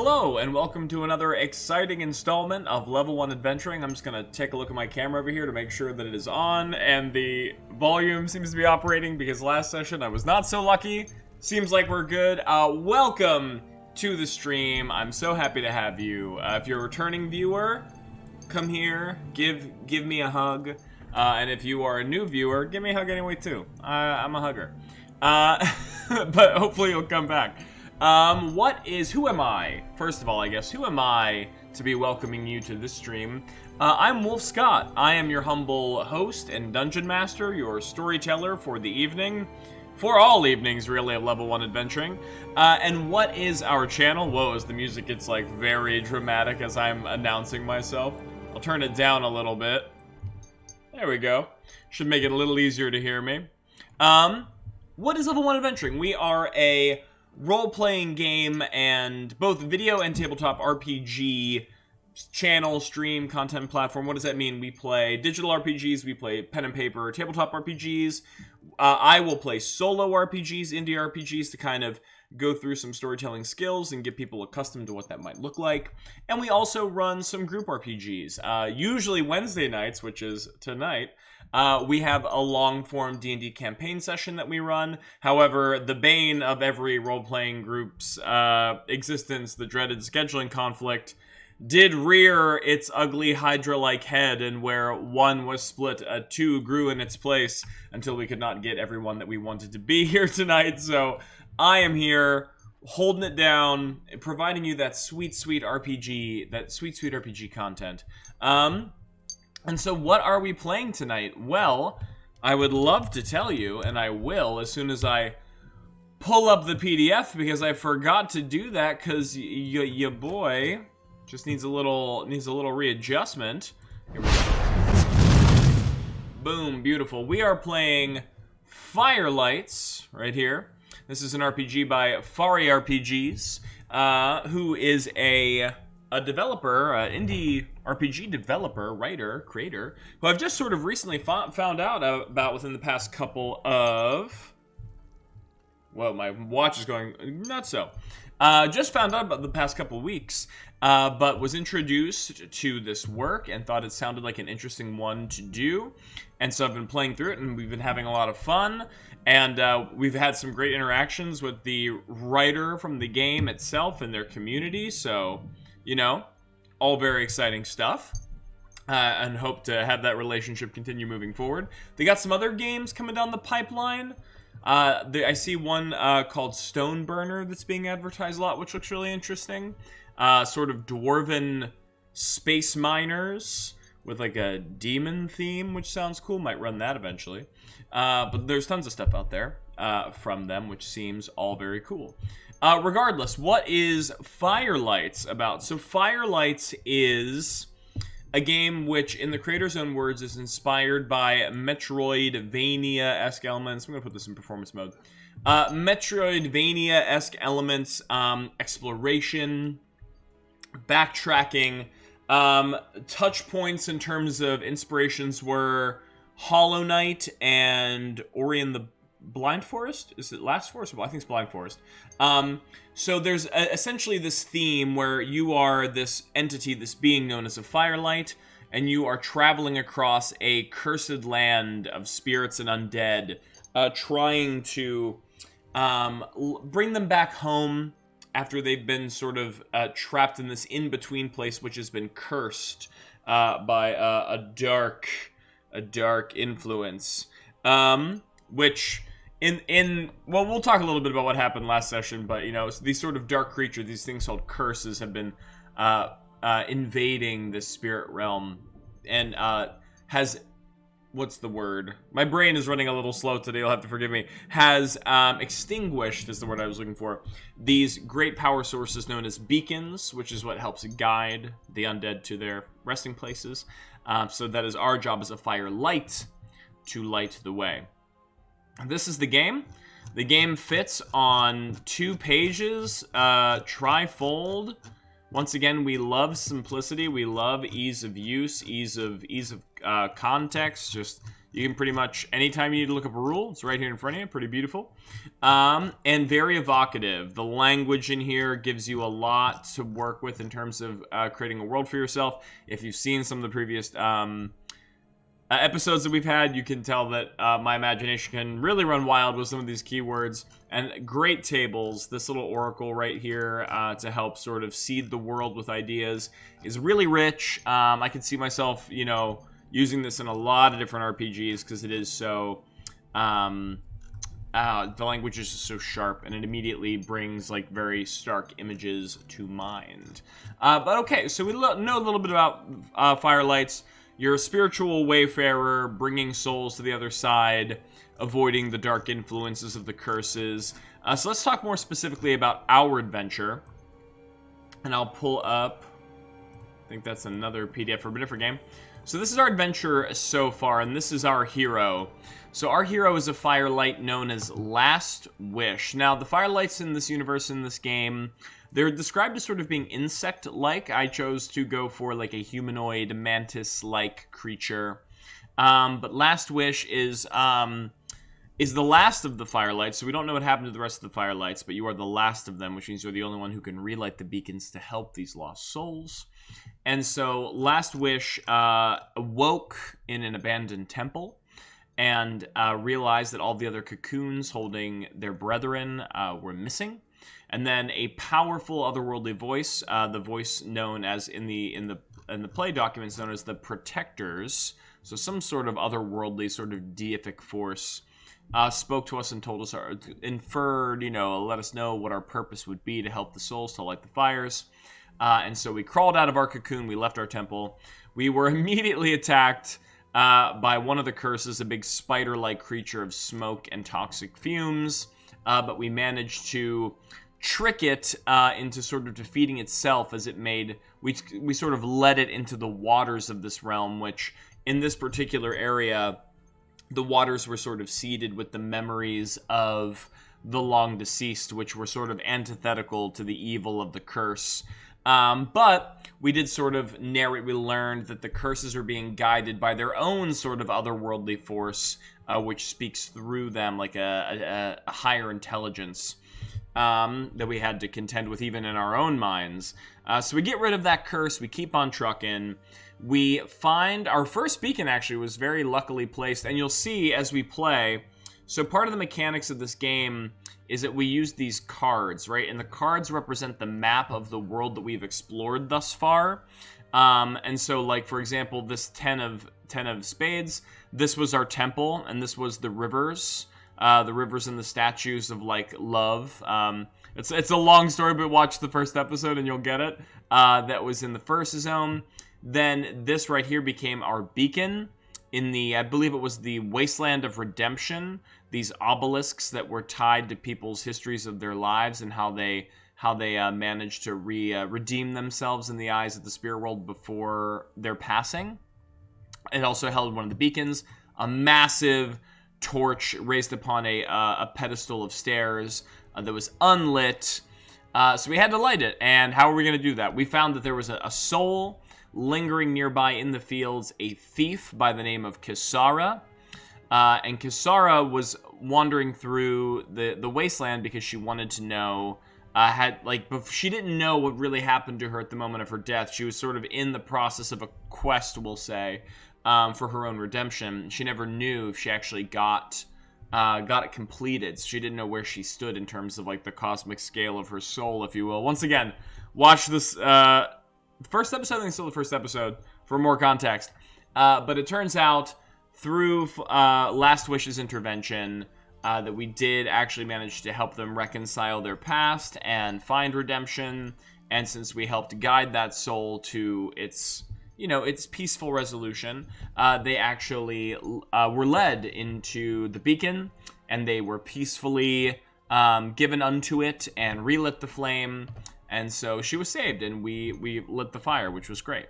Hello, and welcome to another exciting installment of Level 1 Adventuring. I'm just going to take a look at my camera over here to make sure that it is on, and the volume seems to be operating, because last session I was not so lucky. Seems like we're good. Welcome to the stream. I'm so happy to have you. If you're a returning viewer, come here, give me a hug. And if you are a new viewer, give me a hug anyway, too. I'm a hugger. But hopefully you'll come back. Who am I? First of all, I guess, who am I to be welcoming you to this stream? I'm Wolfe Scott. I am your humble host and dungeon master, your storyteller for the evening. For all evenings, really, of Level 1 Adventuring. And what is our channel? Whoa, as the music gets, like, very dramatic as I'm announcing myself. I'll turn it down a little bit. There we go. Should make it a little easier to hear me. What is Level 1 Adventuring? We are a role-playing game and both video and tabletop RPG channel, stream, content platform. What does that mean? We play digital RPGs, we play pen and paper tabletop RPGs. I will play solo RPGs, indie RPGs, to kind of go through some storytelling skills and get people accustomed to what that might look like. And we also run some group RPGs. Usually Wednesday nights, which is tonight, we have a long-form D&D campaign session that we run. However, the bane of every role-playing group's existence, the dreaded scheduling conflict, did rear its ugly Hydra-like head, and where one was split, two grew in its place until we could not get everyone that we wanted to be here tonight. So I am here, holding it down, providing you that sweet RPG, that sweet RPG content. And so what are we playing tonight? Well, I would love to tell you, and I will as soon as I pull up the PDF, because I forgot to do that because your boy just needs a little readjustment. Here we go. Boom, beautiful. We are playing Firelights right here. This is an RPG by FariRPGs, who is a developer, indie RPG developer, writer, creator, who I've just sort of recently found out about within the past couple of... Well, my watch is going nuts so. Just found out about the past couple weeks, but was introduced to this work and thought it sounded like an interesting one to do. And so I've been playing through it, and we've been having a lot of fun. And we've had some great interactions with the writer from the game itself and their community. So, you know, all very exciting stuff. And hope to have that relationship continue moving forward. They got some other games coming down the pipeline. I see one called Stoneburner that's being advertised a lot, which looks really interesting. Sort of dwarven space miners with like a demon theme, which sounds cool. Might run that eventually. But there's tons of stuff out there from them, which seems all very cool. Regardless, what is Firelights about? So Firelights is a game which, in the creator's own words, is inspired by Metroidvania-esque elements. I'm going to put this in performance mode. Metroidvania-esque elements, exploration, backtracking. Touch points in terms of inspirations were Hollow Knight and Ori and the Blind Forest? Is it Last Forest? Well, I think it's Blind Forest. So there's essentially this theme where you are this entity, this being known as a Firelight, and you are traveling across a cursed land of spirits and undead, trying to bring them back home after they've been sort of trapped in this in-between place, which has been cursed by a dark influence, which... well, we'll talk a little bit about what happened last session, but, you know, these sort of dark creatures, these things called curses, have been invading this spirit realm, and has, what's the word? My brain is running a little slow today, you'll have to forgive me. Has extinguished, is the word I was looking for, these great power sources known as beacons, which is what helps guide the undead to their resting places. So that is our job as a Firelight, to light the way. This is the game. The game fits on 2 pages, trifold. Once again, we love simplicity. We love ease of use, ease of context. Just, You can pretty much, anytime you need to look up a rule, it's right here in front of you. Pretty beautiful. And very evocative. The language in here gives you a lot to work with in terms of creating a world for yourself. If you've seen some of the previous episodes that we've had, you can tell that my imagination can really run wild with some of these keywords. And great tables. This little oracle right here to help sort of seed the world with ideas is really rich. I can see myself, you know, using this in a lot of different RPGs because it is so... the language is just so sharp, and it immediately brings, like, very stark images to mind. But okay, so we know a little bit about Firelights. You're a spiritual wayfarer, bringing souls to the other side, avoiding the dark influences of the curses. So let's talk more specifically about our adventure. And I'll pull up... I think that's another PDF from a different game. So this is our adventure so far, and this is our hero. So our hero is a Firelight known as Last Wish. Now, the Firelights in this universe, in this game, they're described as sort of being insect-like. I chose to go for like a humanoid mantis-like creature. But Last Wish is the last of the Firelights, so we don't know what happened to the rest of the Firelights, but you are the last of them, which means you're the only one who can relight the beacons to help these lost souls. And so Last Wish awoke in an abandoned temple and realized that all the other cocoons holding their brethren were missing. And then a powerful otherworldly voice, the voice known as in the play documents known as the Protectors, so some sort of otherworldly sort of deific force, spoke to us and told us, inferred, you know, let us know what our purpose would be to help the souls to light the fires. And so we crawled out of our cocoon, we left our temple. We were immediately attacked by one of the curses, a big spider-like creature of smoke and toxic fumes. But we managed to trick it into sort of defeating itself as it made... We sort of led it into the waters of this realm, which in this particular area, the waters were sort of seeded with the memories of the long deceased, which were sort of antithetical to the evil of the curse. But we did sort of narrate, we learned that the curses are being guided by their own sort of otherworldly force, which speaks through them like a higher intelligence that we had to contend with even in our own minds. So we get rid of that curse, we keep on trucking. We find our first beacon actually was very luckily placed, and you'll see as we play. So part of the mechanics of this game is that we use these cards, right? And the cards represent the map of the world that we've explored thus far. And so, like, for example, this 10 of spades, this was our temple, and this was the rivers and the statues of, like, love. It's a long story, but watch the first episode and you'll get it. That was in the first zone. Then this right here became our beacon in the, I believe it was the Wasteland of Redemption. These obelisks that were tied to people's histories of their lives and how they managed to redeem themselves in the eyes of the spirit world before their passing. It also held one of the beacons, a massive torch raised upon a pedestal of stairs that was unlit. So we had to light it. And how are we going to do that? We found that there was a soul lingering nearby in the fields, a thief by the name of Kisara. And Kisara was wandering through the wasteland because she wanted to know, she didn't know what really happened to her at the moment of her death. She was sort of in the process of a quest, we'll say, for her own redemption. She never knew if she actually got it completed. So she didn't know where she stood in terms of, like, the cosmic scale of her soul, if you will. Once again, watch this first episode. I think it's still the first episode for more context. But it turns out through Last Wish's intervention that we did actually manage to help them reconcile their past and find redemption. And since we helped guide that soul to its peaceful resolution, they actually were led into the beacon, and they were peacefully given unto it and relit the flame. And so she was saved, and we lit the fire, which was great.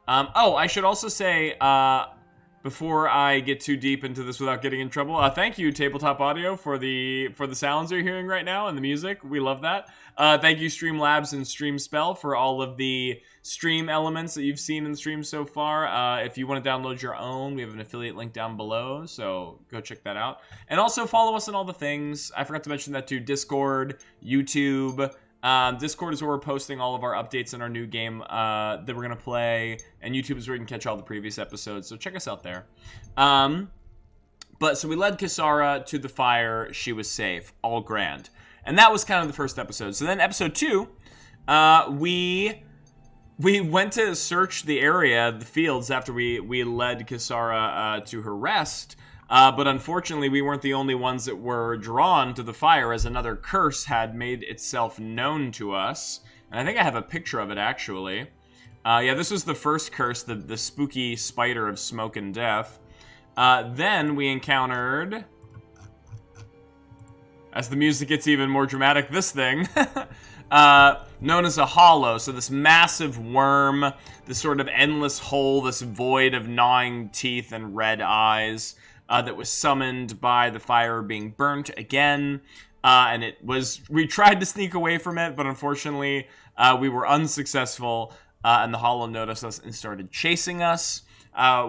I should also say, before I get too deep into this without getting in trouble, thank you, Tabletop Audio, for the sounds you're hearing right now and the music. We love that. Thank you, Streamlabs and StreamSpell, for all of the stream elements that you've seen in the stream so far. If you want to download your own, we have an affiliate link down below, so go check that out. And also follow us on all the things. I forgot to mention that too. Discord, YouTube. Discord is where we're posting all of our updates in our new game that we're going to play, and YouTube is where you can catch all the previous episodes, so check us out there. So we led Kisara to the fire. She was safe. All grand. And that was kind of the first episode. So then episode 2, we went to search the area, the fields, after we led Kisara to her rest. But unfortunately, we weren't the only ones that were drawn to the fire, as another curse had made itself known to us. And I think I have a picture of it, actually. Yeah, this was the first curse, the spooky spider of smoke and death. Then we encountered, as the music gets even more dramatic, this thing, known as a hollow. So this massive worm, this sort of endless hole, this void of gnawing teeth and red eyes. That was summoned by the fire being burnt again. And we tried to sneak away from it, but unfortunately, we were unsuccessful. And the hollow noticed us and started chasing us.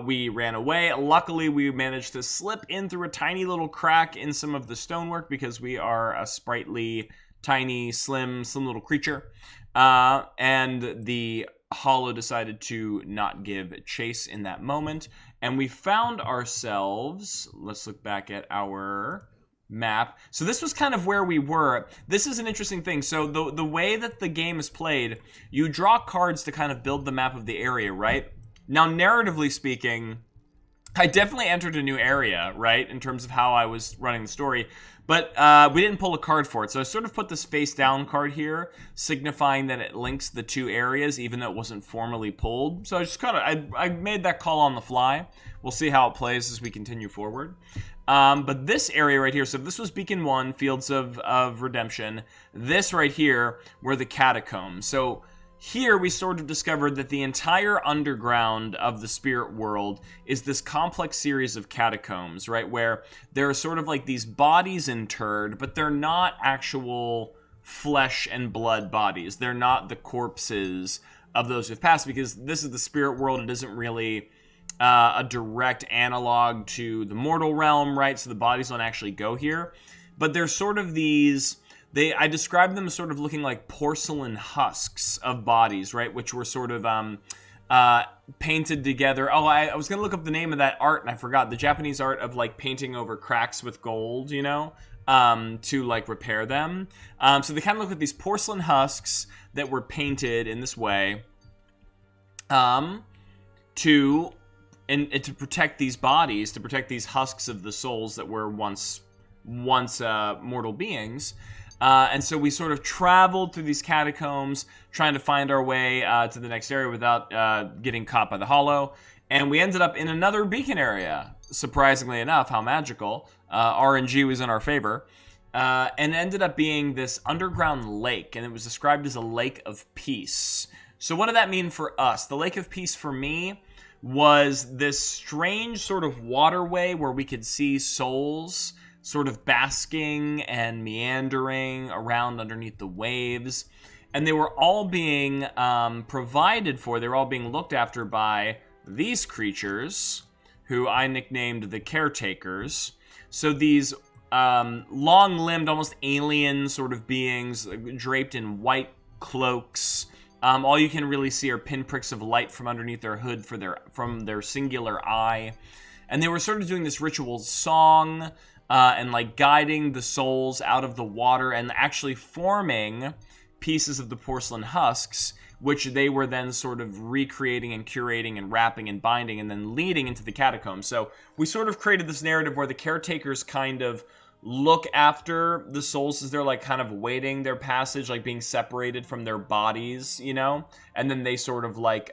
We ran away. Luckily, we managed to slip in through a tiny little crack in some of the stonework because we are a sprightly, tiny, slim little creature. And the hollow decided to not give chase in that moment. And we found ourselves, let's look back at our map. So this was kind of where we were. This is an interesting thing. So the way that the game is played, you draw cards to kind of build the map of the area, right? Now, narratively speaking, I definitely entered a new area, right, in terms of how I was running the story. But we didn't pull a card for it. So I sort of put this face down card here, signifying that it links the two areas, even though it wasn't formally pulled. So I just kind of, I made that call on the fly. We'll see how it plays as we continue forward. But this area right here, so this was Beacon 1, Fields of Redemption. This right here were the catacombs. So here we sort of discovered that the entire underground of the spirit world is this complex series of catacombs, right? Where there are sort of like these bodies interred, but they're not actual flesh and blood bodies. They're not the corpses of those who've passed, because this is the spirit world. It isn't really a direct analog to the mortal realm, right? So the bodies don't actually go here. But there's sort of these... I described them as sort of looking like porcelain husks of bodies, right? Which were sort of painted together. Oh, I was going to look up the name of that art, and I forgot. The Japanese art of, like, painting over cracks with gold, you know, to, like, repair them. So they kind of look like these porcelain husks that were painted in this way to protect these bodies, to protect these husks of the souls that were once mortal beings. And so we sort of traveled through these catacombs, trying to find our way to the next area without getting caught by the hollow. And we ended up in another beacon area, surprisingly enough. How magical. RNG was in our favor. And it ended up being this underground lake, and it was described as a lake of peace. So what did that mean for us? The lake of peace for me was this strange sort of waterway where we could see souls sort of basking and meandering around underneath the waves. And they were all being provided for. They were all being looked after by these creatures, who I nicknamed the Caretakers. So these long-limbed, almost alien sort of beings, draped in white cloaks. All you can really see are pinpricks of light from underneath their hood from their singular eye. And they were sort of doing this ritual song, and like guiding the souls out of the water and actually forming pieces of the porcelain husks, which they were then sort of recreating and curating and wrapping and binding and then leading into the catacombs. So we sort of created this narrative where the Caretakers kind of look after the souls as they're like kind of waiting their passage, like being separated from their bodies, you know, and then they sort of like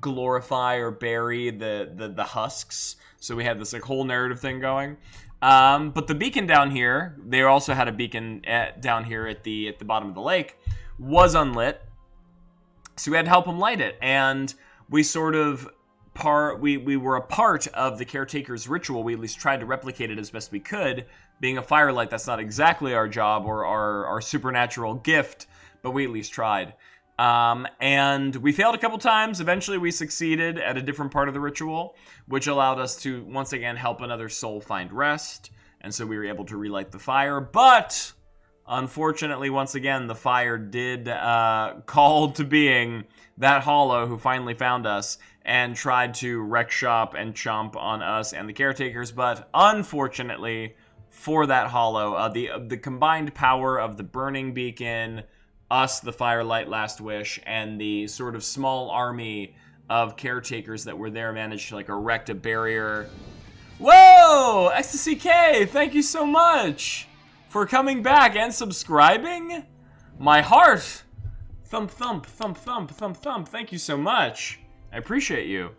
glorify or bury the husks. So we had this like whole narrative thing going. But the beacon down here, they also had a beacon down here at the bottom of the lake, was unlit. So we had to help them light it. And we sort of we were a part of the Caretakers ritual. We at least tried to replicate it as best we could. Being a Firelight, that's not exactly our job or our supernatural gift, but we at least tried. And we failed a couple times. Eventually we succeeded at a different part of the ritual, which allowed us to once again help another soul find rest. And so we were able to relight the fire. But unfortunately, once again, the fire did call to being that hollow who finally found us and tried to wreck shop and chomp on us and the Caretakers. But unfortunately for that hollow, the combined power of the burning beacon, us, the Firelight Last Wish, and the sort of small army of Caretakers that were there managed to like erect a barrier. Whoa! Ecstasy K, thank you so much for coming back and subscribing. My heart. Thump, thump, thump, thump, thump, thump. Thank you so much. I appreciate you.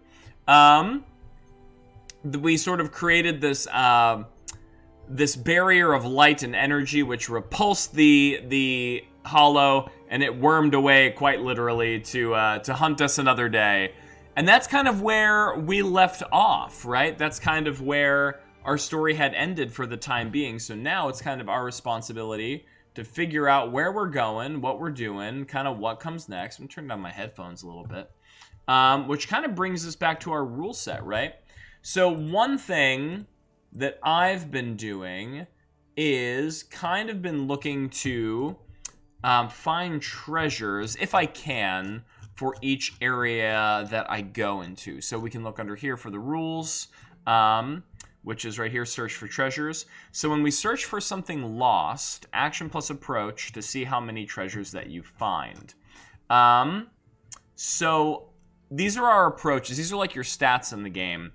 We sort of created this this barrier of light and energy which repulsed the hollow, and it wormed away quite literally to hunt us another day. And that's kind of where we left off, right? That's kind of where our story had ended for the time being. So now it's kind of our responsibility to figure out where we're going, what we're doing, kind of what comes next. I'm turning down my headphones a little bit. Which kind of brings us back to our rule set, right? So one thing that I've been doing is kind of been looking to find treasures, if I can, for each area that I go into. So we can look under here for the rules, which is right here, search for treasures. So when we search for something lost, action plus approach to see how many treasures that you find. So these are our approaches. These are like your stats in the game.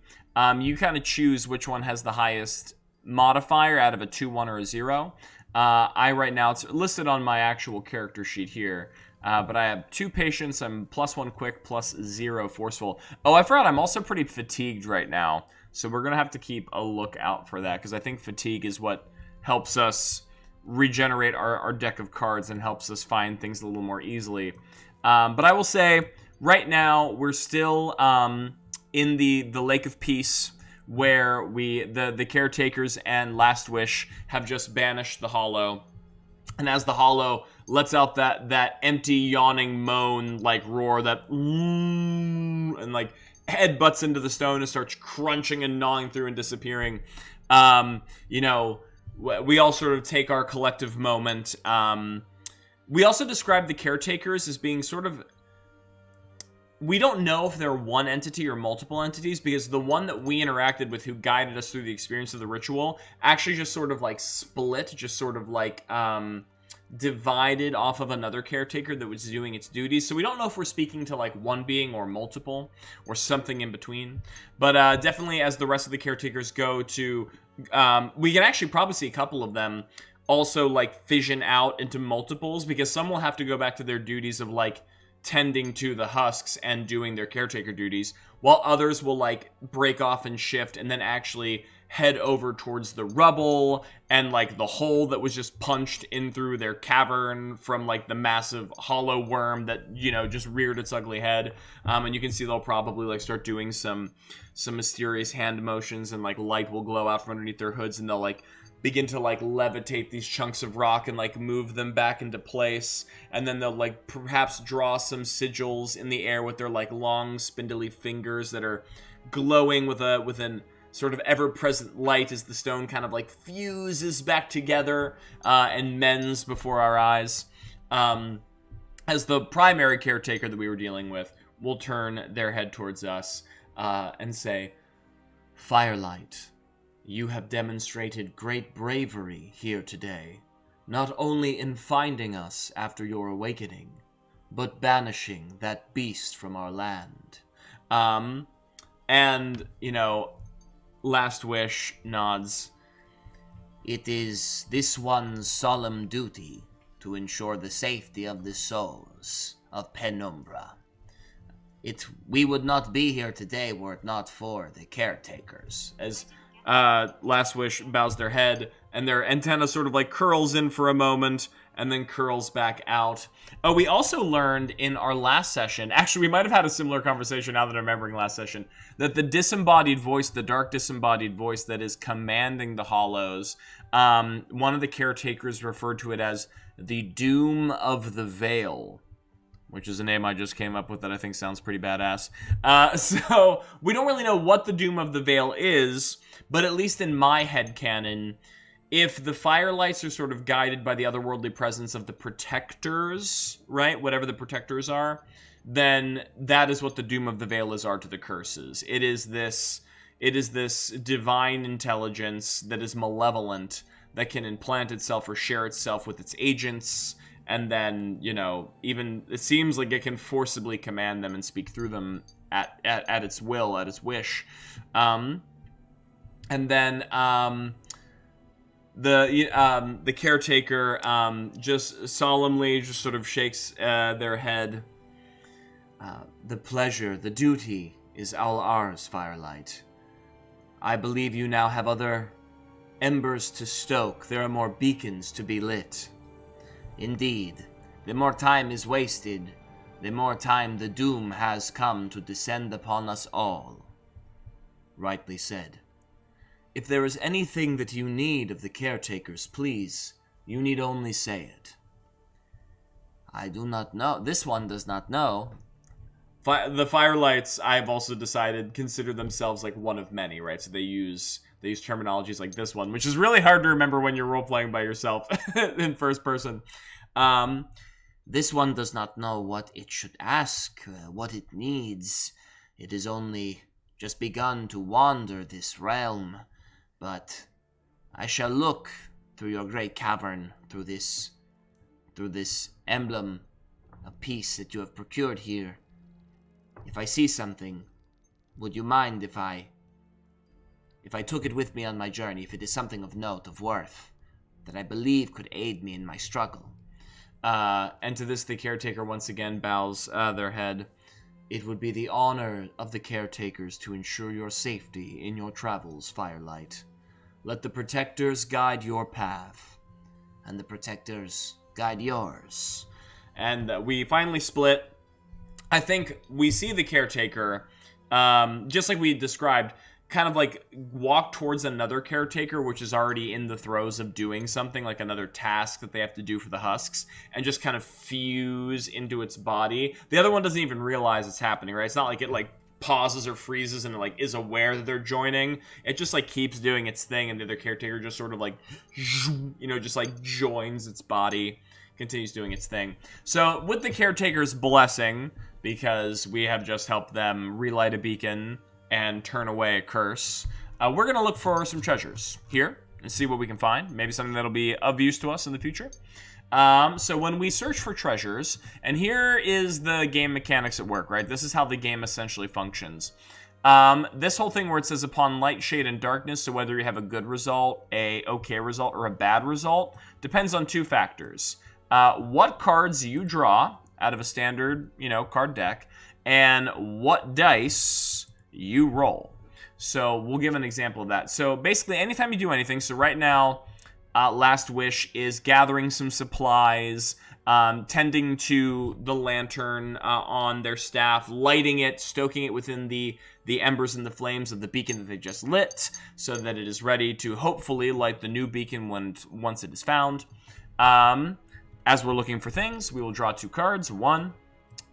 You kind of choose which one has the highest modifier out of a 2, 1, or a 0. I right now, it's listed on my actual character sheet here, but I have 2 patience, I'm +1 quick, +0 forceful. Oh, I forgot, I'm also pretty fatigued right now, so we're going to have to keep a lookout for that, because I think fatigue is what helps us regenerate our deck of cards and helps us find things a little more easily. But I will say, right now, we're still in the Lake of Peace, where the Caretakers and Last Wish have just banished the hollow. And as the hollow lets out that empty, yawning moan, like roar, that and like head butts into the stone and starts crunching and gnawing through and disappearing, you know, we all sort of take our collective moment. We also describe the Caretakers as being sort of, we don't know if they're one entity or multiple entities, because the one that we interacted with who guided us through the experience of the ritual actually just sort of like split, just sort of like divided off of another caretaker that was doing its duties. So we don't know if we're speaking to like one being or multiple or something in between. But definitely as the rest of the caretakers go to, we can actually probably see a couple of them also like fission out into multiples, because some will have to go back to their duties of like tending to the husks and doing their caretaker duties, while others will like break off and shift and then actually head over towards the rubble and like the hole that was just punched in through their cavern from like the massive hollow worm that, you know, just reared its ugly head. And you can see they'll probably like start doing some mysterious hand motions, and like light will glow out from underneath their hoods, and they'll like begin to like levitate these chunks of rock and like move them back into place. And then they'll like perhaps draw some sigils in the air with their like long spindly fingers that are glowing with an sort of ever-present light as the stone kind of like fuses back together and mends before our eyes. As the primary caretaker that we were dealing with will turn their head towards us and say, "Firelight, you have demonstrated great bravery here today, not only in finding us after your awakening, but banishing that beast from our land." And, you know, Last Wish nods. "It is this one's solemn duty to ensure the safety of the souls of Penumbra. We would not be here today were it not for the caretakers." As Last Wish bows their head and their antenna sort of like curls in for a moment and then curls back out. Oh, we also learned in our last session, actually we might have had a similar conversation now that I'm remembering last session, that the disembodied voice, the dark disembodied voice that is commanding the Hollows, one of the caretakers referred to it as the Doom of the Veil, which is a name I just came up with that I think sounds pretty badass. So we don't really know what the Doom of the Veil is, but at least in my headcanon, if the Firelights are sort of guided by the otherworldly presence of the Protectors, right? Whatever the Protectors are, then that is what the Doom of the Veil are to the Curses. It is this divine intelligence that is malevolent, that can implant itself or share itself with its agents, and then, you know, even it seems like it can forcibly command them and speak through them at its will, at its wish. And then the caretaker just solemnly just sort of shakes their head. The pleasure, the duty is all ours, Firelight. I believe you now have other embers to stoke. There are more beacons to be lit. Indeed, the more time is wasted, the more time the doom has come to descend upon us all. Rightly said. If there is anything that you need of the caretakers, please, you need only say it. I do not know. This one does not know. The Firelights, I've also decided, consider themselves like one of many, right? So they use terminologies like this one, which is really hard to remember when you're role-playing by yourself in first person. This one does not know what it should ask, what it needs. It has only just begun to wander this realm. But I shall look through your great cavern, through this emblem of peace that you have procured here. If I see something, would you mind if I took it with me on my journey, if it is something of note, of worth, that I believe could aid me in my struggle? And to this the caretaker once again bows their head. It would be the honor of the caretakers to ensure your safety in your travels, Firelight. Let the Protectors guide your path, and the Protectors guide yours. And we finally split. I think we see the caretaker, just like we described, kind of like walk towards another caretaker, which is already in the throes of doing something, like another task that they have to do for the husks, and just kind of fuse into its body. The other one doesn't even realize it's happening, right? It's not like it like pauses or freezes and like is aware that they're joining. It just like keeps doing its thing, and the other caretaker just sort of like, you know, just like joins its body, continues doing its thing. So with the caretaker's blessing, because we have just helped them relight a beacon and turn away a curse, we're going to look for some treasures here and see what we can find. Maybe something that'll be of use to us in the future. So when we search for treasures, and here is the game mechanics at work, right? This is how the game essentially functions. This whole thing where it says upon light, shade, and darkness, so whether you have a good result, a okay result, or a bad result, depends on two factors. What cards you draw out of a standard, card deck, and what dice you roll. So we'll give an example of that. So basically, anytime you do anything, so right now, Last Wish is gathering some supplies, tending to the lantern on their staff, lighting it, stoking it within the embers and the flames of the beacon that they just lit, so that it is ready to hopefully light the new beacon once it is found. As we're looking for things, we will draw two cards, 1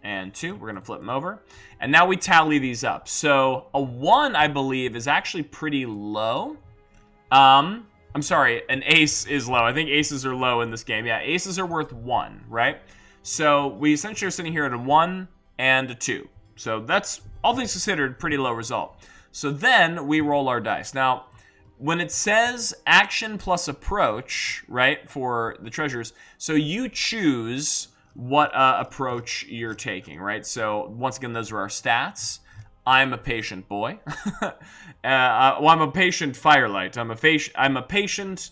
and 2. We're going to flip them over. And now we tally these up. So a 1, I believe, is actually pretty low. I'm sorry, an ace is low. I think aces are low in this game. Yeah, aces are worth 1, right? So we essentially are sitting here at a 1 and a 2. So that's, all things considered, pretty low result. So then we roll our dice. Now, when it says action plus approach, right, for the treasures, so you choose what approach you're taking, right? So once again, those are our stats. I'm a patient boy. I'm a patient Firelight. I'm a patient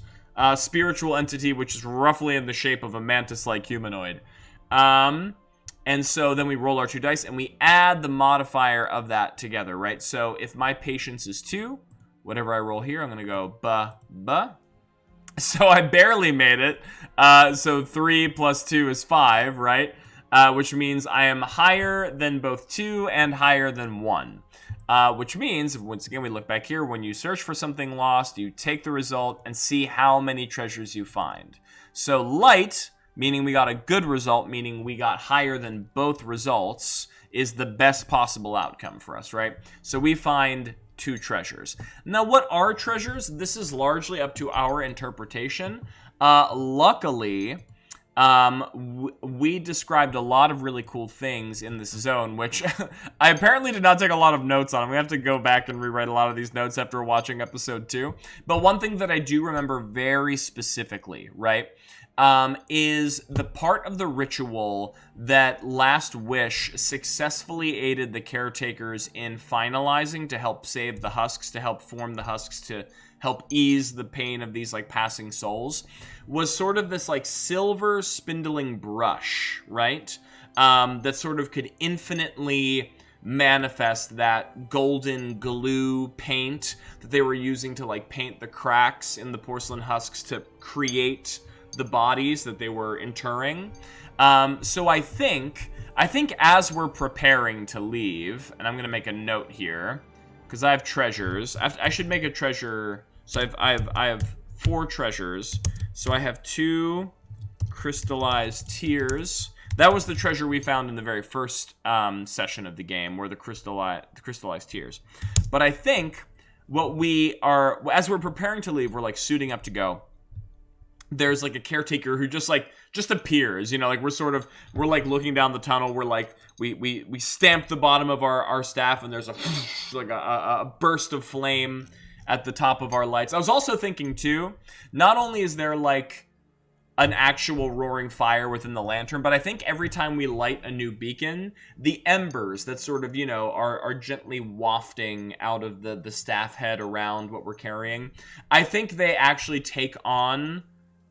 spiritual entity, which is roughly in the shape of a mantis-like humanoid. And so then we roll our 2 dice, and we add the modifier of that together, right? So if my patience is 2, whatever I roll here, I'm going to go ba. So I barely made it. So 3 plus 2 is 5, right? Which means I am higher than both 2 and higher than 1. Which means, once again, we look back here, when you search for something lost, you take the result and see how many treasures you find. So light, meaning we got a good result, meaning we got higher than both results, is the best possible outcome for us, right? So we find 2 treasures. Now, what are treasures? This is largely up to our interpretation. Luckily, we described a lot of really cool things in this zone, which I apparently did not take a lot of notes on. We have to go back and rewrite a lot of these notes after watching episode 2. But one thing that I do remember very specifically, right, is the part of the ritual that Last Wish successfully aided the Caretakers in finalizing to help save the husks, to help form the husks, to help ease the pain of these, like, passing souls, was sort of this, like, silver spindling brush, right? That sort of could infinitely manifest that golden glue paint that they were using to, like, paint the cracks in the porcelain husks to create the bodies that they were interring. So I think as we're preparing to leave, and I'm gonna make a note here because I have treasures. I should make a treasure. So I have 4 treasures. So I have 2 crystallized tears. That was the treasure we found in the very first session of the game, were the crystallized tears. But I think what we are, as we're preparing to leave, we're like suiting up to go. There's like a caretaker who just appears, you know, like we're like looking down the tunnel. We're like, we stamp the bottom of our staff, and there's a burst of flame at the top of our lights. I was also thinking too, not only is there like an actual roaring fire within the lantern, but I think every time we light a new beacon, the embers that sort of, you know, are gently wafting out of the staff head around what we're carrying, I think they actually take on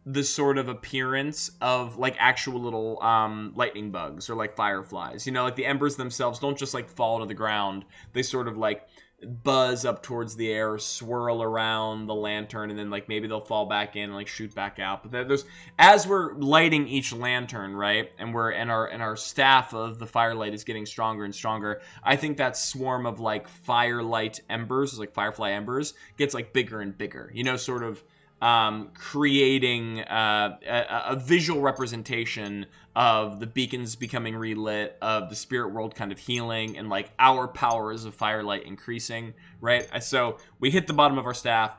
the sort of appearance of like actual little lightning bugs or like fireflies. You know, like the embers themselves don't just like fall to the ground. They sort of like buzz up towards the air, swirl around the lantern, and then like maybe they'll fall back in and like shoot back out. But there's, as we're lighting each lantern, right, and our staff of the Firelight is getting stronger and stronger, I think that swarm of like firelight embers, like firefly embers, gets like bigger and bigger, you know, sort of creating a visual representation of the beacons becoming relit, of the spirit world kind of healing, and like our powers of firelight increasing, right? So we hit the bottom of our staff.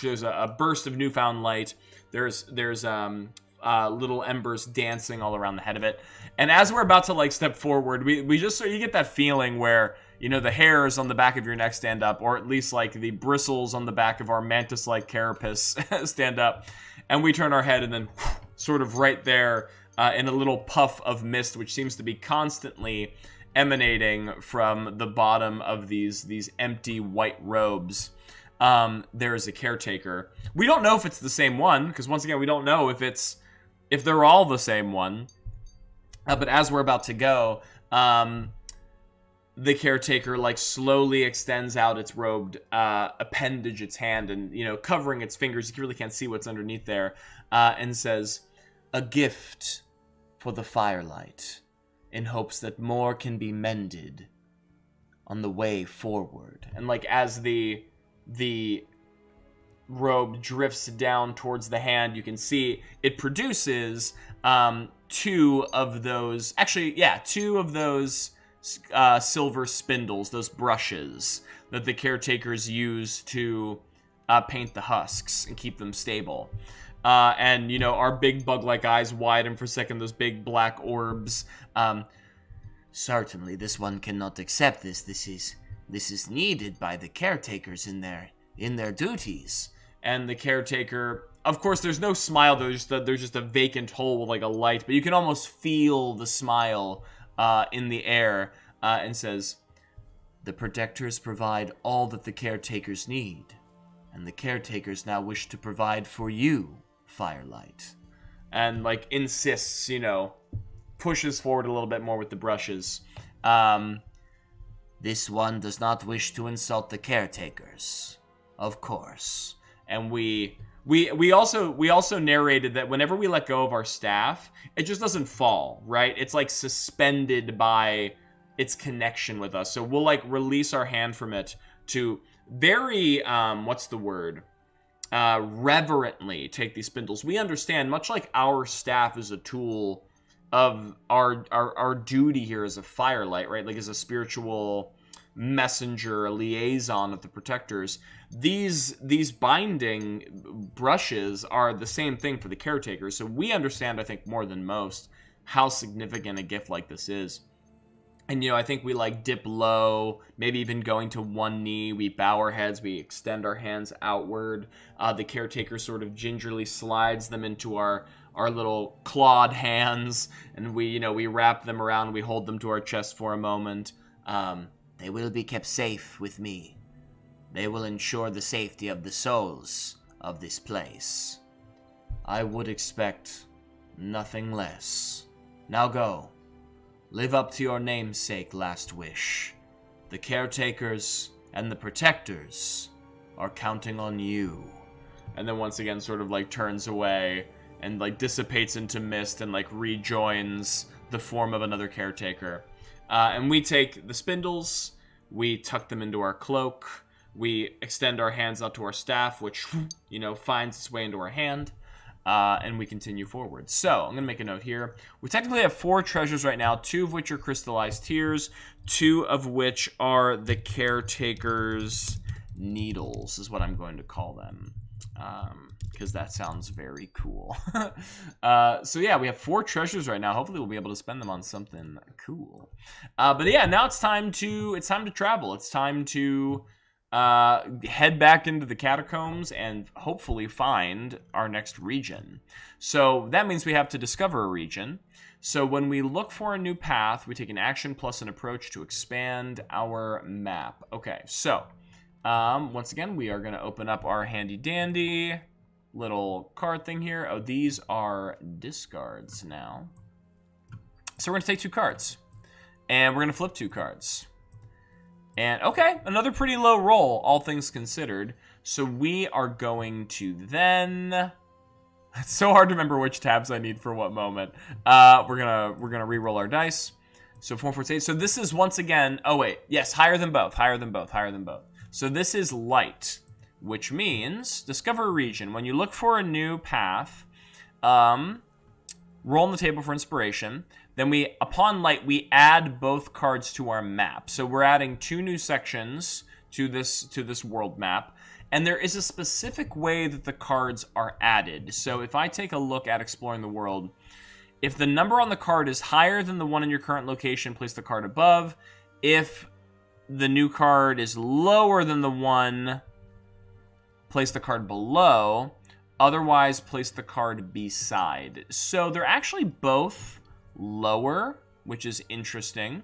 There's a burst of newfound light. There's little embers dancing all around the head of it. And as we're about to like step forward, we just, so you get that feeling where, you know, the hairs on the back of your neck stand up, or at least like the bristles on the back of our mantis-like carapace stand up, and we turn our head, and then sort of right there in a little puff of mist, which seems to be constantly emanating from the bottom of these empty white robes, there is a caretaker. We don't know if it's the same one, because once again, we don't know if they're all the same one. But as we're about to go, the caretaker like slowly extends out its robed appendage, its hand, and, you know, covering its fingers, you really can't see what's underneath there, and says, "A gift for the Firelight, in hopes that more can be mended on the way forward." And like as the robe drifts down towards the hand, you can see it produces 2 of those silver spindles, those brushes that the caretakers use to paint the husks and keep them stable. And, you know, our big bug-like eyes widen for a second, those big black orbs. "Certainly, this one cannot accept this. This is needed by the caretakers in their duties." And the caretaker, of course, there's no smile, there's just a vacant hole with like a light, but you can almost feel the smile in the air, and says, "The protectors provide all that the caretakers need, and the caretakers now wish to provide for you, Firelight." And like insists, you know, pushes forward a little bit more with the brushes. "This one does not wish to insult the caretakers, of course." And we We also narrated that whenever we let go of our staff, it just doesn't fall, right? It's like suspended by its connection with us. So we'll like release our hand from it to very what's the word? Reverently take these spindles. We understand, much like our staff is a tool of our duty here as a Firelight, right? Like as a spiritual messenger, a liaison of the protectors. These binding brushes are the same thing for the Caretakers. So we understand, I think, more than most, how significant a gift like this is. And, you know, I think we like dip low, maybe even going to one knee. We bow our heads, we extend our hands outward. The Caretaker sort of gingerly slides them into our little clawed hands, and we wrap them around, we hold them to our chest for a moment. They will be kept safe with me. They will ensure the safety of the souls of this place. I would expect nothing less. Now go. Live up to your namesake last wish. The Caretakers and the Protectors are counting on you. And then once again sort of like turns away and like dissipates into mist and like rejoins the form of another Caretaker. And we take the spindles, we tuck them into our cloak, we extend our hands out to our staff, which, finds its way into our hand, and we continue forward. So, I'm going to make a note here. We technically have 4 treasures right now, 2 of which are crystallized tears, 2 of which are the Caretaker's needles, is what I'm going to call them. Because that sounds very cool. So yeah, we have 4 treasures right now. Hopefully we'll be able to spend them on something cool. But yeah, now it's time to travel. It's time to head back into the catacombs and hopefully find our next region. So that means we have to discover a region. So when we look for a new path, we take an action plus an approach to expand our map. Okay, so once again, we are going to open up our handy dandy little card thing here. Oh, these are discards now. So we're going to take 2 cards. And we're going to flip 2 cards. And, okay, another pretty low roll, all things considered. So we are going to then... It's so hard to remember which tabs I need for what moment. We're gonna re-roll our dice. So 4, 4, 8. So this is once again... Oh, wait. Yes, higher than both. Higher than both. Higher than both. So this is light, which means discover a region. When you look for a new path, roll on the table for inspiration. Then upon light, we add both cards to our map. So we're adding 2 new sections to this world map. And there is a specific way that the cards are added. So if I take a look at exploring the world, if the number on the card is higher than the one in your current location, place the card above. If the new card is lower than the one, place the card below. Otherwise, place the card beside. So they're actually both lower, which is interesting.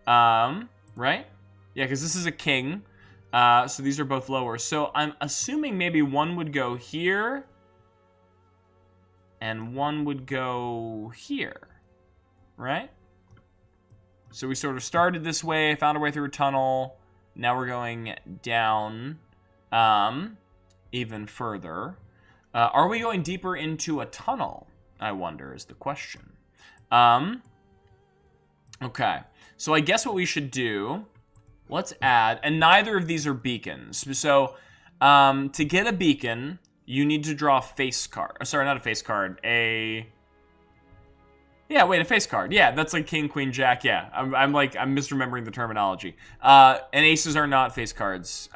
Right? Yeah, because this is a king. So these are both lower. So I'm assuming maybe one would go here and one would go here. Right? So we sort of started this way, found our way through a tunnel. Now we're going down even further. Are we going deeper into a tunnel, I wonder, is the question. Okay. So I guess what we should do, let's add, and neither of these are beacons. So to get a beacon, you need to draw a face card. Sorry, not a face card, a face card. Yeah, that's like King, Queen, Jack. Yeah, I'm misremembering the terminology. And aces are not face cards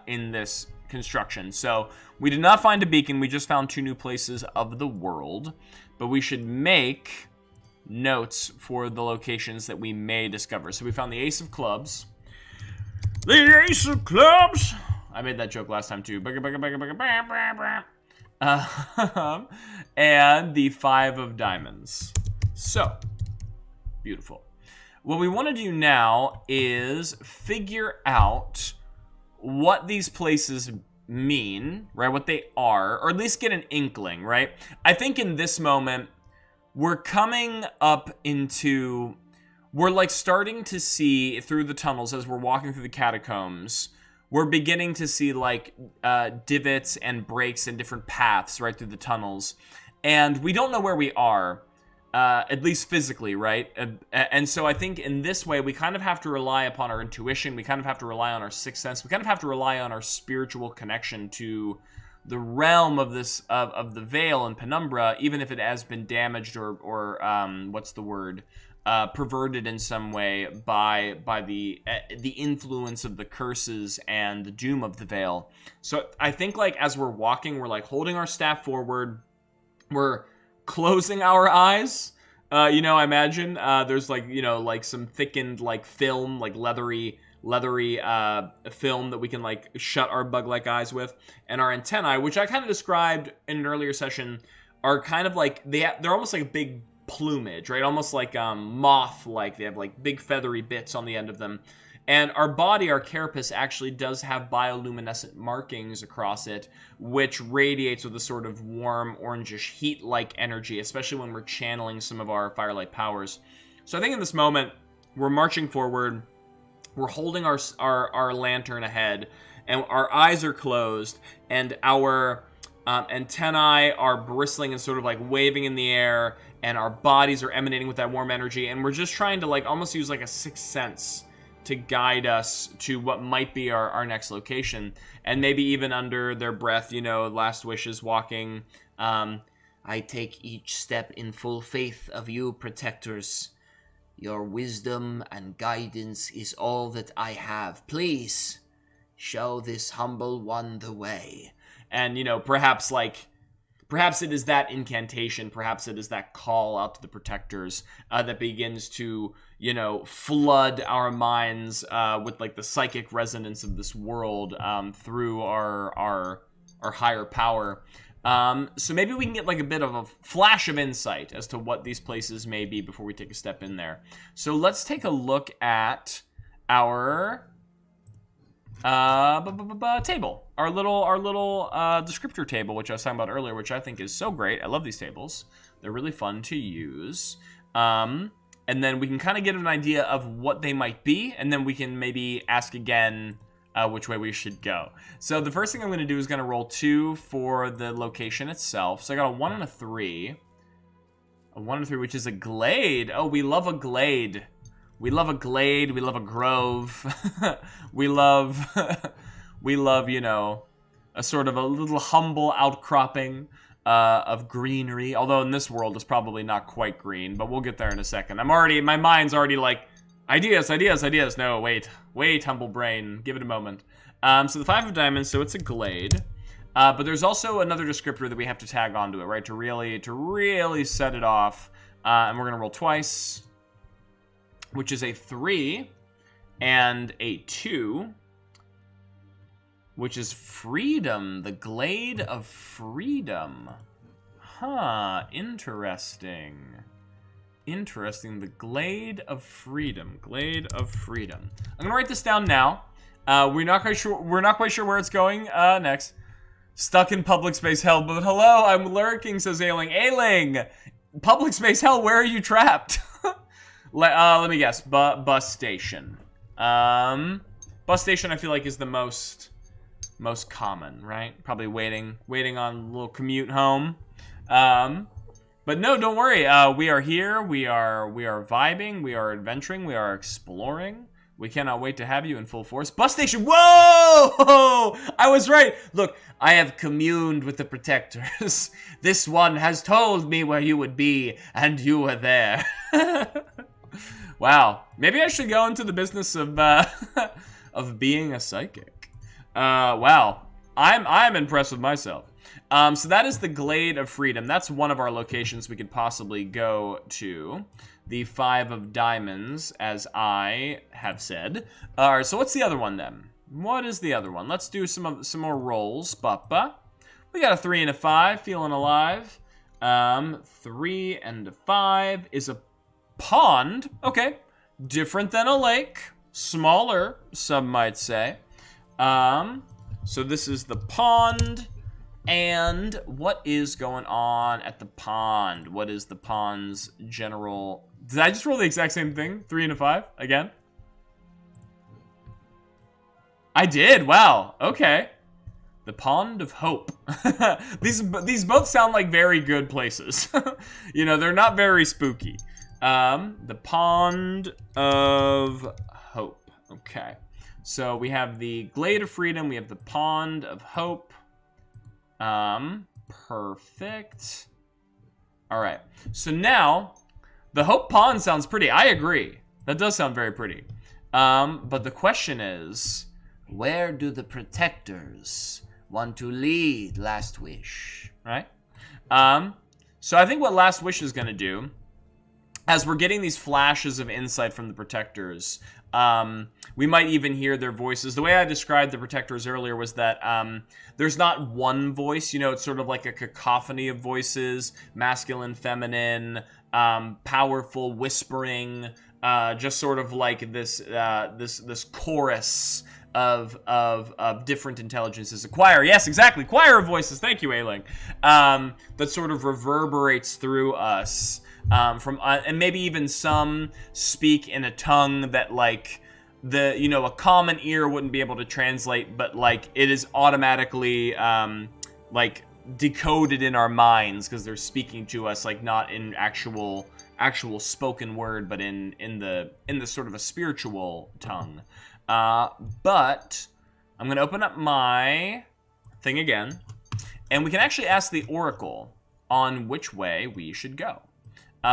in this construction. So we did not find a beacon. We just found 2 new places of the world. But we should make notes for the locations that we may discover. So we found the Ace of Clubs. The Ace of Clubs! I made that joke last time too. And the 5 of Diamonds. So, beautiful. What we want to do now is figure out what these places mean, right? What they are, or at least get an inkling, right? I think in this moment, we're coming up into... We're like starting to see through the tunnels as we're walking through the catacombs. we're beginning to see like divots and breaks and different paths right through the tunnels, and we don't know where we are, at least physically, right? And so I think in this way we kind of have to rely upon our intuition. We kind of have to rely on our sixth sense. We kind of have to rely on our spiritual connection to the realm of this of the veil in Penumbra, even if it has been damaged or what's the word, perverted in some way by the influence of the curses and the doom of the veil. So I think like as we're walking, we're like holding our staff forward, we're closing our eyes. I imagine there's like like some thickened like film, like leathery film that we can like shut our bug-like eyes with, and our antennae, which I kind of described in an earlier session, are kind of like they're almost like a big plumage, right? Almost like moth-like. They have like big feathery bits on the end of them, and our body, our carapace, actually does have bioluminescent markings across it, which radiates with a sort of warm orangish heat-like energy, especially when we're channeling some of our firelight powers. So I think in this moment we're marching forward. We're holding our lantern ahead, and our eyes are closed, and our antennae are bristling and sort of like waving in the air, and our bodies are emanating with that warm energy, and we're just trying to like almost use like a sixth sense to guide us to what might be our next location. And maybe even under their breath, last wishes walking, I take each step in full faith of you, protectors. Your wisdom and guidance is all that I have. Please, show this humble one the way. And, perhaps it is that incantation, perhaps it is that call out to the protectors that begins to, flood our minds with, like, the psychic resonance of this world through our higher power. So maybe we can get like a bit of a flash of insight as to what these places may be before we take a step in there. So let's take a look at our table, our little descriptor table, which I was talking about earlier, which I think is so great. I love these tables. They're really fun to use. And then we can kind of get an idea of what they might be, and then we can maybe ask again which way we should go. So the first thing I'm going to do is going to roll 2 for the location itself. So I got a 1 and a 3. A 1 and a 3, which is a glade. Oh, we love a glade. We love a glade. We love a grove. we love, a sort of a little humble outcropping of greenery. Although in this world it's probably not quite green, but we'll get there in a second. My mind's already like, Ideas. No, wait, humble brain. Give it a moment. So the 5 of diamonds, so it's a glade. But there's also another descriptor that we have to tag onto it, right? To really set it off. And we're going to roll twice, which is a 3 and a 2, which is freedom. The glade of freedom. Huh, interesting. The glade of freedom. I'm gonna write this down now. We're not quite sure where it's going next. Stuck in public space hell, but hello, I'm lurking, says Ailing. Public space hell, where are you trapped? Let me guess. Bus station. Bus station I feel like is the most common, right? Probably waiting on a little commute home. But no, don't worry. We are here. We are vibing. We are adventuring. We are exploring. We cannot wait to have you in full force. Bus station. Whoa! I was right. Look, I have communed with the protectors. This one has told me where you would be, and you were there. Wow. Maybe I should go into the business of of being a psychic. Wow. I'm impressed with myself. So that is the Glade of Freedom. That's one of our locations we could possibly go to. The 5 of diamonds, as I have said. Alright, so what's the other one then? What is the other one? Let's do some more rolls. We got a 3 and a 5, feeling alive. 3 and a 5 is a pond. Okay, different than a lake. Smaller, some might say. So this is the pond. And what is going on at the pond? What is the pond's general... Did I just roll the exact same thing? 3 and a 5 again? I did. Wow. Okay. The Pond of Hope. These both sound like very good places. You know, they're not very spooky. The Pond of Hope. Okay. So we have the Glade of Freedom. We have the Pond of Hope. Perfect. All right. So now, the Hope Pond sounds pretty. I agree. That does sound very pretty. But the question is, where do the protectors want to lead Last Wish? Right? So I think what Last Wish is going to do, as we're getting these flashes of insight from the protectors, we might even hear their voices. The way I described the protectors earlier was that there's not one voice. You know, it's sort of like a cacophony of voices, masculine, feminine, powerful, whispering, just sort of like this chorus of different intelligences. A choir, yes, exactly, choir of voices. Thank you, Ailing. That sort of reverberates through us. And maybe even some speak in a tongue that, like, a common ear wouldn't be able to translate, but like it is automatically like decoded in our minds because they're speaking to us, like not in actual spoken word, but in the sort of a spiritual tongue. But I'm gonna open up my thing again, and we can actually ask the Oracle on which way we should go.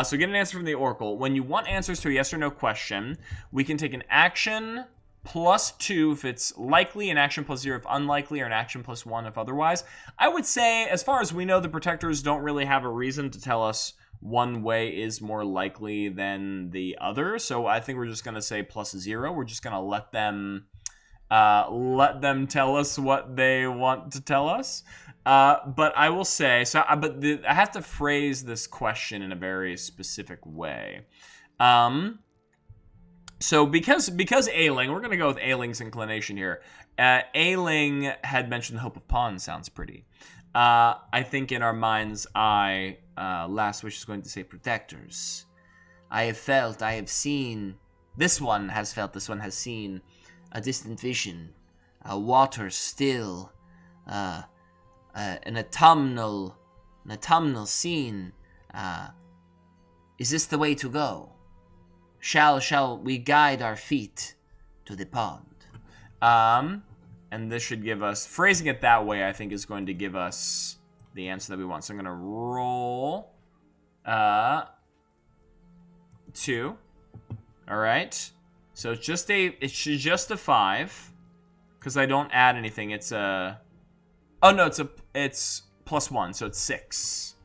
So get an answer from the Oracle. When you want answers to a yes or no question, we can take an action +2 if it's likely, an action +0 if unlikely, or an action +1 if otherwise. I would say, as far as we know, the protectors don't really have a reason to tell us one way is more likely than the other. So I think we're just going to say +0. We're just going to let them tell us what they want to tell us. But I will say, I have to phrase this question in a very specific way. So because Ailing, we're going to go with Ailing's inclination here. Ailing had mentioned the Hope of Pond sounds pretty. I think in our mind's eye, Last Wish is going to say protectors. I have seen, this one has seen a distant vision, a water still, an autumnal scene. Is this the way to go? Shall we guide our feet to the pond? And this should give us, phrasing it that way, I think is going to give us the answer that we want. So I'm going to roll 2. All right. So it's just a 5 because I don't add anything. It's a, oh no, it's +1, so it's 6.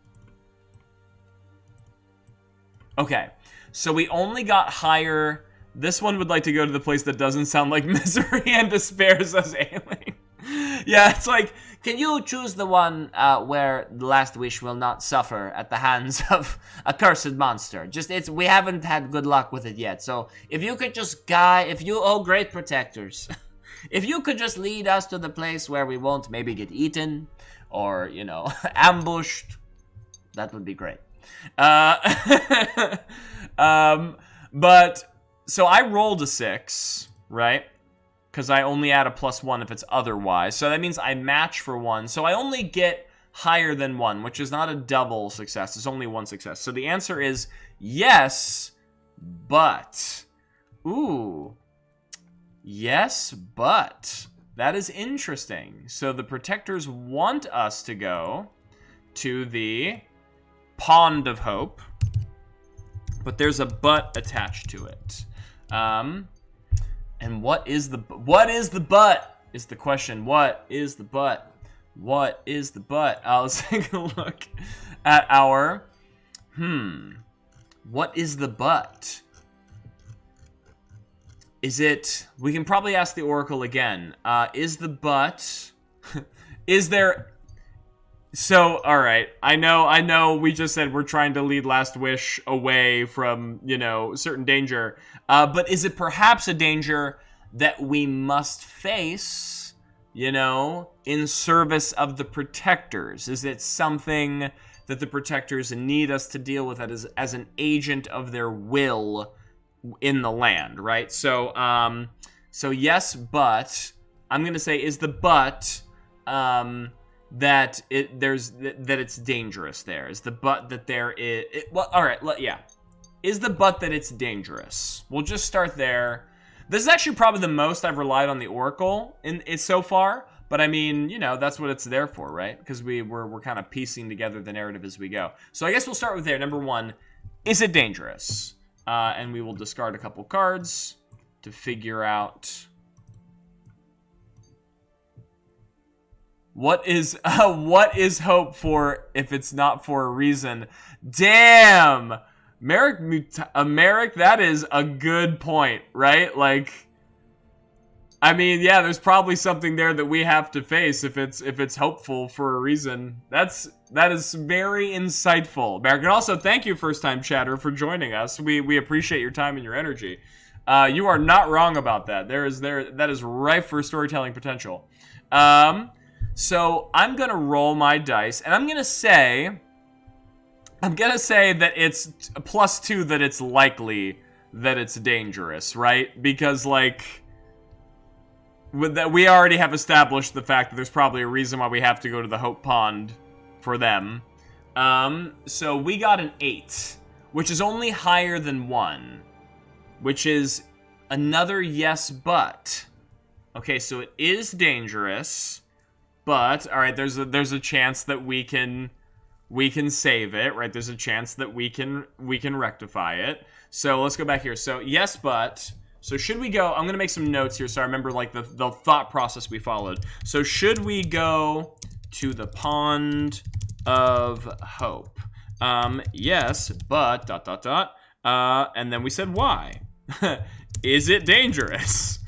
Okay. So we only got higher. This one would like to go to the place that doesn't sound like misery and despair, says Ailing. Yeah, it's like, can you choose the one where the Last Wish will not suffer at the hands of a cursed monster? We haven't had good luck with it yet. So if you could just great protectors. If you could just lead us to the place where we won't maybe get eaten or, ambushed, that would be great. But so I rolled a 6, right? Because I only add a +1 if it's otherwise. So that means I match for 1. So I only get higher than 1, which is not a double success. It's only 1 success. So the answer is yes, but. Ooh. Yes, but. That is interesting. So the protectors want us to go to the Pond of Hope. But there's a but attached to it. And what is the but is the question. What is the but? What is the but? Let's take a look at our, what is the but? Is it, we can probably ask the Oracle again. Is the but, is there, so, all right, I know we just said we're trying to lead Last Wish away from, certain danger. But is it perhaps a danger that we must face, in service of the protectors? Is it something that the protectors need us to deal with as an agent of their will in the land, right? So yes, but I'm gonna say is the but that it's dangerous there. Is the but that there is well, all right, yeah. Is the but that it's dangerous? We'll just start there. This is actually probably the most I've relied on the Oracle in it so far, but I mean, you know, that's what it's there for, right? Because we're kind of piecing together the narrative as we go. So I guess we'll start with there. Number 1, is it dangerous? And we will discard a couple cards to figure out what is hope for if it's not for a reason. Damn! Merrick, that is a good point, right? Like, I mean, yeah, there's probably something there that we have to face if it's hopeful for a reason. That is very insightful, Merrick. And also, thank you, first-time chatter, for joining us. We appreciate your time and your energy. You are not wrong about that. That is ripe for storytelling potential. So I'm gonna roll my dice, and I'm gonna say that it's +2 that it's likely that it's dangerous, right? Because, like, with that, we already have established the fact that there's probably a reason why we have to go to the Hope Pond for them. So we got an 8, which is only higher than 1, which is another yes, but. Okay, so it is dangerous, but, all right, there's a chance that we can save it, right? There's a chance that we can rectify it. So let's go back here. So yes, but. So should we go? I'm going to make some notes here so I remember like the thought process we followed. So should we go to the Pond of Hope? Yes, but ... and then we said why? Is it dangerous?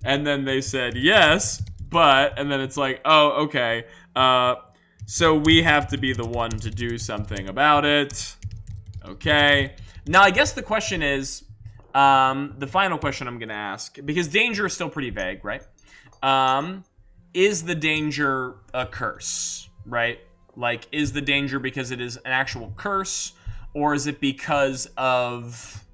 And then they said yes, but, and then it's like, oh, okay. So we have to be the one to do something about it. Okay. Now I guess the question is, the final question I'm going to ask, because danger is still pretty vague, right? Is the danger a curse, right? Like, is the danger because it is an actual curse, or is it because of,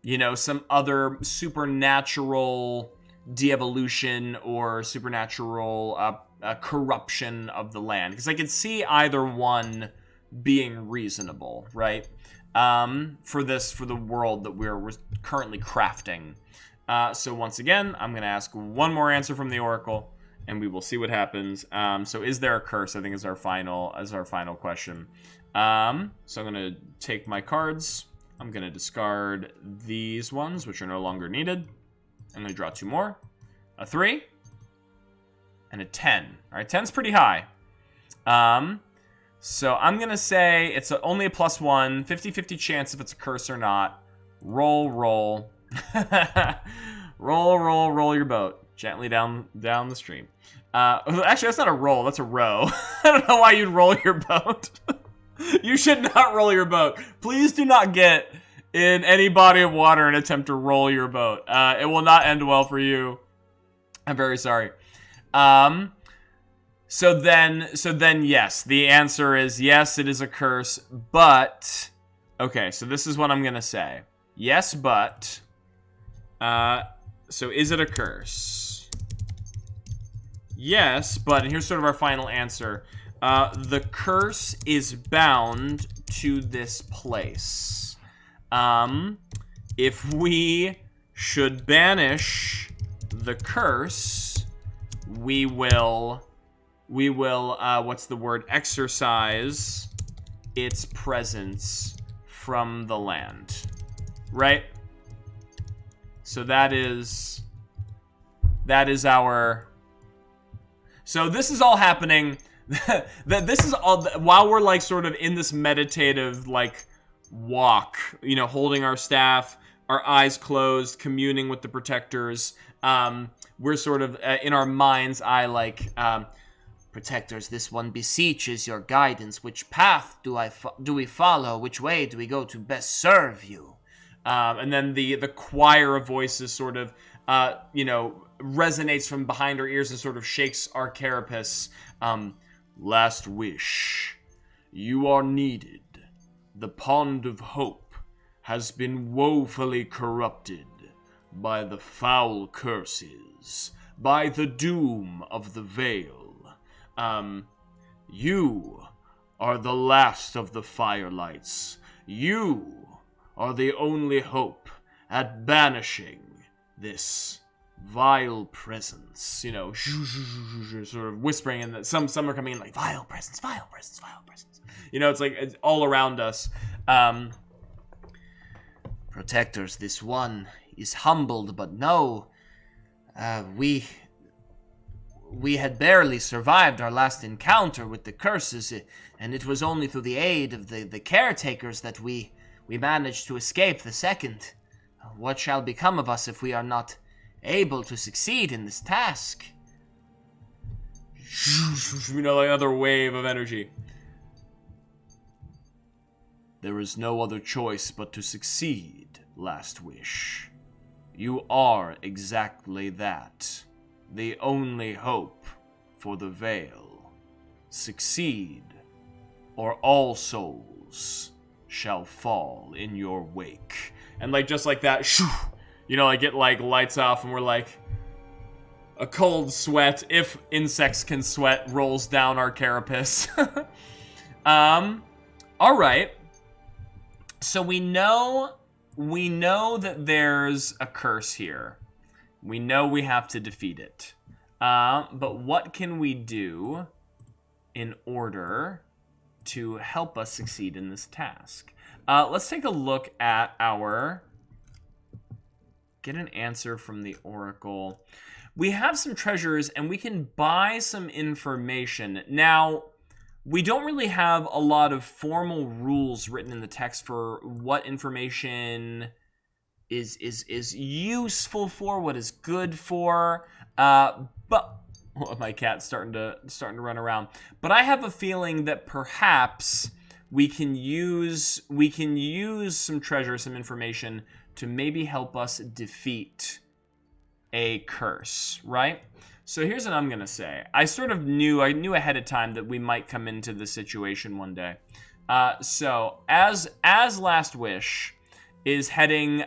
you know, some other supernatural de-evolution or supernatural corruption of the land? Because I could see either one being reasonable, right? For the world that we're currently crafting. So once again, I'm going to ask one more answer from the Oracle, and we will see what happens. So is there a curse? I think is our final question. So I'm going to take my cards. I'm going to discard these ones, which are no longer needed. I'm going to draw 2 more. A 3 and a 10. All right, 10's pretty high. So I'm going to say it's only a +1, 50-50 chance if it's a curse or not. Roll. roll your boat gently down the stream. Actually, that's not a roll, that's a row. I don't know why you'd roll your boat. You should not roll your boat. Please do not get in any body of water and attempt to roll your boat. It will not end well for you. I'm very sorry. So then, yes, the answer is yes, it is a curse, but, okay, so this is what I'm gonna say. Yes, but, so is it a curse? Yes, but, and here's sort of our final answer. The curse is bound to this place. If we should banish the curse, we will, what's the word, exercise its presence from the land, right? So that is our, so this is all happening, this is all, while we're like sort of in this meditative like walk, you know, holding our staff, our eyes closed, communing with the protectors, we're sort of in our mind's eye like, Protectors, this one beseeches your guidance. Which path do we follow? Which way do we go to best serve you? And then the choir of voices sort of, you know, resonates from behind our ears and sort of shakes our carapace. Last wish. You are needed. The Pond of Hope has been woefully corrupted by the foul curses by the doom of the Veil. You are the last of the Firelights. You are the only hope at banishing this vile presence. You know, sort of whispering, and some are coming in like, vile presence, vile presence, vile presence. You know, it's like it's all around us. Protectors, this one is humbled, but no, we had barely survived our last encounter with the curses, and it was only through the aid of the caretakers that we managed to escape the second. What shall become of us if we are not able to succeed in this task? You know, another wave of energy. There is no other choice but to succeed, Last Wish. You are exactly that. The only hope for the Veil. Succeed, or all souls shall fall in your wake. And like, just like that, you know, like it like lights off, and we're like, a cold sweat, if insects can sweat, rolls down our carapace. Alright. So we know that there's a curse here. We know we have to defeat it. But what can we do in order to help us succeed in this task? Let's take a look at our... Get an answer from the Oracle. We have some treasures, and we can buy some information. Now, we don't really have a lot of formal rules written in the text for what information is useful for, what is good for. But my cat's starting to run around. But I have a feeling that perhaps we can use some treasure, some information to maybe help us defeat a curse, right? So here's what I'm gonna say. I knew ahead of time that we might come into this situation one day. So as Last Wish is heading,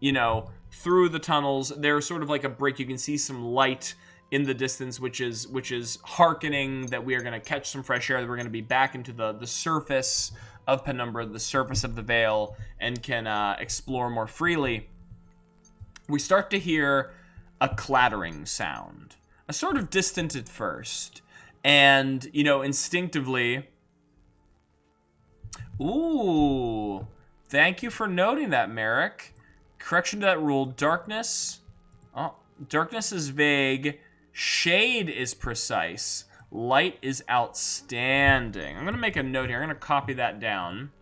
you know, through the tunnels, there's sort of like a break. You can see some light in the distance, which is hearkening that we are gonna catch some fresh air. That we're gonna be back into the surface of Penumbra, the surface of the Veil, and can explore more freely. We start to hear a clattering sound, a sort of distant at first, and, you know, instinctively... Ooh, thank you for noting that, Merrick. Correction to that rule, darkness... Oh, darkness is vague, shade is precise, light is outstanding. I'm gonna make a note here, I'm gonna copy that down,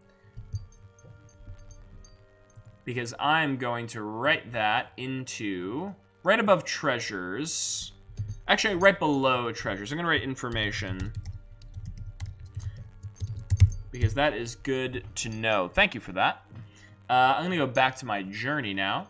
because I'm going to write that into... right above treasures. Actually, right below treasures. I'm going to write information, because that is good to know. Thank you for that. I'm going to go back to my journey now.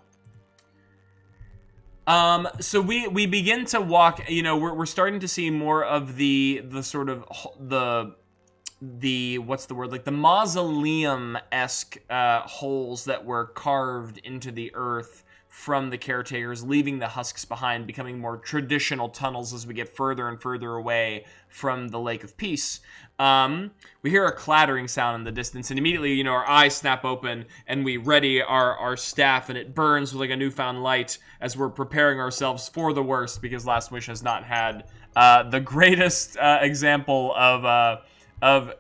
So we begin to walk, you know, we're starting to see more of the sort of the what's the word, like the mausoleum-esque holes that were carved into the earth from the Caretakers, leaving the husks behind, becoming more traditional tunnels as we get further and further away from the Lake of Peace. We hear a clattering sound in the distance, and immediately, you know, our eyes snap open, and we ready our staff, and it burns with like a newfound light as we're preparing ourselves for the worst, because Last Wish has not had the greatest example of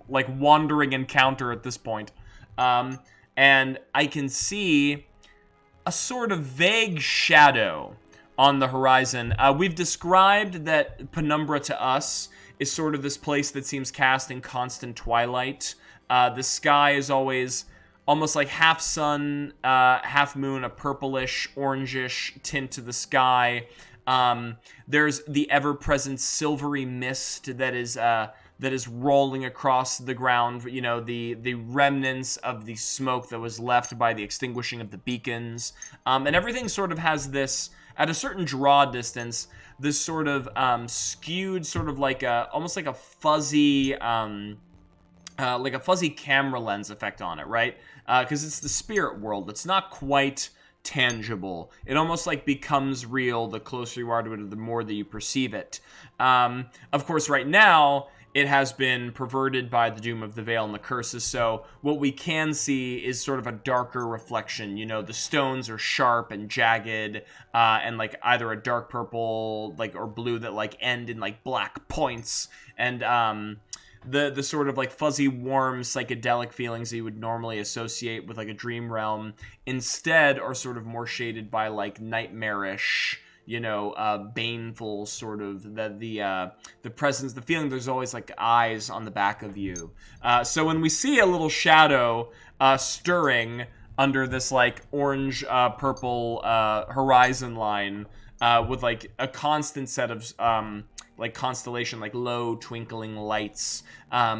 like wandering encounter at this point. And I can see a sort of vague shadow on the horizon. We've described that Penumbra to us is sort of this place that seems cast in constant twilight. The sky is always almost like half sun, half moon, a purplish, orangish tint to the sky. There's the ever-present silvery mist that is rolling across the ground, you know, the remnants of the smoke that was left by the extinguishing of the beacons. And everything sort of has this, at a certain draw distance, this sort of skewed, sort of like almost like a fuzzy camera lens effect on it, right? Because it's the spirit world. It's not quite tangible. It almost like becomes real the closer you are to it, the more that you perceive it. Of course, right now, it has been perverted by the doom of the veil and the curses, so what we can see is sort of a darker reflection. You know, the stones are sharp and jagged, and like either a dark purple, like, or blue that like end in like black points, and the sort of like fuzzy, warm, psychedelic feelings that you would normally associate with like a dream realm instead are sort of more shaded by like nightmarish, you know, baneful sort of the presence, the feeling there's always like eyes on the back of you. So when we see a little shadow stirring under this like orange purple horizon line with like a constant set of like constellation, like low twinkling lights,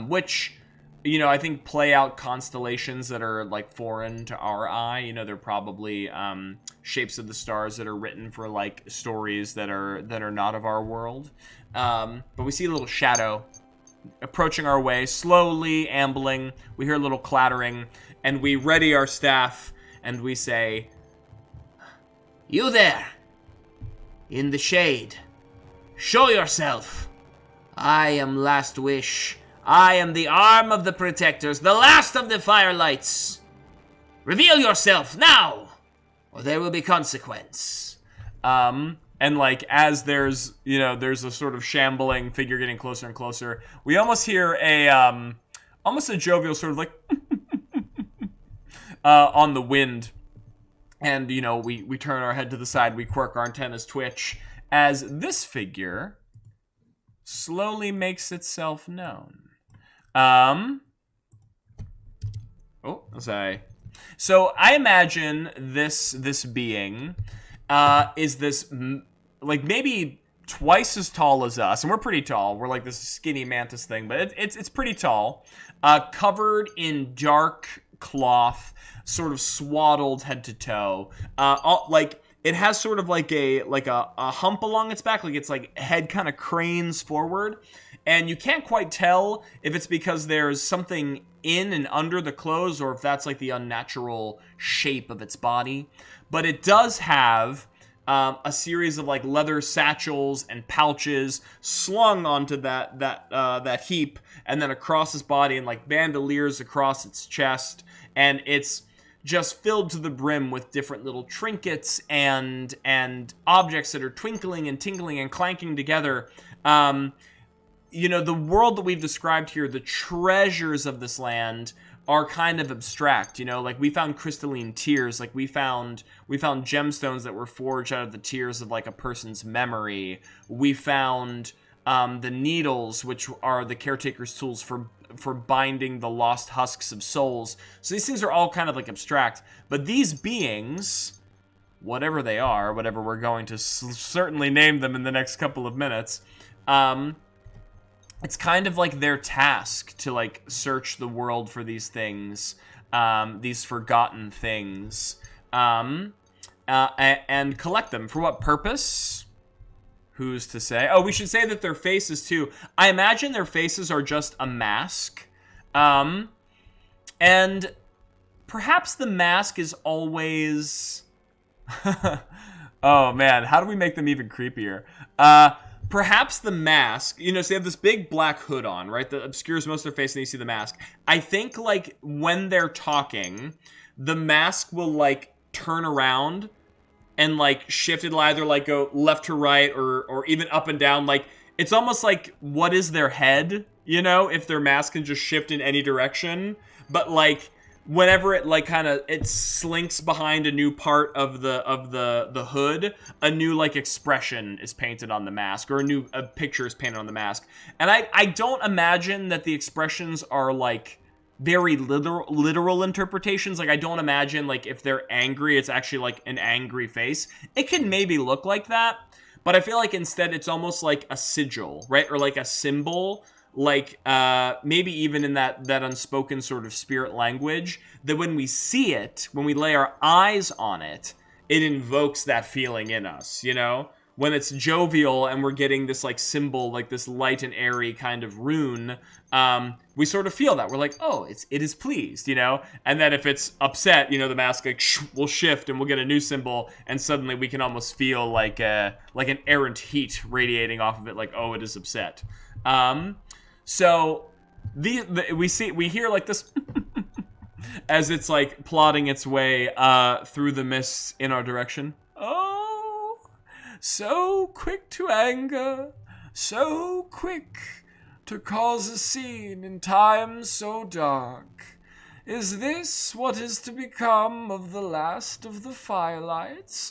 which, you know, I think play out constellations that are like foreign to our eye. You know, they're probably shapes of the stars that are written for like stories that are not of our world. But we see a little shadow approaching our way, slowly ambling. We hear a little clattering, and we ready our staff, and we say, "You there, in the shade, show yourself. I am Last Wish. I am the arm of the Protectors, the last of the Firelights. Reveal yourself now, or there will be consequence." And like, as there's a sort of shambling figure getting closer and closer, we almost hear almost a jovial sort of like on the wind. And, you know, we turn our head to the side, we quirk, our antennas twitch, as this figure slowly makes itself known. So I imagine this being is this like maybe twice as tall as us, and we're pretty tall. We're like this skinny mantis thing, but it's pretty tall, covered in dark cloth, sort of swaddled head to toe. Like it has sort of like a hump along its back, like its like head kind of cranes forward. And you can't quite tell if it's because there's something in and under the clothes or if that's like the unnatural shape of its body. But it does have a series of like leather satchels and pouches slung onto that heap, and then across its body, and like bandoliers across its chest. And it's just filled to the brim with different little trinkets and objects that are twinkling and tingling and clanking together. You know, the world that we've described here, the treasures of this land are kind of abstract. You know, like we found crystalline tears, like we found gemstones that were forged out of the tears of like a person's memory. We found the needles, which are the Caretakers' tools for binding the lost husks of souls. So these things are all kind of like abstract. But these beings, whatever they are, whatever we're going to certainly name them in the next couple of minutes, it's kind of like their task to like search the world for these things, these forgotten things, and collect them. For what purpose? Who's to say? Oh, we should say that their faces too. I imagine their faces are just a mask, and perhaps the mask is always. Oh man, how do we make them even creepier? Perhaps the mask, you know, so they have this big black hood on, right, that obscures most of their face, and you see the mask. I think, like, when they're talking, the mask will, like, turn around and, like, shift. It'll either, like, go left to right or even up and down. Like, it's almost like, what is their head, you know, if their mask can just shift in any direction. But, like, whenever it like kind of it slinks behind a new part of the hood, a new like expression is painted on the mask, or a picture is painted on the mask. And I don't imagine that the expressions are like very literal interpretations. Like I don't imagine like if they're angry, it's actually like an angry face. It can maybe look like that, but I feel like instead it's almost like a sigil, right? Or like a symbol. Like, maybe even in that unspoken sort of spirit language, that when we see it, when we lay our eyes on it, it invokes that feeling in us, you know? when it's jovial and we're getting this like symbol, like this light and airy kind of rune, we sort of feel that. We're like, oh, it is pleased, you know? And then if it's upset, you know, the mask like will shift and we'll get a new symbol, and suddenly we can almost feel like an errant heat radiating off of it, like, oh, it is upset. So we hear like this as it's like plodding its way through the mists in our direction. Oh, so quick to anger, so quick to cause a scene in times so dark. Is this what is to become of the last of the Firelights?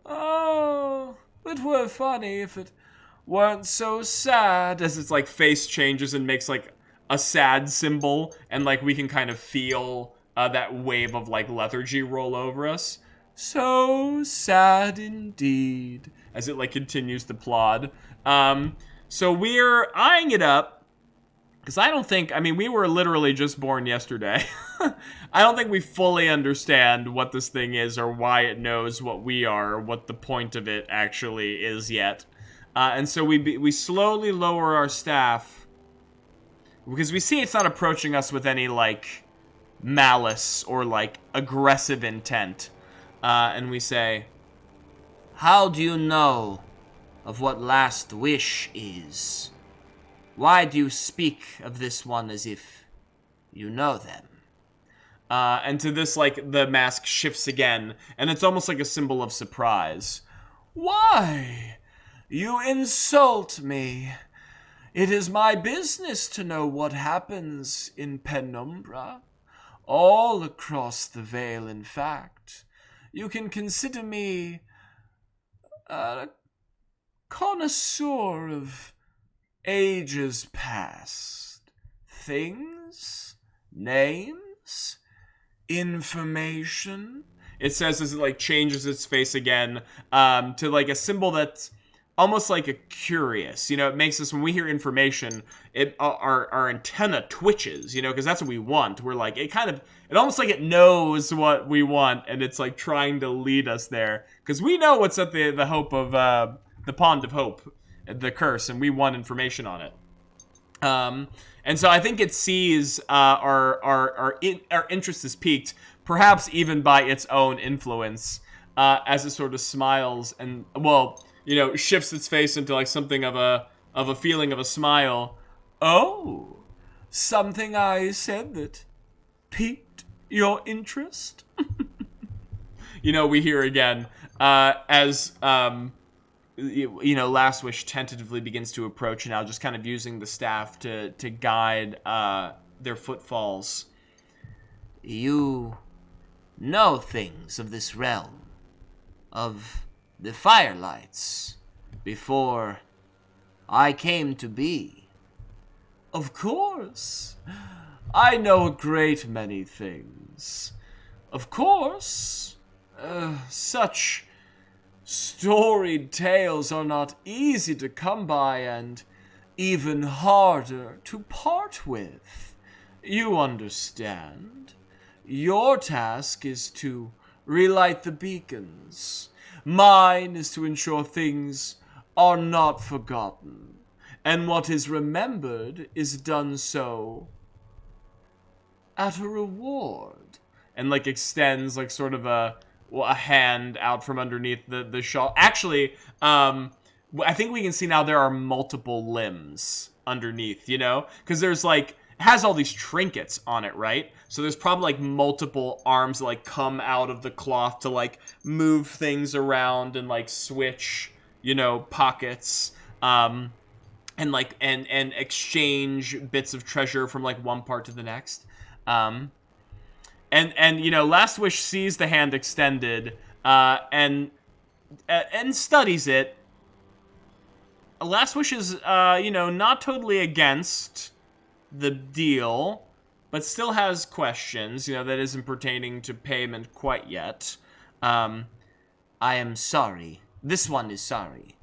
Oh, it were funny if it weren't so sad. As its like face changes and makes like a sad symbol, and like we can kind of feel that wave of like lethargy roll over us. So sad indeed, as it like continues to plod. So we're eyeing it up, because we were literally just born yesterday. I don't think we fully understand what this thing is or why it knows what we are, or what the point of it actually is yet. And so we slowly lower our staff, because we see it's not approaching us with any, like, malice or, like, aggressive intent. And we say, "How do you know of what last wish is? Why do you speak of this one as if you know them?" And to this, like, the mask shifts again, and it's almost like a symbol of surprise. "Why? You insult me. It is my business to know what happens in Penumbra. All across the Vale, in fact. You can consider me a connoisseur of ages past. Things, names, information." It says as it like changes its face again to like a symbol that's almost like a curious, you know. It makes us, when we hear information, our antenna twitches, you know, because that's what we want. We're like, it almost like it knows what we want, and it's like trying to lead us there, because we know what's at the hope of the pond of hope, the curse, and we want information on it. And so I think it sees our interest is piqued, perhaps even by its own influence, as it sort of smiles and, well, you know, shifts its face into like something of a feeling of a smile. "Oh, something I said that piqued your interest?" You know, we hear again as you know, Last Wish tentatively begins to approach now, just kind of using the staff to guide their footfalls. "You know things of this realm, of the Firelights, before I came to be?" "Of course. I know a great many things. Of course. Such storied tales are not easy to come by, and even harder to part with. You understand. Your task is to relight the beacons. Mine is to ensure things are not forgotten, and what is remembered is done so at a reward." And like extends like sort of a hand out from underneath the shawl. Actually, I think we can see now there are multiple limbs underneath, you know? Because there's like, it has all these trinkets on it, right? So there's probably like multiple arms that like come out of the cloth to like move things around and like switch, you know, pockets, and like and exchange bits of treasure from like one part to the next. And you know, Last Wish sees the hand extended and studies it. Last Wish is you know, not totally against the deal, but still has questions, you know, that isn't pertaining to payment quite yet. "I am sorry. This one is sorry.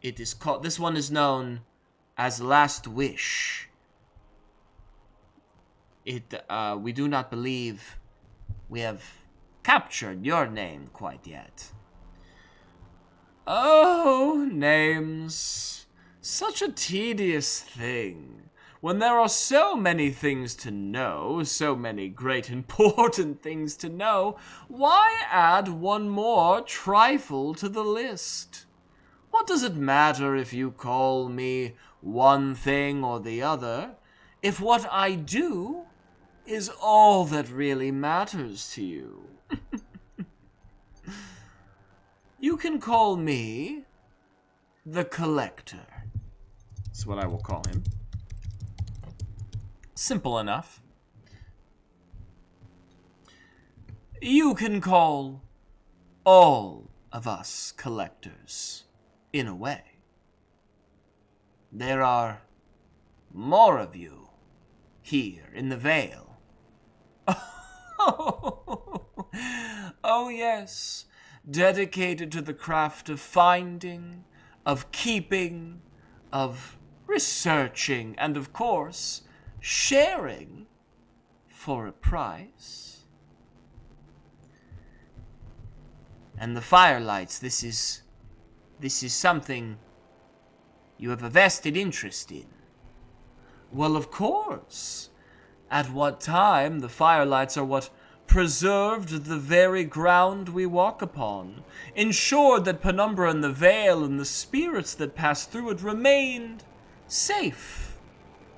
It is called. This one is known as Last Wish. We do not believe we have captured your name quite yet." Oh, names. Such a tedious thing. When there are so many things to know, so many great important things to know, why add one more trifle to the list? What does it matter if you call me one thing or the other, if what I do is all that really matters to you? You can call me the Collector. That's what I will call him. Simple enough. You can call all of us collectors, in a way. There are more of you here in the Vale. Oh yes, dedicated to the craft of finding, of keeping, of researching, and of course, sharing for a price. And the Firelights, this is something you have a vested interest in. Well, of course. At what time the Firelights are what preserved the very ground we walk upon, ensured that Penumbra and the Vale and the spirits that passed through it remained safe,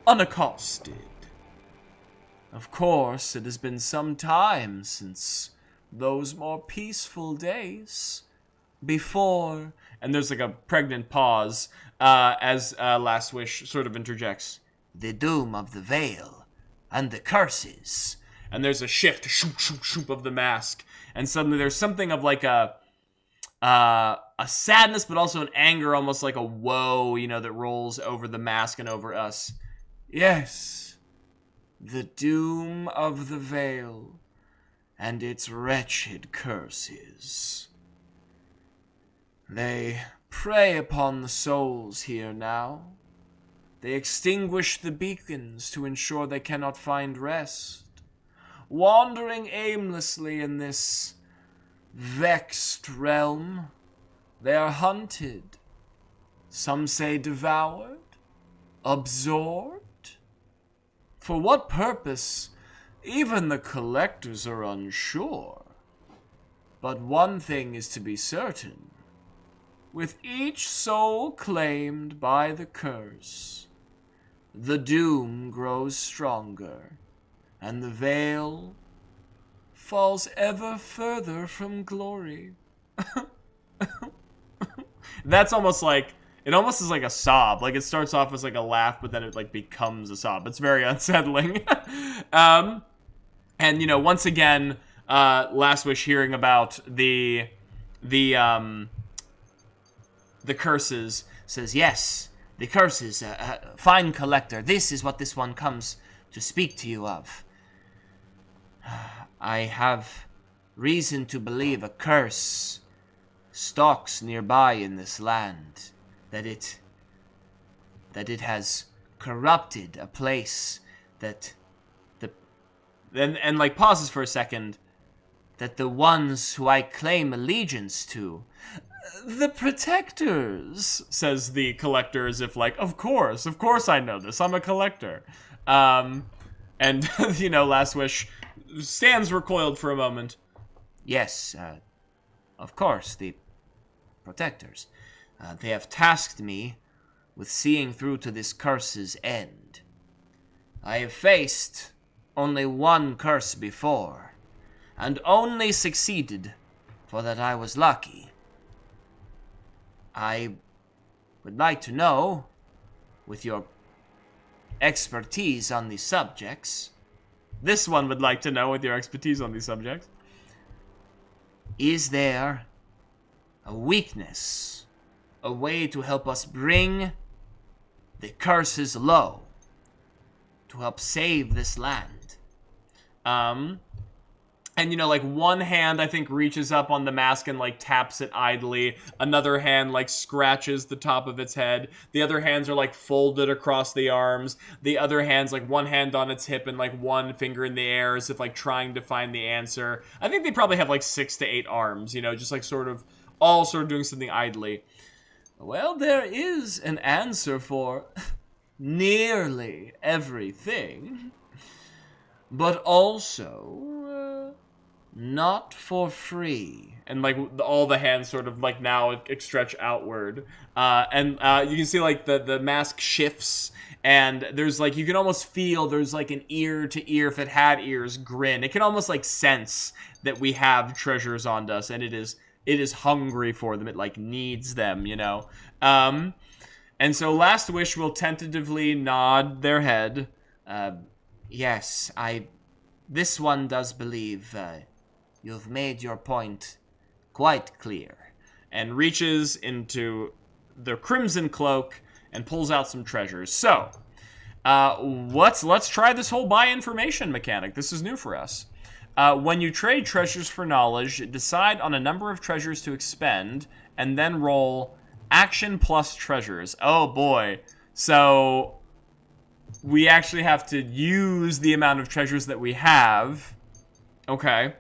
unaccosted. Of course, it has been some time since those more peaceful days. Before, and there's like a pregnant pause as Last Wish sort of interjects, the doom of the Vale and the curses. And there's a shift, shoop, shoop, shoop of the mask. And suddenly there's something of like a sadness, but also an anger, almost like a woe, that rolls over the mask and over us. Yes, the doom of the Vale and its wretched curses. They prey upon the souls here now. They extinguish the beacons to ensure they cannot find rest. Wandering aimlessly in this vexed realm, they are hunted. Some say devoured, absorbed. For what purpose, even the collectors are unsure. But one thing is to be certain. With each soul claimed by the curse, the doom grows stronger, and the Vale falls ever further from glory. That's almost like, it almost is like a sob. Like, it starts off as like a laugh, but then it like becomes a sob. It's very unsettling. And, once again, Last Wish hearing about the curses says, yes, the curses, fine collector, this is what this one comes to speak to you of. I have reason to believe a curse stalks nearby in this land, that it has corrupted a place that and like pauses for a second, that the ones who I claim allegiance to, the protectors, says the collector, as if like, of course I know this, I'm a collector. And, Last Wish stands recoiled for a moment. Yes, of course, the protectors. They have tasked me with seeing through to this curse's end. I have faced only one curse before, and only succeeded for that I was lucky. I would like to know, with your expertise on these subjects, this one would like to know with your expertise on these subjects, is there a weakness, a way to help us bring the curses low, to help save this land? And, one hand, I think, reaches up on the mask and, taps it idly. Another hand, scratches the top of its head. The other hands are, folded across the arms. The other hand's, one hand on its hip and, one finger in the air as if, trying to find the answer. I think they probably have, 6 to 8 arms, just, sort of all sort of doing something idly. Well, there is an answer for nearly everything, but also not for free. And like all the hands sort of like now stretch outward, and you can see like the mask shifts, and there's like, you can almost feel there's like an ear to ear, if it had ears, grin. It can almost like sense that we have treasures on us, and it is hungry for them. It like needs them, you know. And so Last Wish will tentatively nod their head. Yes, this one does believe you've made your point quite clear. And reaches into the crimson cloak and pulls out some treasures. So, let's try this whole buy information mechanic. This is new for us. When you trade treasures for knowledge, decide on a number of treasures to expend, and then roll action plus treasures. Oh boy. So we actually have to use the amount of treasures that we have. Okay.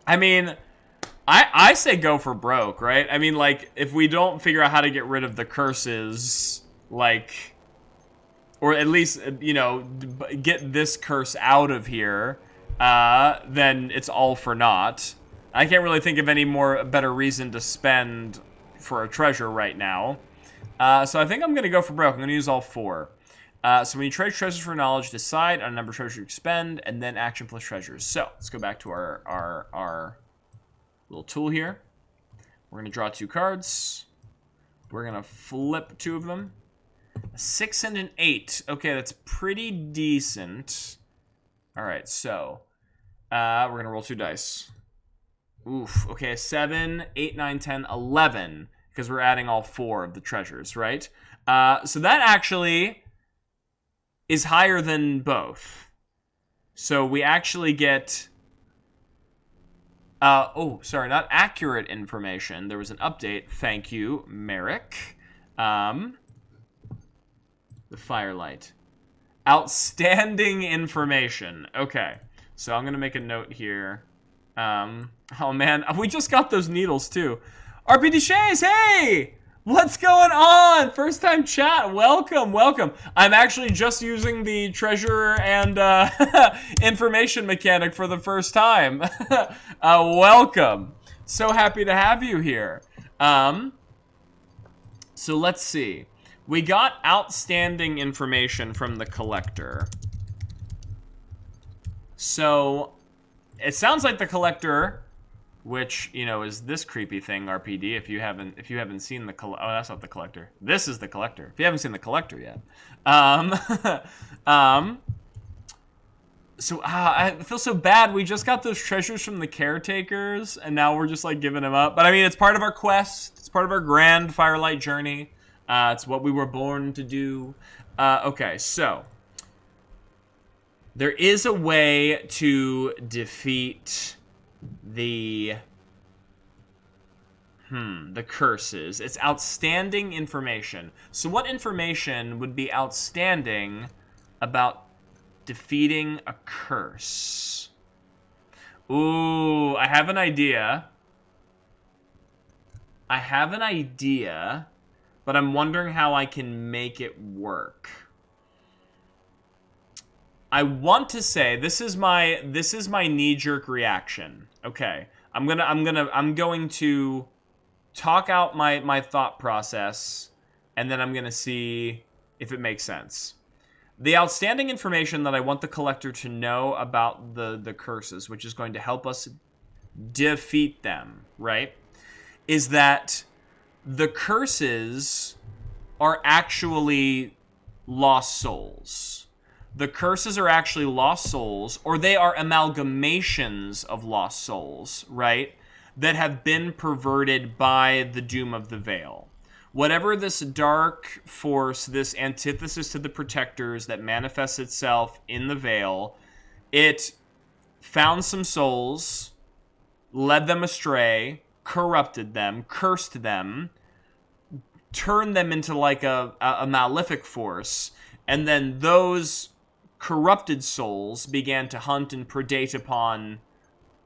I mean, I say go for broke, right? I mean, like, if we don't figure out how to get rid of the curses, like, or at least, you know, get this curse out of here, then it's all for naught. I can't really think of any better reason to spend for a treasure right now. So I think I'm going to go for broke. I'm going to use all 4. So when you trade treasures for knowledge, decide on a number of treasures you expend, and then action plus treasures. So let's go back to our little tool here. We're going to draw 2 cards. We're going to flip 2 of them. A 6 and an 8. Okay, that's pretty decent. All right, so we're going to roll 2 dice. Oof. Okay, a 7, 8, 9, 10, 11. Because we're adding all 4 of the treasures, right? So that actually is higher than both. So we actually get... oh, sorry, not accurate information. There was an update. Thank you, Merrick. The Firelight. Outstanding information. Okay, so I'm going to make a note here. Oh man, we just got those needles too. RPD Shays, hey! What's going on? First time chat, welcome, welcome. I'm actually just using the treasure and information mechanic for the first time. Welcome. So happy to have you here. So let's see. We got outstanding information from the collector. So it sounds like the collector, which, you know, is this creepy thing, RPD. If you haven't seen the oh, that's not the collector. This is the collector. If you haven't seen the collector yet, so I feel so bad. We just got those treasures from the Caretakers, and now we're just like giving them up. But I mean, it's part of our quest. It's part of our grand Firelight journey. It's what we were born to do. Okay, so there is a way to defeat the curses. It's outstanding information. So what information would be outstanding about defeating a curse? Ooh, I have an idea. But I'm wondering how I can make it work. I want to say this is my knee-jerk reaction. Okay, I'm going to talk out my thought process, and then I'm gonna see if it makes sense. The outstanding information that I want the collector to know about the curses, which is going to help us defeat them, right, is that the curses are actually lost souls. The curses are actually lost souls, or they are amalgamations of lost souls, right, that have been perverted by the doom of the veil. Whatever this dark force, this antithesis to the protectors that manifests itself in the veil, it found some souls, led them astray, corrupted them, cursed them, turned them into like a malefic force, and then those corrupted souls began to hunt and predate upon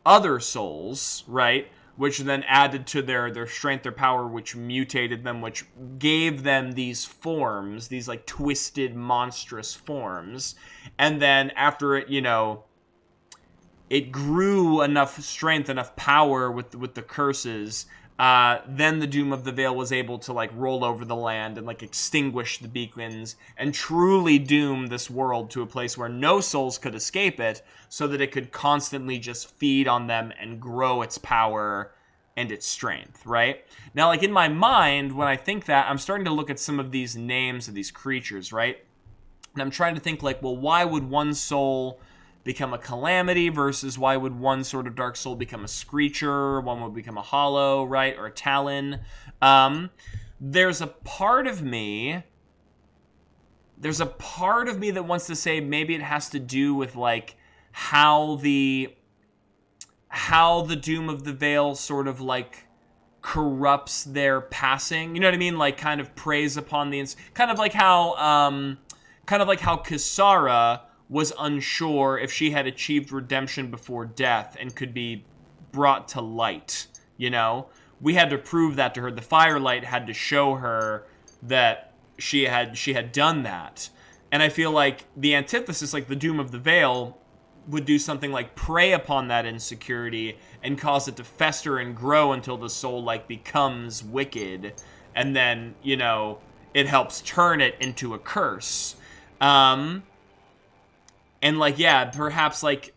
other souls, right? which then added to their strength, their power, which mutated them, which gave them these forms, these like twisted, monstrous forms. And then after it, it grew enough strength, enough power with the curses, then the Doom of the Veil was able to like roll over the land and like extinguish the beacons and truly doom this world to a place where no souls could escape it, so that it could constantly just feed on them and grow its power and its strength, right? Now, like in my mind, when I think that, I'm starting to look at some of these names of these creatures, right? And I'm trying to think like, well, why would one soul become a calamity versus why would one sort of dark soul become a screecher, one would become a hollow, right, or a talon. There's a part of me that wants to say maybe it has to do with like how the Doom of the Veil sort of like corrupts their passing, you know what I mean, like kind of preys upon the kind of like how Kisara was unsure if she had achieved redemption before death and could be brought to light, We had to prove that to her. The Firelight had to show her that she had done that. And I feel like the antithesis, like the Doom of the Veil, would do something like prey upon that insecurity and cause it to fester and grow until the soul like becomes wicked. And then, it helps turn it into a curse. And like, yeah, perhaps like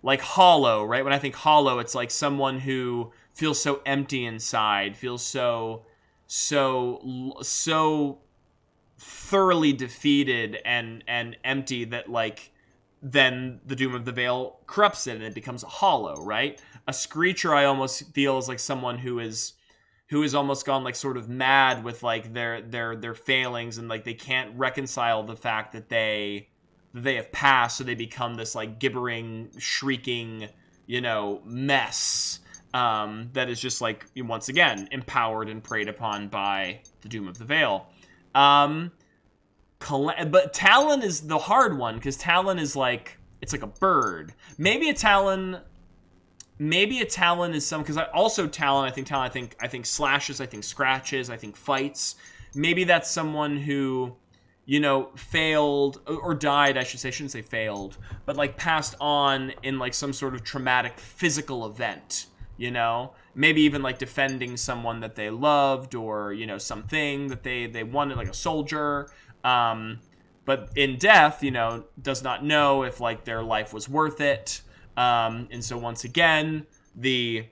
hollow, right? When I think hollow, it's like someone who feels so empty inside, feels so thoroughly defeated and empty that like then the Doom of the Veil corrupts it and it becomes a hollow, right? A screecher I almost feel is like someone who is almost gone like sort of mad with like their failings, and like they can't reconcile the fact that they have passed, so they become this like gibbering, shrieking, mess that is just like, once again, empowered and preyed upon by the Doom of the Veil. But Talon is the hard one, because Talon is like, it's like a bird. Maybe a Talon is some, because I think slashes, I think scratches, I think fights. Maybe that's someone who, failed or died, I should say. I shouldn't say failed, but like passed on in like some sort of traumatic physical event, maybe even like defending someone that they loved, or, something that they wanted, like a soldier. But in death, does not know if like their life was worth it. And so once again, the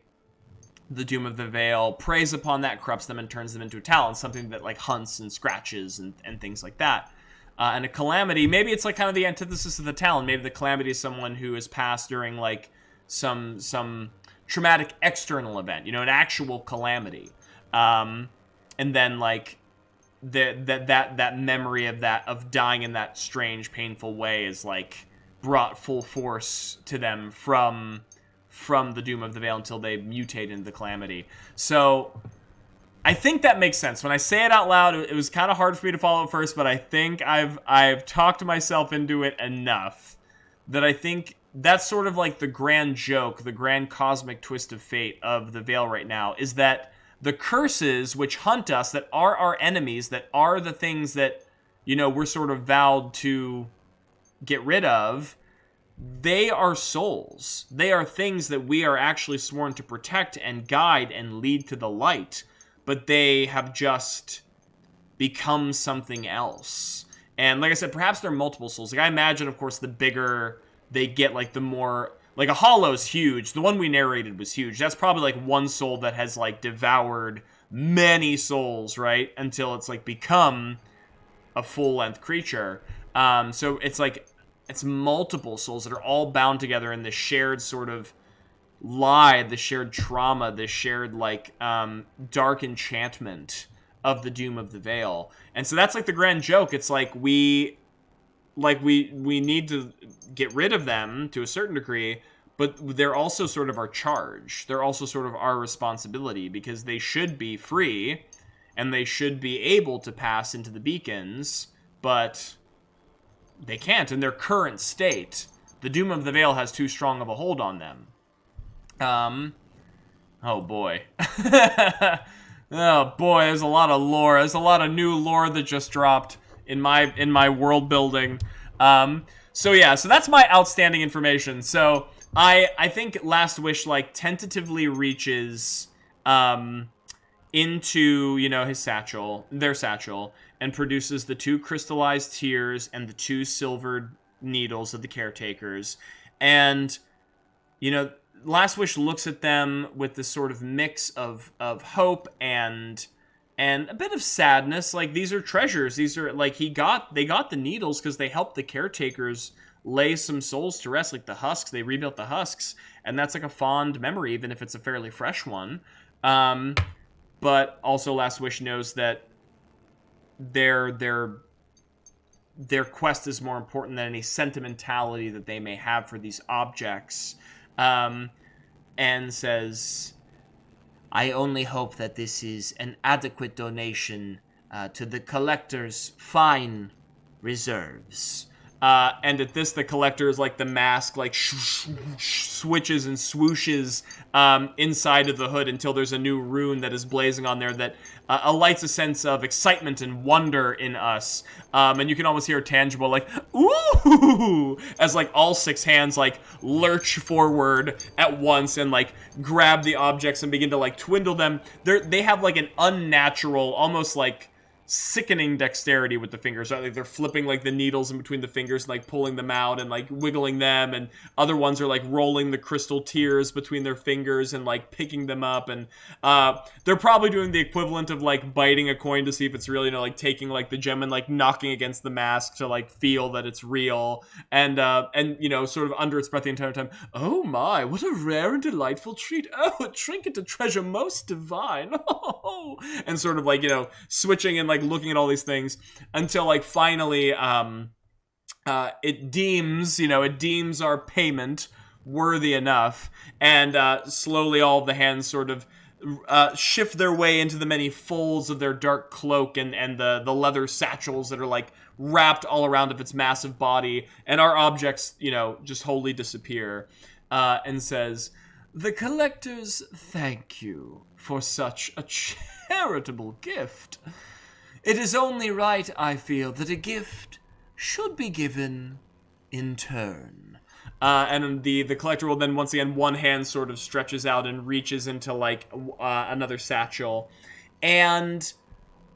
Doom of the Veil preys upon that, corrupts them, and turns them into a talon, something that like hunts and scratches and things like that. And a calamity, maybe it's like kind of the antithesis of the talon. Maybe the calamity is someone who has passed during like some traumatic external event, an actual calamity. And then like that memory of dying in that strange, painful way is like brought full force to them from the Doom of the Veil until they mutate into the calamity. So I think that makes sense. When I say it out loud, it was kind of hard for me to follow at first, but I think I've talked myself into it enough that I think that's sort of like the grand joke, the grand cosmic twist of fate of the Veil right now, is that the curses which hunt us, that are our enemies, that are the things that, we're sort of vowed to get rid of, they are souls. They are things that we are actually sworn to protect and guide and lead to the light, but they have just become something else. And like I said, perhaps there are multiple souls. Like I imagine, of course, the bigger they get, like the more, like a hollow's huge. The one we narrated was huge. That's probably like one soul that has like devoured many souls, right? Until it's like become a full-length creature. So it's like, it's multiple souls that are all bound together in this shared sort of lie, the shared trauma, the shared like dark enchantment of the Doom of the Veil. And so that's like the grand joke. It's like we need to get rid of them to a certain degree, but they're also sort of our charge. They're also sort of our responsibility, because they should be free and they should be able to pass into the beacons, but they can't in their current state. The Doom of the Veil has too strong of a hold on them. Oh boy. Oh boy, there's a lot of lore. There's a lot of new lore that just dropped in my world building. So yeah, so that's my outstanding information. So I think Last Wish like tentatively reaches into, you know, their satchel, and produces the 2 crystallized tears and the 2 silvered needles of the Caretakers. And, you know, Last Wish looks at them with this sort of mix of hope and a bit of sadness. Like, these are treasures. These are like they got the needles because they helped the Caretakers lay some souls to rest. Like the husks, they rebuilt the husks, and that's like a fond memory, even if it's a fairly fresh one. But also Last Wish knows that their quest is more important than any sentimentality that they may have for these objects. And says, I only hope that this is an adequate donation to the collector's fine reserves. And at this, the collector is like the mask, like switches and swooshes inside of the hood until there's a new rune that is blazing on there that alights a sense of excitement and wonder in us. And you can almost hear tangible, like, ooh, as like all 6 hands like lurch forward at once and like grab the objects and begin to like twindle them. They have like an unnatural, almost like sickening dexterity with the fingers, right? Like they're flipping like the needles in between the fingers and like pulling them out and like wiggling them, and other ones are like rolling the crystal tears between their fingers and like picking them up, and they're probably doing the equivalent of like biting a coin to see if it's real, you know, like taking like the gem and like knocking against the mask to like feel that it's real, and you know, sort of under its breath the entire time, oh my, what a rare and delightful treat, oh, a trinket, a treasure most divine, oh, and sort of like, you know, switching and like looking at all these things until like finally it deems our payment worthy enough, and slowly all of the hands sort of shift their way into the many folds of their dark cloak and the leather satchels that are like wrapped all around of its massive body, and our objects, you know, just wholly disappear, and says, the collectors thank you for such a charitable gift. It is only right, I feel, that a gift should be given in turn. And the collector will then, once again, one hand sort of stretches out and reaches into, like, another satchel. And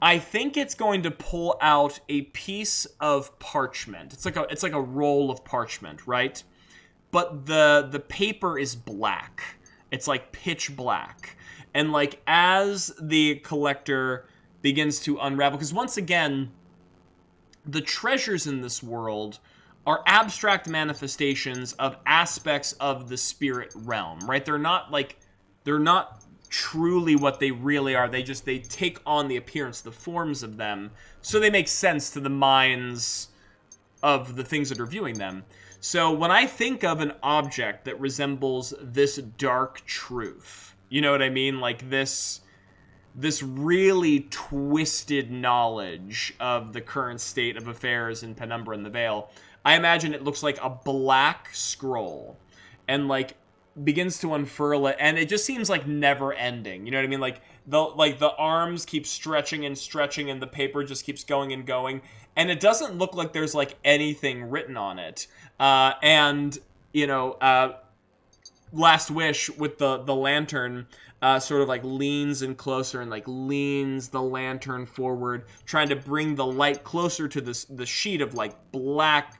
I think it's going to pull out a piece of parchment. It's like a roll of parchment, right? But the paper is black. It's, like, pitch black. And, like, as the collector begins to unravel, because once again, the treasures in this world are abstract manifestations of aspects of the spirit realm, right? They're not truly what they really are. They take on the appearance, the forms of them, so they make sense to the minds of the things that are viewing them. So when I think of an object that resembles this dark truth, you know what I mean? Like this really twisted knowledge of the current state of affairs in Penumbra and the Vale, I imagine it looks like a black scroll, and like begins to unfurl it, and it just seems like never ending. You know what I mean? Like the arms keep stretching and stretching, and the paper just keeps going and going, and it doesn't look like there's like anything written on it. And you know, Last Wish with the lantern sort of like leans in closer and like leans the lantern forward, trying to bring the light closer to the sheet of like black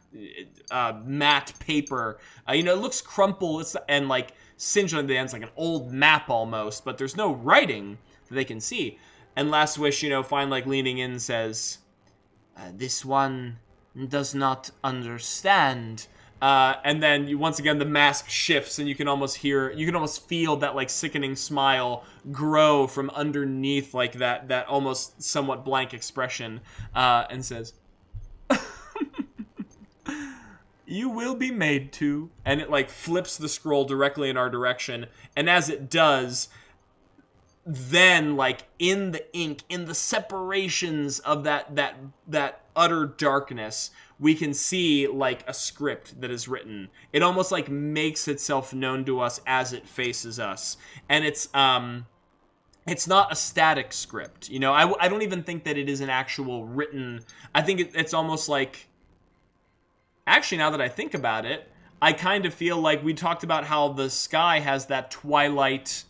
matte paper. You know, it looks crumpled and like singed on the ends, like an old map almost, but there's no writing that they can see. And Last Wish, you know, finally like leaning in says, this one does not understand. And then once again the mask shifts, and you can almost feel that like sickening smile grow from underneath like that almost somewhat blank expression, and says, you will be made to. And it like flips the scroll directly in our direction, and as it does, then, like, in the ink, in the separations of that utter darkness, we can see, like, a script that is written. It almost, like, makes itself known to us as it faces us. And it's not a static script. You know, I don't even think that it is an actual written... I think it's almost like... Actually, now that I think about it, I kind of feel like we talked about how the sky has that twilight...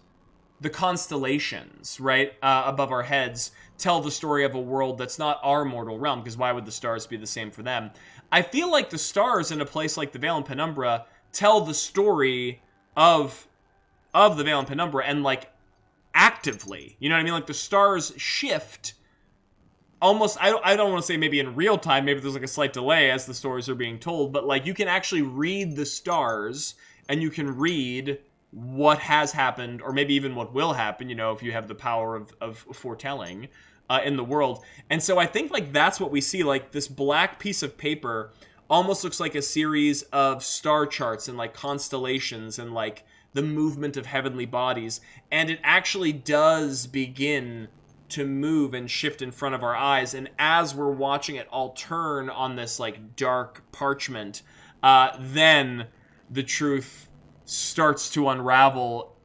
The constellations, right, above our heads tell the story of a world that's not our mortal realm, because why would the stars be the same for them? I feel like the stars in a place like the Vale and Penumbra tell the story of the Vale and Penumbra, and, like, actively. You know what I mean? Like, the stars shift almost, I don't want to say maybe in real time, maybe there's, like, a slight delay as the stories are being told, but, like, you can actually read the stars, and you can read what has happened, or maybe even what will happen, you know, if you have the power of foretelling in the world. And so I think, like, that's what we see. Like, this black piece of paper almost looks like a series of star charts and, like, constellations and, like, the movement of heavenly bodies. And it actually does begin to move and shift in front of our eyes. And as we're watching it all turn on this, like, dark parchment, then the truth starts to unravel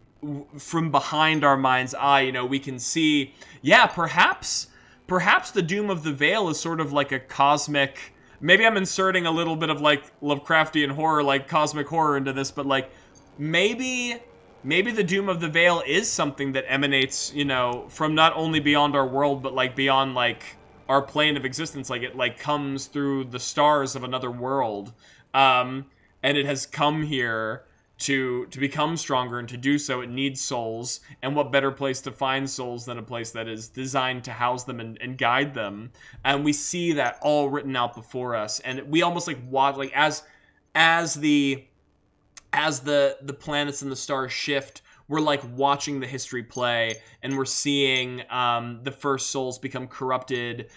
from behind our mind's eye. You know, we can see, yeah, perhaps the doom of the Vale is sort of like a cosmic, maybe I'm inserting a little bit of, like, Lovecraftian horror, like cosmic horror into this, but, like, maybe the doom of the Vale is something that emanates, you know, from not only beyond our world, but, like, beyond, like, our plane of existence. Like, it, like, comes through the stars of another world, and it has come here to become stronger, and to do so it needs souls, and what better place to find souls than a place that is designed to house them and guide them. And we see that all written out before us, and we almost, like, watch, like, as the planets and the stars shift, we're, like, watching the history play, and we're seeing the first souls become corrupted.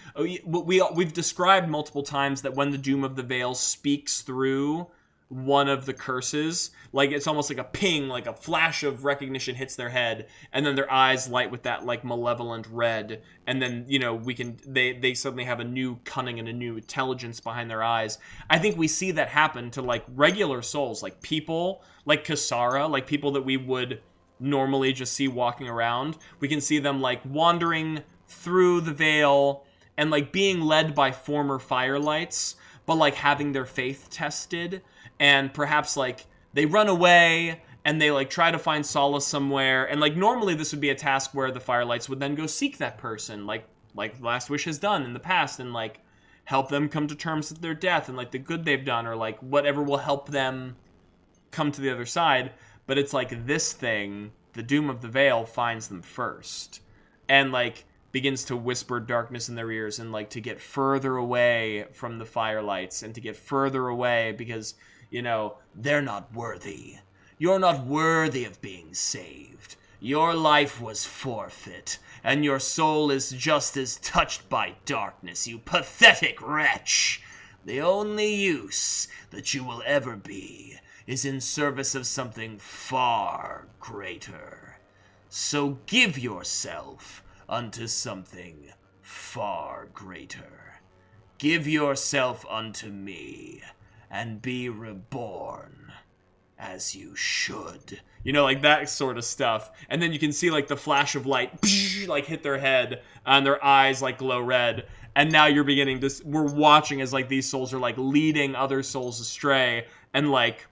We've described multiple times that when the doom of the Vale speaks through one of the curses, like, it's almost like a ping, like a flash of recognition hits their head, and then their eyes light with that, like, malevolent red, and then, you know, they suddenly have a new cunning and a new intelligence behind their eyes. I think we see that happen to, like, regular souls, like people, like Kasara, like people that we would normally just see walking around. We can see them, like, wandering through the Vale and, like, being led by former Firelights, but, like, having their faith tested. And perhaps, like, they run away and they, like, try to find solace somewhere. And, like, normally this would be a task where the Firelights would then go seek that person, like Last Wish has done in the past, and, like, help them come to terms with their death and, like, the good they've done, or, like, whatever will help them come to the other side. But it's like this thing, the doom of the Vale, finds them first. And, like, begins to whisper darkness in their ears, and, like, to get further away from the Firelights, and to get further away because, you know, they're not worthy. You're not worthy of being saved. Your life was forfeit, and your soul is just as touched by darkness, you pathetic wretch. The only use that you will ever be is in service of something far greater. So give yourself unto something far greater. Give yourself unto me, and be reborn as you should. You know, like, that sort of stuff. And then you can see, like, the flash of light, like, hit their head, and their eyes, like, glow red. And now you're beginning to, we're watching as, like, these souls are, like, leading other souls astray. And, like,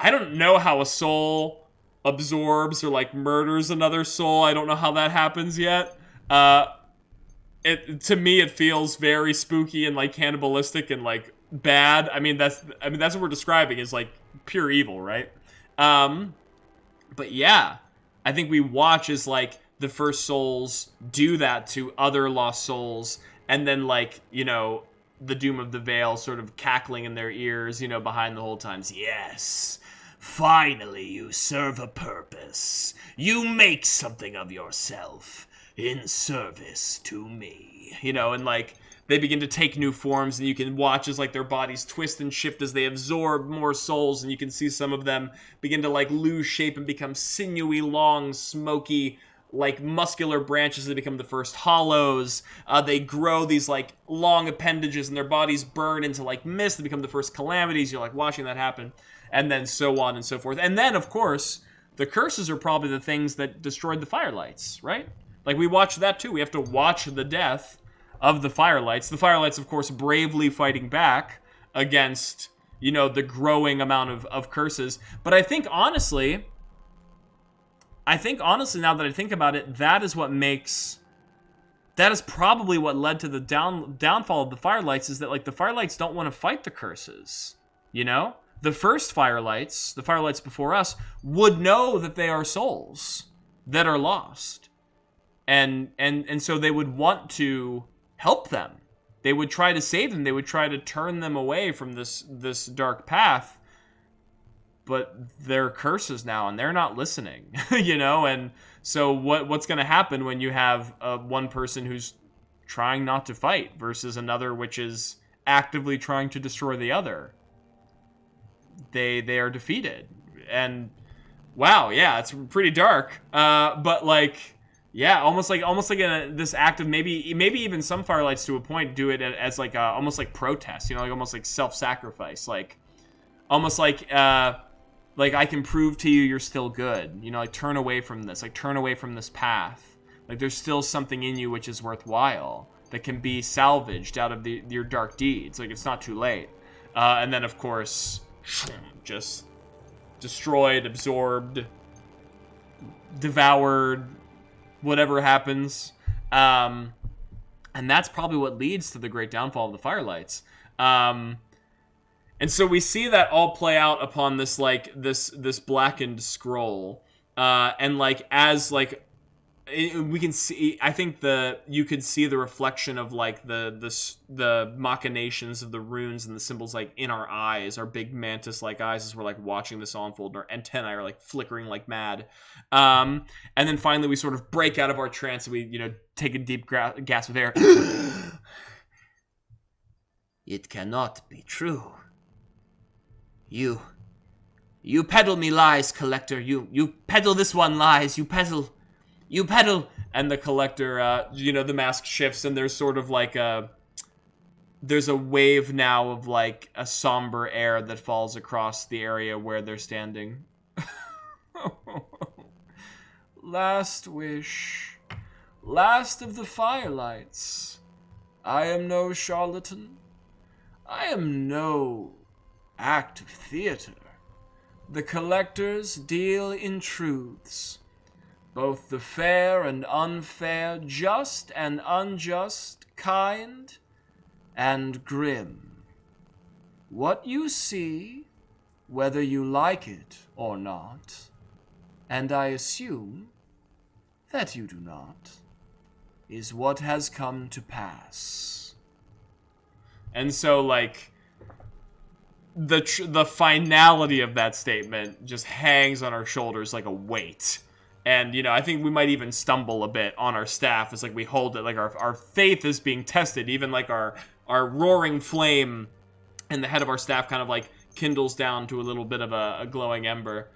I don't know how a soul absorbs or, like, murders another soul. I don't know how that happens yet. To me, it feels very spooky and, like, cannibalistic and, like, bad. I mean that's what we're describing is, like, pure evil, right? But yeah, I think we watch as, like, the first souls do that to other lost souls, and then, like, you know, the doom of the Vale sort of cackling in their ears, you know, behind the whole times. Yes, finally you serve a purpose. You make something of yourself in service to me, you know, and, like, they begin to take new forms, and you can watch as, like, their bodies twist and shift as they absorb more souls, and you can see some of them begin to, like, lose shape and become sinewy, long, smoky, like muscular branches that become the first hollows. They grow these like long appendages, and their bodies burn into like mist to become the first calamities. You're like watching that happen, and then so on and so forth. And then of course the curses are probably the things that destroyed the Firelights, right? Like we watched that too. We have to watch the death of the Firelights. The Firelights, of course, bravely fighting back against, you know, the growing amount of curses. But I think honestly, now that I think about it, that is probably what led to the downfall of the Firelights, is that like the Firelights don't want to fight the curses, you know? The first Firelights, the Firelights before us, would know that they are souls that are lost. And so they would want to help them. They would try to save them. They would try to turn them away from this dark path. But they're curses now, and they're not listening, you know? And so what's going to happen when you have one person who's trying not to fight versus another which is actively trying to destroy the other? They are defeated. And wow, yeah, it's pretty dark. But like, yeah, almost like this act of maybe even some Firelights to a point do it as like almost like protest, you know, like almost like self-sacrifice, like almost like I can prove to you you're still good, you know, like turn away from this, like turn away from this path, like there's still something in you which is worthwhile that can be salvaged out of your dark deeds, like it's not too late. And then of course just destroyed, absorbed, devoured, whatever happens. And that's probably what leads to the great downfall of the Firelights. And so we see that all play out upon this like this blackened scroll. And like as like we can see, I think you could see the reflection of like the machinations of the runes and the symbols like in our eyes, our big mantis-like eyes, as we're like watching this all unfold. Our antennae are like flickering like mad. And then finally we sort of break out of our trance and we, you know, take a deep gasp of air. It cannot be true. You peddle me lies, Collector. You peddle this one lies. You peddle. And the Collector, you know, the mask shifts and there's sort of like there's a wave now of like a somber air that falls across the area where they're standing. Last wish. Last of the Firelights. I am no charlatan. I am no act of theater. The Collectors deal in truths, both the fair and unfair, just and unjust, kind and grim. What you see, whether you like it or not, and I assume that you do not, is what has come to pass. And so, like, the finality of that statement just hangs on our shoulders like a weight. And, you know, I think we might even stumble a bit on our staff as, like, we hold it. Like, our faith is being tested. Even, like, our roaring flame in the head of our staff kind of, like, kindles down to a little bit of a glowing ember.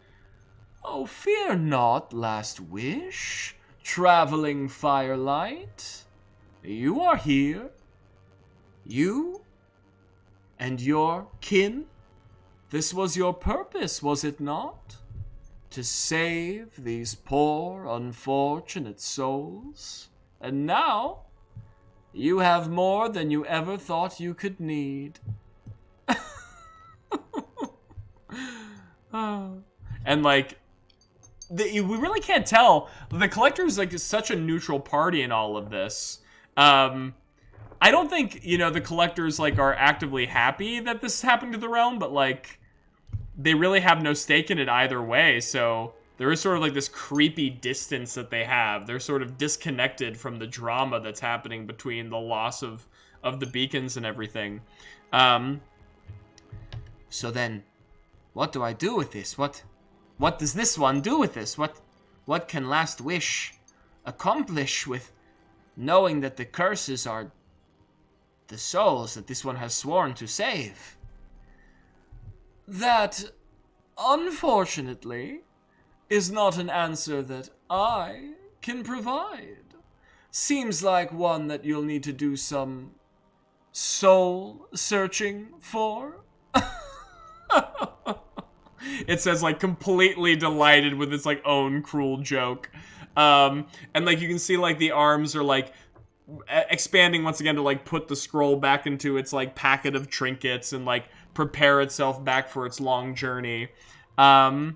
Oh, fear not, last wish, traveling Firelight. You are here. You and your kin. This was your purpose, was it not? To save these poor, unfortunate souls. And now, you have more than you ever thought you could need. And, like, we really can't tell. The Collector is, like, such a neutral party in all of this. I don't think, you know, the Collectors, like, are actively happy that this happened to the realm, but, like, they really have no stake in it either way, so there is sort of like this creepy distance that they have. They're sort of disconnected from the drama that's happening between the loss of the beacons and everything. So then, what do I do with this? What does this one do with this? What can Last Wish accomplish with knowing that the curses are the souls that this one has sworn to save? That, unfortunately, is not an answer that I can provide. Seems like one that you'll need to do some soul searching for. It says, like, completely delighted with its, like, own cruel joke. And, like, you can see, like, the arms are, like, expanding once again to, like, put the scroll back into its, like, packet of trinkets and, like, prepare itself back for its long journey. I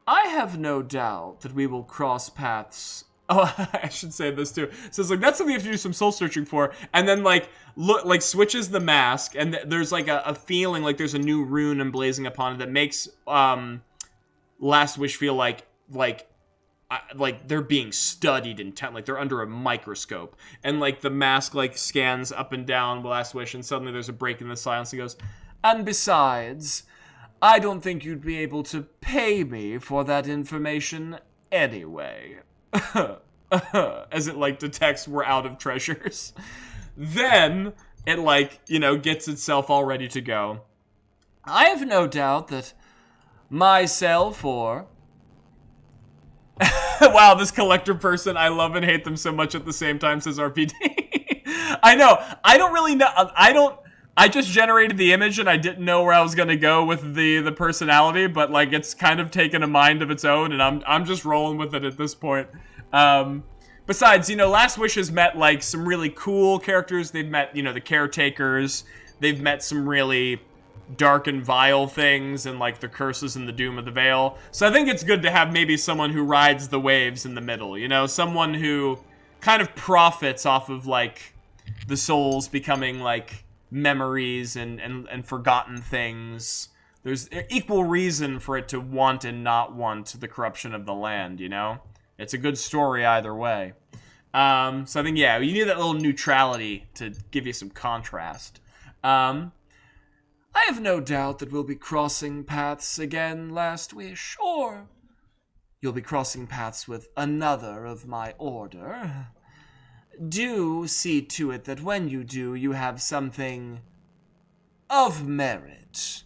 have no doubt that we will cross paths. Oh, I should say this too. So it's like, that's something you have to do some soul searching for. And then, like, look, like, switches the mask, and there's, like, a feeling like there's a new rune emblazing upon it that makes Last Wish feel like they're being studied intently, like they're under a microscope. And, like, the mask, like, scans up and down Last Wish, and suddenly there's a break in the silence and goes, and besides, I don't think you'd be able to pay me for that information anyway. As it, like, detects we're out of treasures. Then it, like, you know, gets itself all ready to go. I have no doubt that myself or... Wow, this collector person, I love and hate them so much at the same time, says RPD. I know. I don't really know. I just generated the image and I didn't know where I was gonna go with the personality, but, like, it's kind of taken a mind of its own, and I'm just rolling with it at this point. Besides, you know, Last Wish has met, like, some really cool characters. They've met, you know, the Caretakers. They've met some really dark and vile things, and, like, the curses and the doom of the Veil. So I think it's good to have maybe someone who rides the waves in the middle, you know? Someone who kind of profits off of, like, the souls becoming, like, memories and forgotten things. There's equal reason for it to want and not want the corruption of the land, you know? It's a good story either way. So I think, yeah, you need that little neutrality to give you some contrast. I have no doubt that we'll be crossing paths again, Last Wish, or you'll be crossing paths with another of my order. Do see to it that when you do, you have something of merit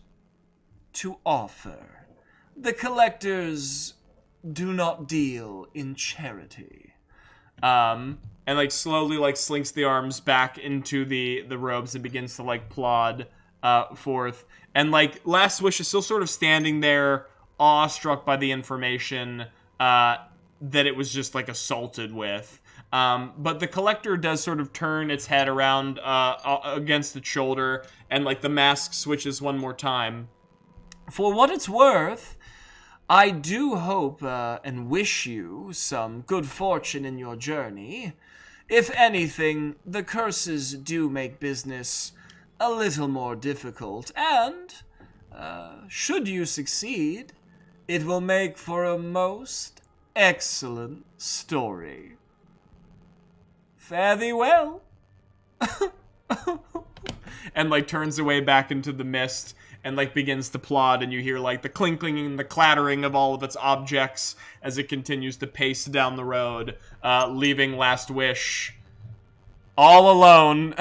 to offer. The collectors do not deal in charity. And, like, slowly, like, slinks the arms back into the robes and begins to, like, plod forth. And, like, Last Wish is still sort of standing there, awestruck by the information that it was just, like, assaulted with. But the collector does sort of turn its head around against its shoulder, and, like, the mask switches one more time. For what it's worth, I do hope and wish you some good fortune in your journey. If anything, the curses do make business a little more difficult, and should you succeed, it will make for a most excellent story. Fare thee well. And, like, turns away back into the mist and, like, begins to plod, and you hear, like, the clinking and the clattering of all of its objects as it continues to pace down the road, leaving Last Wish all alone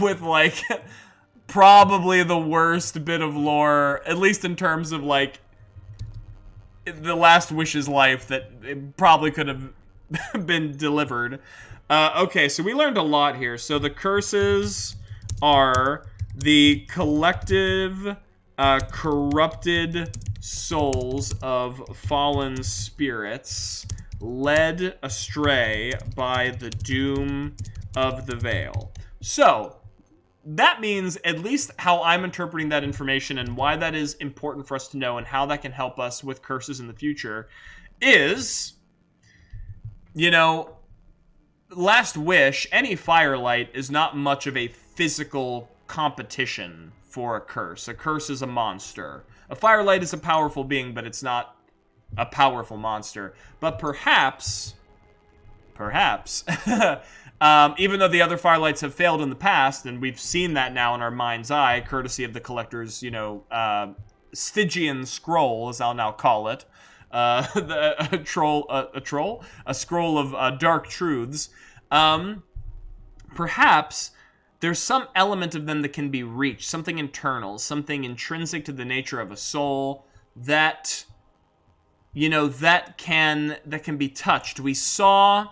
with, like, probably the worst bit of lore, at least in terms of, like, the Last Wish's life that it probably could have been delivered. Okay, so we learned a lot here. So the curses are the collective corrupted souls of fallen spirits led astray by the doom of the Veil. So that means, at least how I'm interpreting that information and why that is important for us to know and how that can help us with curses in the future, is, you know, Last Wish, any Firelight, is not much of a physical competition for a curse. A curse is a monster. A Firelight is a powerful being, but it's not a powerful monster. But perhaps, even though the other Firelights have failed in the past, and we've seen that now in our mind's eye, courtesy of the collector's, you know, Stygian scroll, as I'll now call it, a scroll of dark truths. Perhaps there's some element of them that can be reached, something internal, something intrinsic to the nature of a soul that that can be touched. We saw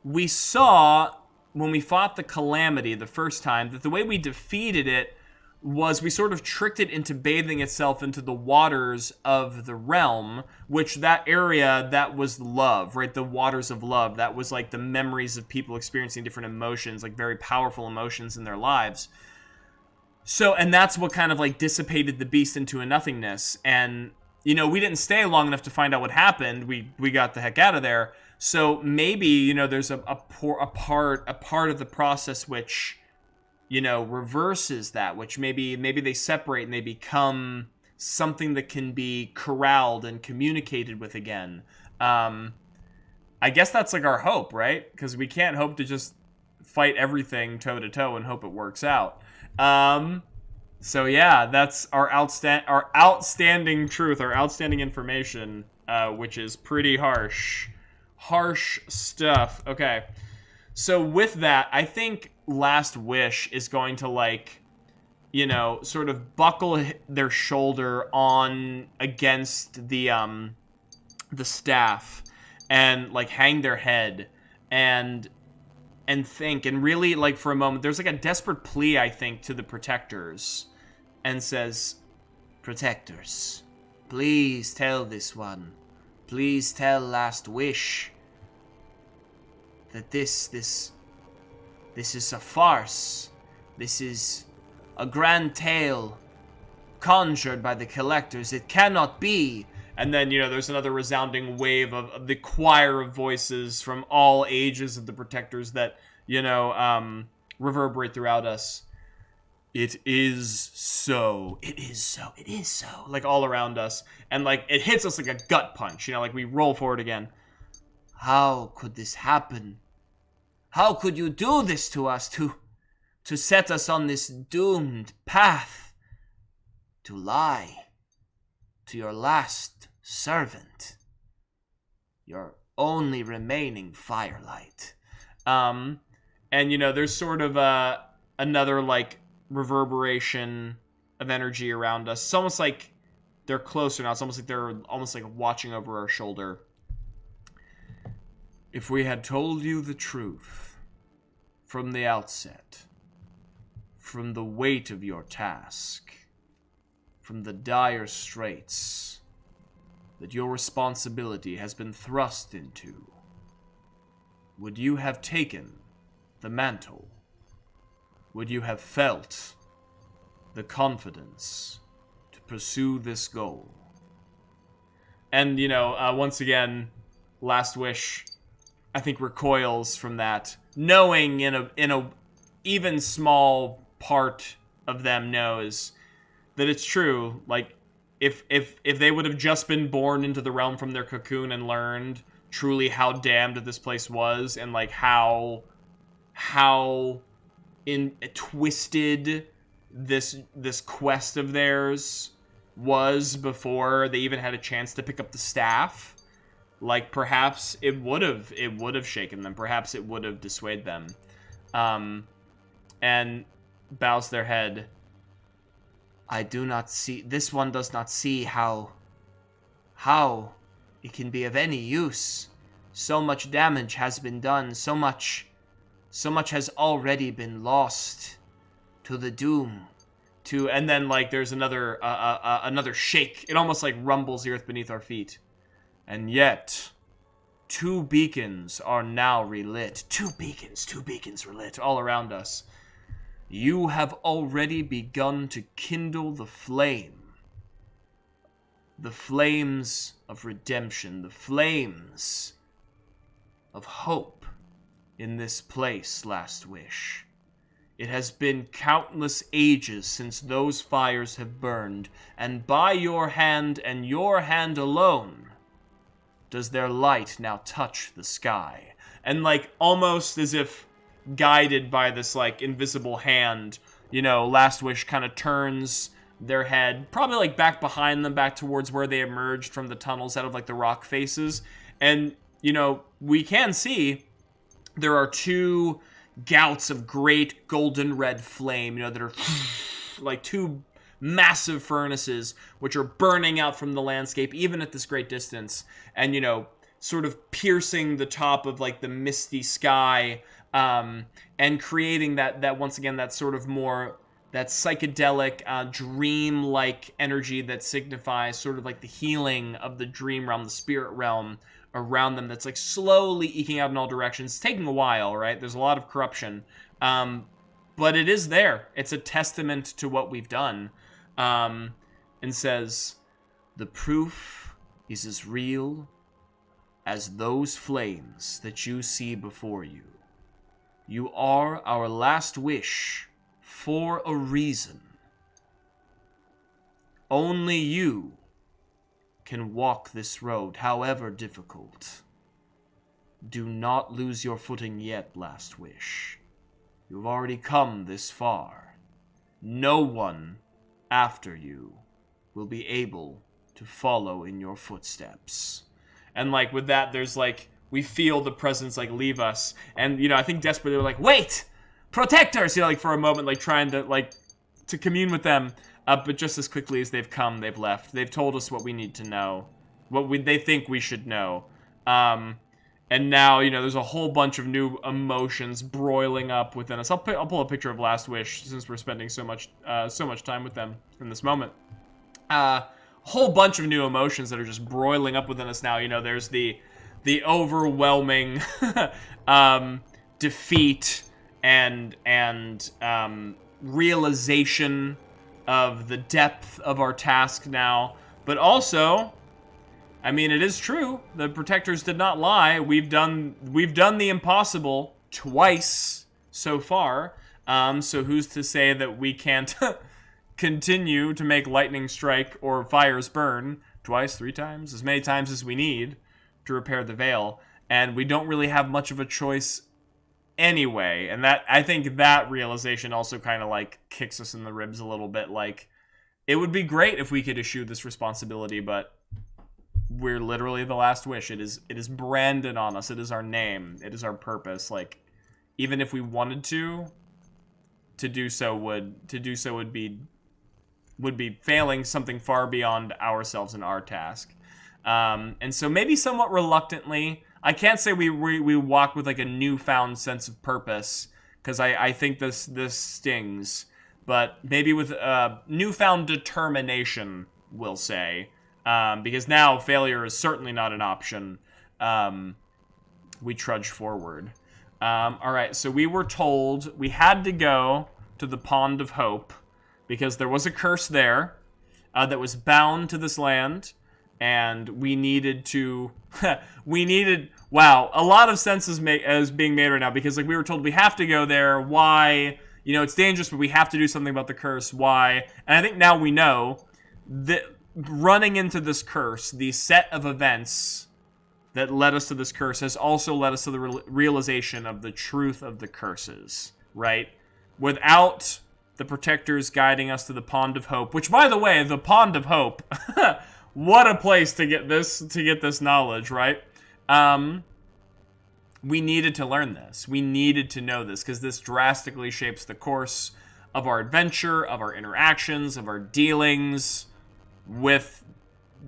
when we fought the Calamity the first time that the way we defeated it was we sort of tricked it into bathing itself into the waters of the realm, which that area, that was love, right? The waters of love. That was like the memories of people experiencing different emotions, like very powerful emotions in their lives. So, and that's what kind of like dissipated the beast into a nothingness. And, we didn't stay long enough to find out what happened. We got the heck out of there. So maybe, there's a part of the process which, reverses that, which maybe they separate and they become something that can be corralled and communicated with again. I guess that's like our hope, right? Because we can't hope to just fight everything toe to toe and hope it works out. So yeah, that's our outstanding truth, our outstanding information, which is pretty harsh stuff. Okay. So with that, I think Last Wish is going to sort of buckle their shoulder on against the staff and like hang their head and think and really like for a moment there's like a desperate plea, I think, to the Protectors, and says, "Protectors, please tell this one. Please tell Last Wish that this is a farce. This is a grand tale conjured by the collectors. It cannot be." And then, there's another resounding wave of the choir of voices from all ages of the Protectors that, reverberate throughout us. "It is so. It is so. It is so." Like all around us. And like it hits us like a gut punch, like we roll forward again. "How could this happen? How could you do this to us, to set us on this doomed path, to lie to your last servant, your only remaining Firelight?" And, there's sort of another, like, reverberation of energy around us. It's almost like they're closer now. It's almost like they're watching over our shoulder. "If we had told you the truth from the outset, from the weight of your task, from the dire straits that your responsibility has been thrust into, would you have taken the mantle? Would you have felt the confidence to pursue this goal?" And, once again, Last Wish, I think, recoils from that, knowing in a even small part of them knows that it's true. Like, if they would have just been born into the realm from their cocoon and learned truly how damned this place was, and like how twisted this quest of theirs was before they even had a chance to pick up the staff, like perhaps it would have shaken them. Perhaps it would have dissuaded them. And bows their head. This one does not see how it can be of any use. So much damage has been done. So much has already been lost to the doom. And then like there's another shake. It almost like rumbles the earth beneath our feet. "And yet, 2 beacons are now relit." 2 beacons relit all around us. "You have already begun to kindle the flame. The flames of redemption, the flames of hope in this place, Last Wish. It has been countless ages since those fires have burned, and by your hand and your hand alone does their light now touch the sky." And like almost as if guided by this like invisible hand, Last Wish kind of turns their head, probably like back behind them, back towards where they emerged from the tunnels out of like the rock faces. And, we can see there are 2 gouts of great golden red flame, that are like 2 massive furnaces which are burning out from the landscape even at this great distance, and sort of piercing the top of like the misty sky, and creating that once again that sort of more that psychedelic dream-like energy that signifies sort of like the healing of the dream realm, the spirit realm around them, that's like slowly eking out in all directions. It's taking a while, right? There's a lot of corruption, but it is there. It's a testament to what we've done, and says, the proof is as real as those flames that you see before you. You are our last wish for a reason. Only you can walk this road, however difficult. Do not lose your footing yet, last wish. You've already come this far. No one after you will be able to follow in your footsteps. And like with that, there's like, we feel the presence like leave us. And I think desperately they were like, wait! Protectors! Like for a moment, like trying to like to commune with them. But just as quickly as they've come, they've left. They've told us what we need to know. They think we should know. And now, there's a whole bunch of new emotions broiling up within us. I'll pull a picture of Last Wish since we're spending so much time with them in this moment. A whole bunch of new emotions that are just broiling up within us now. There's the overwhelming defeat and realization of the depth of our task now, but also, it is true. The Protectors did not lie. We've done the impossible twice so far. So who's to say that we can't continue to make lightning strike or fires burn twice, 3 times, as many times as we need to repair the veil? And we don't really have much of a choice anyway. And that, I think that realization also kind of like kicks us in the ribs a little bit. Like, it would be great if we could eschew this responsibility, but we're literally the last wish. It is branded on us. It is our name. It is our purpose. Like, even if we wanted to do so would be failing something far beyond ourselves and our task. And so maybe somewhat reluctantly, I can't say we walk with like a newfound sense of purpose, because I think this stings, but maybe with newfound determination, we'll say, because now failure is certainly not an option. We trudge forward. All right, so we were told we had to go to the Pond of Hope because there was a curse there that was bound to this land. And we needed to, wow, a lot of sense is being made right now, because like we were told we have to go there. Why? It's dangerous, but we have to do something about the curse. Why? And I think now we know that running into this curse, the set of events that led us to this curse has also led us to the realization of the truth of the curses, right? Without the Protectors guiding us to the Pond of Hope, which, by the way, the Pond of Hope... What a place to get this knowledge, right? We needed to learn this. We needed to know this, because this drastically shapes the course of our adventure, of our interactions, of our dealings with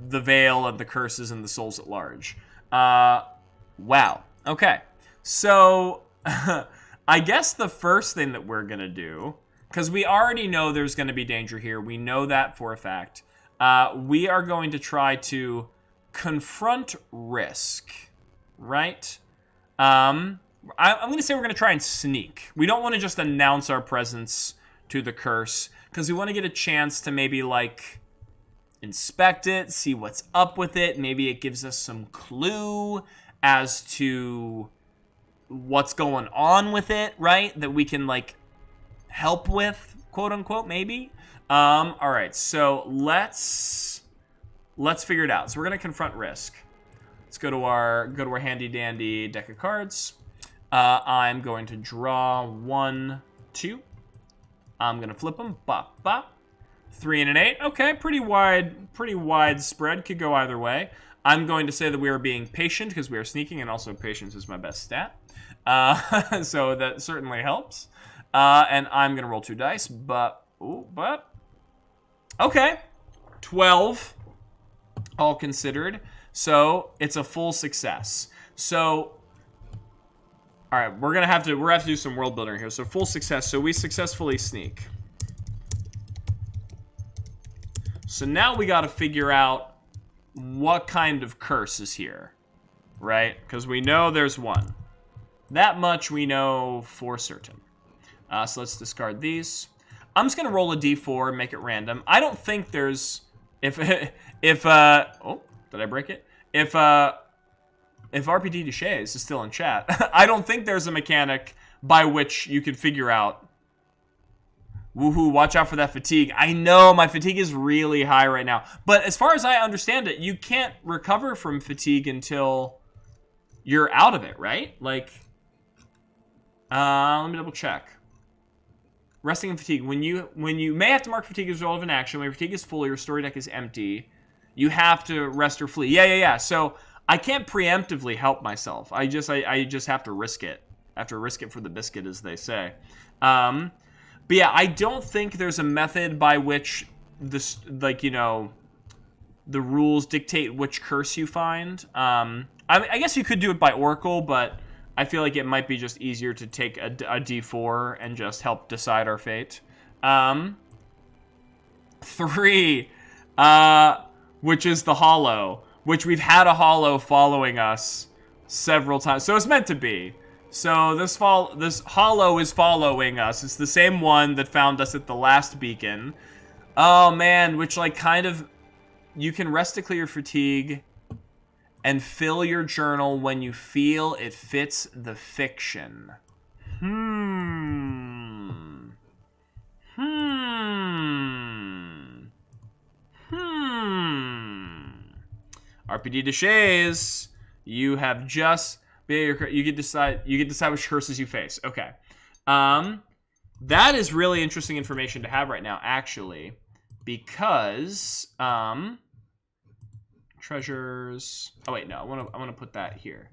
the Veil and the curses and the souls at large. Wow. Okay. So, I guess the first thing that we're going to do, because we already know there's going to be danger here. We know that for a fact. We are going to try to confront risk, right? I'm going to say we're going to try and sneak. We don't want to just announce our presence to the curse, because we want to get a chance to maybe, like, inspect it, see what's up with it. Maybe it gives us some clue as to what's going on with it, right? That we can, like, help with, quote unquote, maybe. All right, so let's figure it out. So we're gonna confront risk. Let's go to our handy dandy deck of cards. I'm going to draw 1, 2. I'm gonna flip them. Bop, bop. 3 and an 8. Okay, pretty wide spread. Could go either way. I'm going to say that we are being patient because we are sneaking, and also patience is my best stat. So that certainly helps. And I'm gonna roll 2 dice, but Okay. 12, all considered. So it's a full success. So, all right, we're gonna have to do some world building here. So full success. So we successfully sneak. So now we got to figure out what kind of curse is here, right? Because we know there's one. That much we know for certain. So let's discard these. I'm just gonna roll a d4 and make it random. I don't think there's if oh, did I break it? If RPD Duchesne is still in chat, I don't think there's a mechanic by which you can figure out. Woohoo! Watch out for that fatigue. I know my fatigue is really high right now, but as far as I understand it, you can't recover from fatigue until you're out of it, right? Like, let me double check. Resting and fatigue. When you may have to mark fatigue as relevant action. When your fatigue is full, your story deck is empty. You have to rest or flee. Yeah. So I can't preemptively help myself. I just have to risk it. I have to risk it for the biscuit, as they say. But yeah, I don't think there's a method by which this, like, you know, the rules dictate which curse you find. I guess you could do it by Oracle, but I feel like it might be just easier to take a D4 and just help decide our fate. 3, which is the hollow, which we've had a hollow following us several times. So it's meant to be. So this hollow is following us. It's the same one that found us at the last beacon. Oh man, which like kind of, you can rest to clear fatigue and fill your journal when you feel it fits the fiction. RPD Duchesne, you have just... You get decide which curses you face. Okay. That is really interesting information to have right now, actually, because treasures. Oh wait, no, I want to put that here,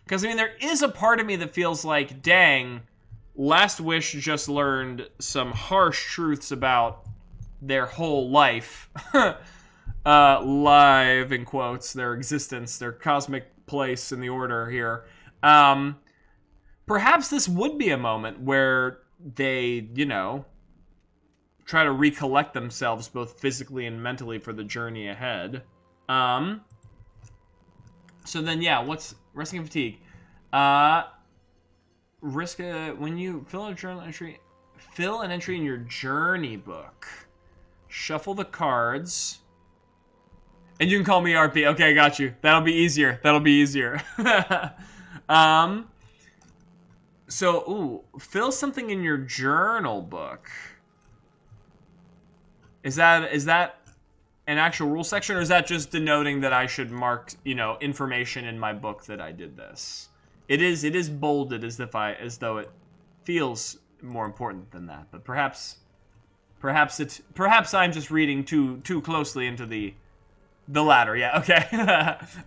because I mean there is a part of me that feels like, dang, Last Wish just learned some harsh truths about their whole life, live in quotes, their existence, their cosmic place in the order here. Perhaps this would be a moment where they, you know, try to recollect themselves both physically and mentally for the journey ahead. So then, yeah, what's resting and fatigue? When you fill a journal entry, fill an entry in your journey book. Shuffle the cards. And you can call me RP. Okay, I got you. That'll be easier. So, fill something in your journal book. Is that an actual rule section, or is that just denoting that I should mark, you know, information in my book that I did this? It is bolded as though it feels more important than that. But perhaps I'm just reading too closely into the latter. Yeah. Okay.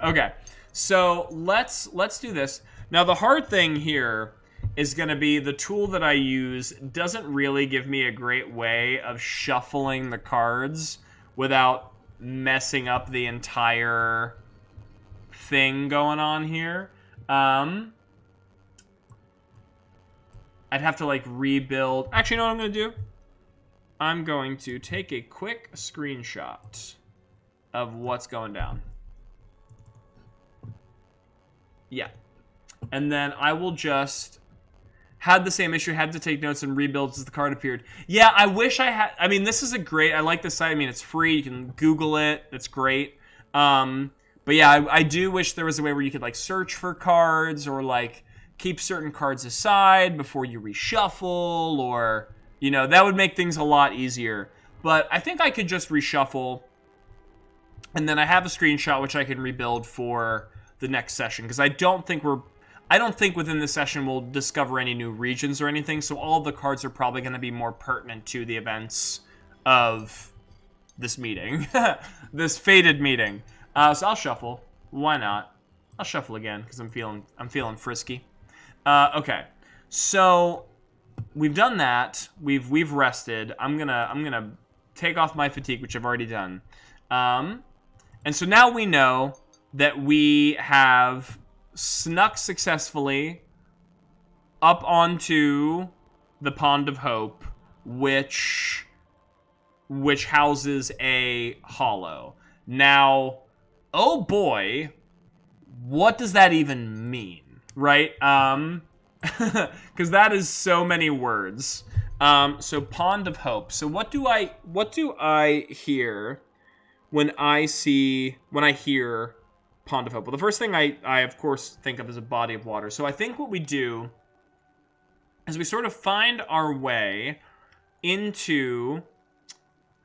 Okay. So let's do this. Now the hard thing here is going to be the tool that I use doesn't really give me a great way of shuffling the cards without messing up the entire thing going on here. I'd have to like rebuild. Actually, you know what I'm going to do? I'm going to take a quick screenshot of what's going down. Yeah. And then I will just... Had the same issue, had to take notes and rebuild as the card appeared. Yeah, I wish I had... I mean, this is I like this site. I mean, it's free. You can Google it. It's great. But yeah, I do wish there was a way where you could, like, search for cards or, like, keep certain cards aside before you reshuffle or, you know, that would make things a lot easier. But I think I could just reshuffle, and then I have a screenshot which I can rebuild for the next session, because I don't think within this session we'll discover any new regions or anything, so all the cards are probably going to be more pertinent to the events of this meeting. This fated meeting. So I'll shuffle. Why not? I'll shuffle again, because I'm feeling frisky. Okay. So we've done that. We've rested. I'm gonna take off my fatigue, which I've already done. And so now we know that we have snuck successfully up onto the Pond of Hope, which houses a hollow. Now, oh boy, what does that even mean, right? Because that is so many words. So Pond of Hope. So what do I hear when I hear Pond of Hope? Well, the first thing I of course think of is a body of water. So I think what we do is we sort of find our way into,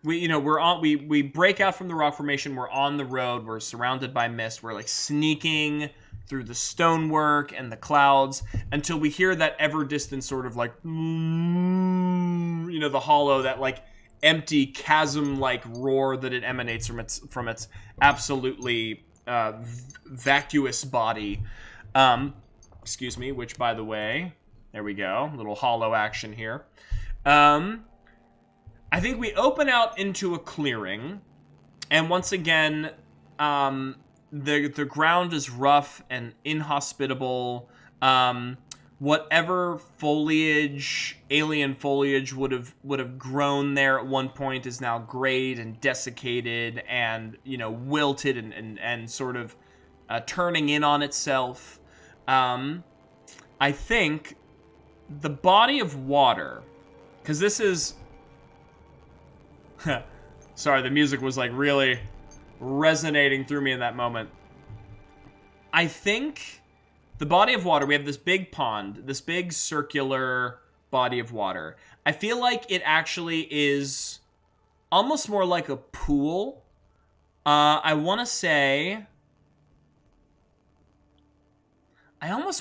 we break out from the rock formation, we're on the road, we're surrounded by mist, we're like sneaking through the stonework and the clouds until we hear that ever distant sort of like, the hollow, that like empty chasm like roar that it emanates from its absolutely vacuous body. Excuse me, which by the way, there we go, little hollow action here. I think we open out into a clearing, and once again, the ground is rough and inhospitable. Whatever foliage, alien foliage would have grown there at one point is now grayed and desiccated and, wilted and sort of turning in on itself. I think the body of water, because this is... Sorry, the music was like really resonating through me in that moment. I think the body of water, we have this big pond, this big circular body of water. I feel like it actually is almost more like a pool. I almost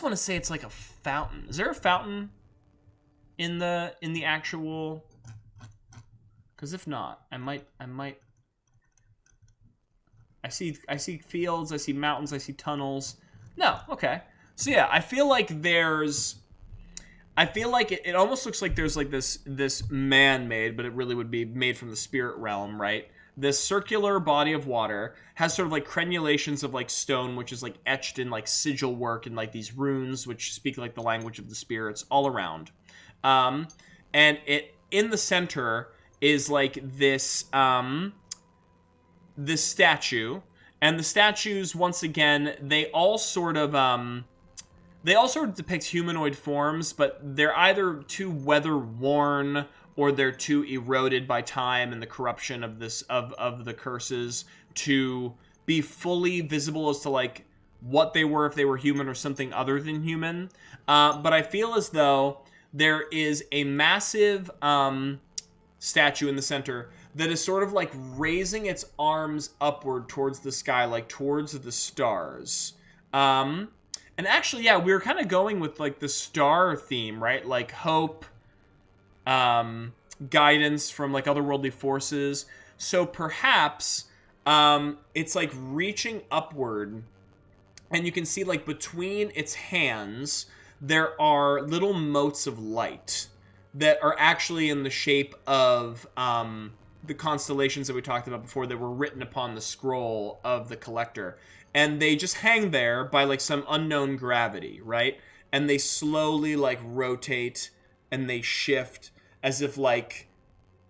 want to say it's like a fountain. Is there a fountain in the actual? Because if not, I might. I see fields, I see mountains, I see tunnels. No, okay. So yeah, I feel like it almost looks like there's like this man-made, but it really would be made from the spirit realm, right? This circular body of water has sort of like crenulations of like stone, which is like etched in like sigil work and like these runes, which speak like the language of the spirits all around. And it in the center is like this this statue, and the statues, once again, they all sort of depict humanoid forms, but they're either too weather worn or they're too eroded by time and the corruption of the curses to be fully visible as to like what they were, if they were human or something other than human. But I feel as though there is a massive statue in the center that is sort of like raising its arms upward towards the sky, like towards the stars. And actually, yeah, we were kind of going with like the star theme, right? Like hope, guidance from like otherworldly forces. So perhaps it's like reaching upward, and you can see like between its hands there are little motes of light that are actually in the shape of the constellations that we talked about before that were written upon the scroll of the collector. And they just hang there by like some unknown gravity, right? And they slowly like rotate and they shift as if like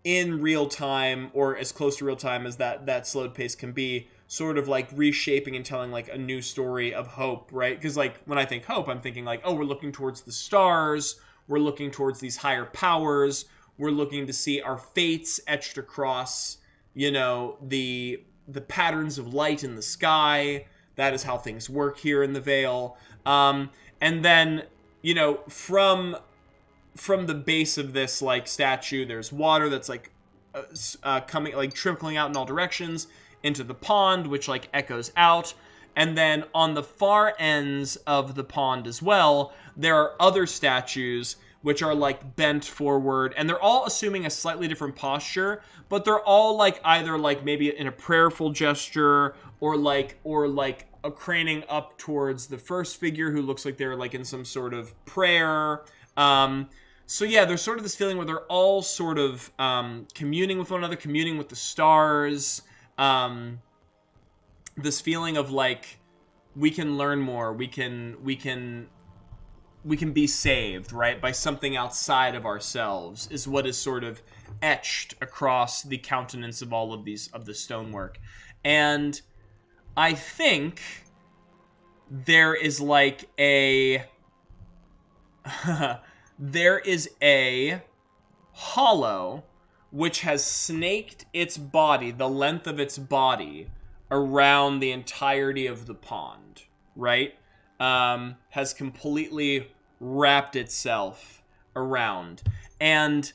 in real time, or as close to real time as that slowed pace can be, sort of like reshaping and telling like a new story of hope, right? Because like when I think hope, I'm thinking like, oh, we're looking towards the stars, we're looking towards these higher powers, we're looking to see our fates etched across, the patterns of light in the sky. That is how things work here in the Vale. And then, from the base of this like statue, there's water that's like coming, like trickling out in all directions into the pond, which like echoes out. And then on the far ends of the pond as well, there are other statues which are like bent forward, and they're all assuming a slightly different posture, but they're all like either like maybe in a prayerful gesture or like a craning up towards the first figure who looks like they're like in some sort of prayer. So yeah, there's sort of this feeling where they're all sort of communing with one another, communing with the stars. This feeling of like we can learn more, we can be saved, right, by something outside of ourselves, is what is sort of etched across the countenance of all of the stonework. And I think there is like a there is a hollow which has snaked its body, the length of its body, around the entirety of the pond, right? Has completely wrapped itself around. And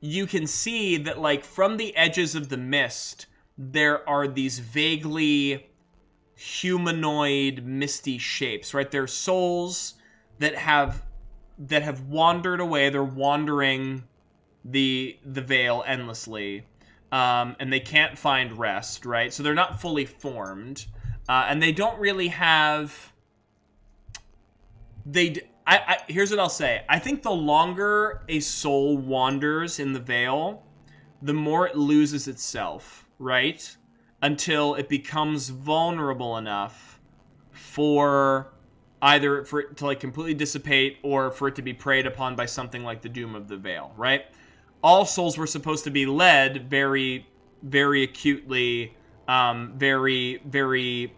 you can see that, like, from the edges of the mist, there are these vaguely humanoid, misty shapes, right? They're souls that have wandered away. They're wandering the veil endlessly, and they can't find rest, right? So they're not fully formed, and they don't really have. Here's what I'll say. I think the longer a soul wanders in the veil, the more it loses itself, right? Until it becomes vulnerable enough for either for it to like completely dissipate or for it to be preyed upon by something like the doom of the veil, right? All souls were supposed to be led very, very acutely, very, very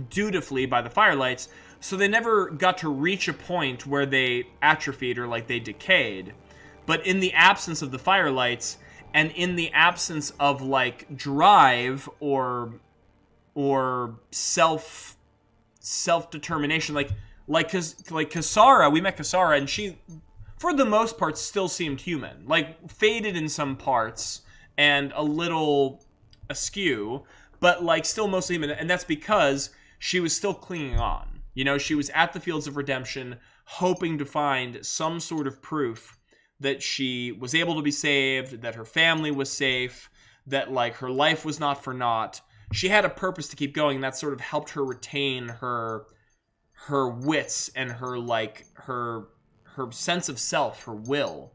dutifully by the Firelights, so they never got to reach a point where they atrophied or like they decayed. But in the absence of the Firelights, and in the absence of like drive or self-determination, like Kasara, we met Kasara, and she, for the most part, still seemed human. Like, faded in some parts and a little askew, but, like, still mostly human. And that's because she was still clinging on. You know, she was at the Fields of Redemption, hoping to find some sort of proof that she was able to be saved, that her family was safe, that, like, her life was not for naught. She had a purpose to keep going, and that sort of helped her retain her wits and her, like, her sense of self, her will.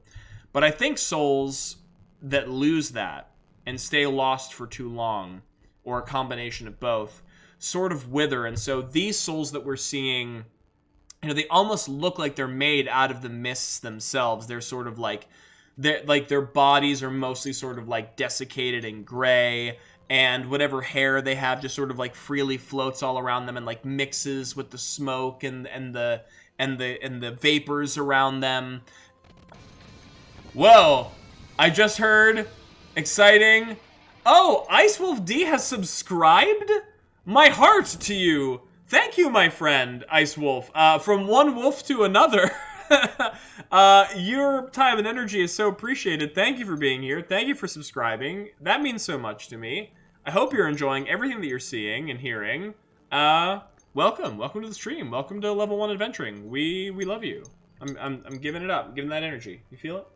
But I think souls that lose that and stay lost for too long, or a combination of both, sort of wither. And so these souls that we're seeing, you know, they almost look like they're made out of the mists themselves. They're sort of like, their bodies are mostly sort of like desiccated and gray, and whatever hair they have just sort of like freely floats all around them and like mixes with the smoke and the vapors around them. Whoa! I just heard exciting. Oh, Ice Wolf D has subscribed? My heart to you. Thank you, my friend, Ice Wolf. From one wolf to another. Your time and energy is so appreciated. Thank you for being here. Thank you for subscribing. That means so much to me. I hope you're enjoying everything that you're seeing and hearing. Welcome to the stream. Welcome to Level 1 Adventuring. We love you. I'm giving it up. I'm giving that energy. You feel it?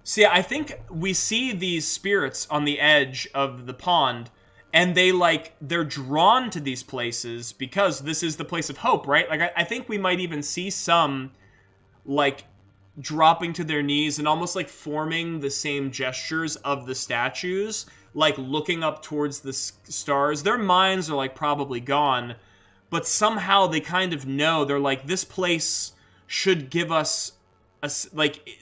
So yeah, I think we see these spirits on the edge of the pond, and they're drawn to these places because this is the place of hope, right? Like, I think we might even see some, like, dropping to their knees and almost, like, forming the same gestures of the statues, like, looking up towards the stars. Their minds are, like, probably gone, but somehow they kind of know. They're like, this place should give us,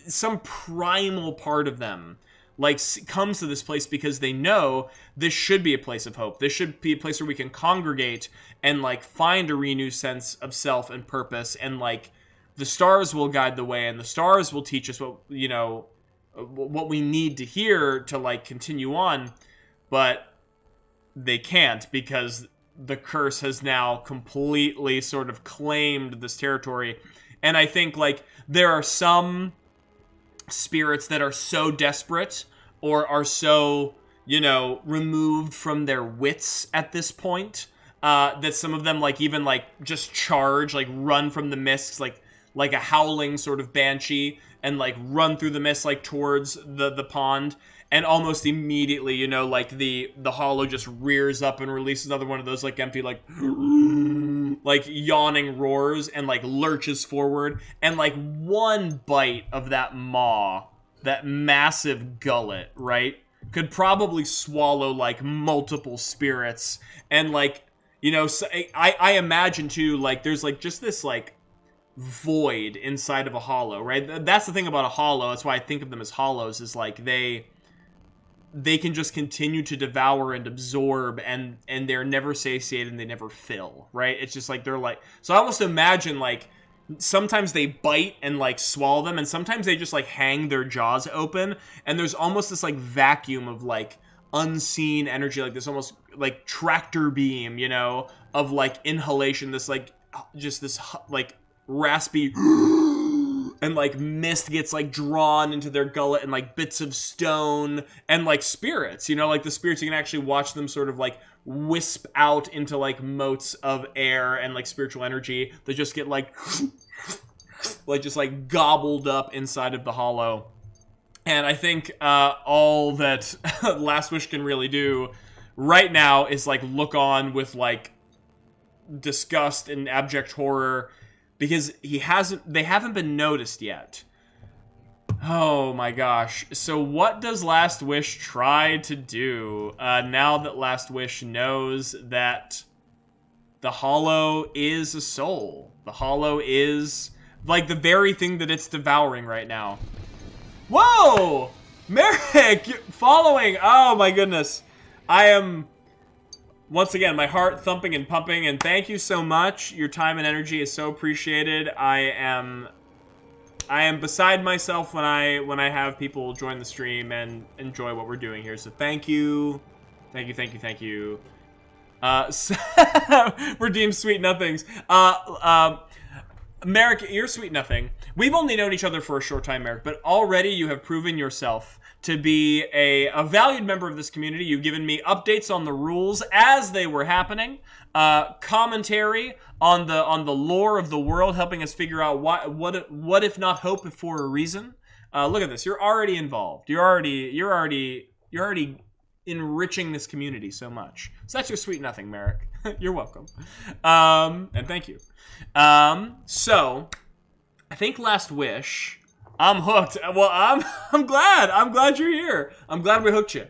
some primal part of them, like, comes to this place because they know this should be a place of hope. This should be a place where we can congregate and, like, find a renewed sense of self and purpose, and, like, the stars will guide the way, and the stars will teach us what we need to hear to, like, continue on. But they can't, because the curse has now completely sort of claimed this territory. And I think, like, there are some spirits that are so desperate or are so, removed from their wits at this point, that some of them, like, even, like, just charge, like, run from the mists, like a howling sort of banshee, and, like, run through the mist, like, towards the pond, and almost immediately, like, the hollow just rears up and releases another one of those, like, empty, like, like yawning roars and like lurches forward, and like one bite of that maw, that massive gullet, right, could probably swallow like multiple spirits. And like, you know, so I imagine too, like there's like just this like void inside of a hollow, right? That's the thing about a hollow. That's why I think of them as hollows, is like they can just continue to devour and absorb, and they're never satiated and they never fill, right? It's just like they're like, so I almost imagine like sometimes they bite and like swallow them, and sometimes they just like hang their jaws open, and there's almost this like vacuum of like unseen energy, like this almost like tractor beam, you know, of like inhalation, this like just this like raspy and like mist gets like drawn into their gullet, and like bits of stone and like spirits, you know, like the spirits, you can actually watch them sort of like wisp out into like motes of air and like spiritual energy that just get like just like gobbled up inside of the hollow. And I think all that Last Wish can really do right now is like look on with like disgust and abject horror, because they haven't been noticed yet. Oh my gosh. So what does Last Wish try to do now that Last Wish knows that the hollow is a soul? The hollow is like the very thing that it's devouring right now. Whoa! Merrick, following. Oh my goodness. I am, once again, my heart thumping and pumping, and thank you so much. Your time and energy is so appreciated. I am beside myself when I have people join the stream and enjoy what we're doing here. So thank you. Thank you. Redeem Sweet Nothings. Merrick, you're Sweet Nothing. We've only known each other for a short time, Merrick, but already you have proven yourself to be a valued member of this community. You've given me updates on the rules as they were happening, commentary on the lore of the world, helping us figure out what if not hope for a reason. Look at this. You're already involved. You're already enriching this community so much. So that's your Sweet Nothing, Merrick. You're welcome. And thank you. So I think Last Wish, I'm hooked. Well, I'm glad. I'm glad you're here. I'm glad we hooked you.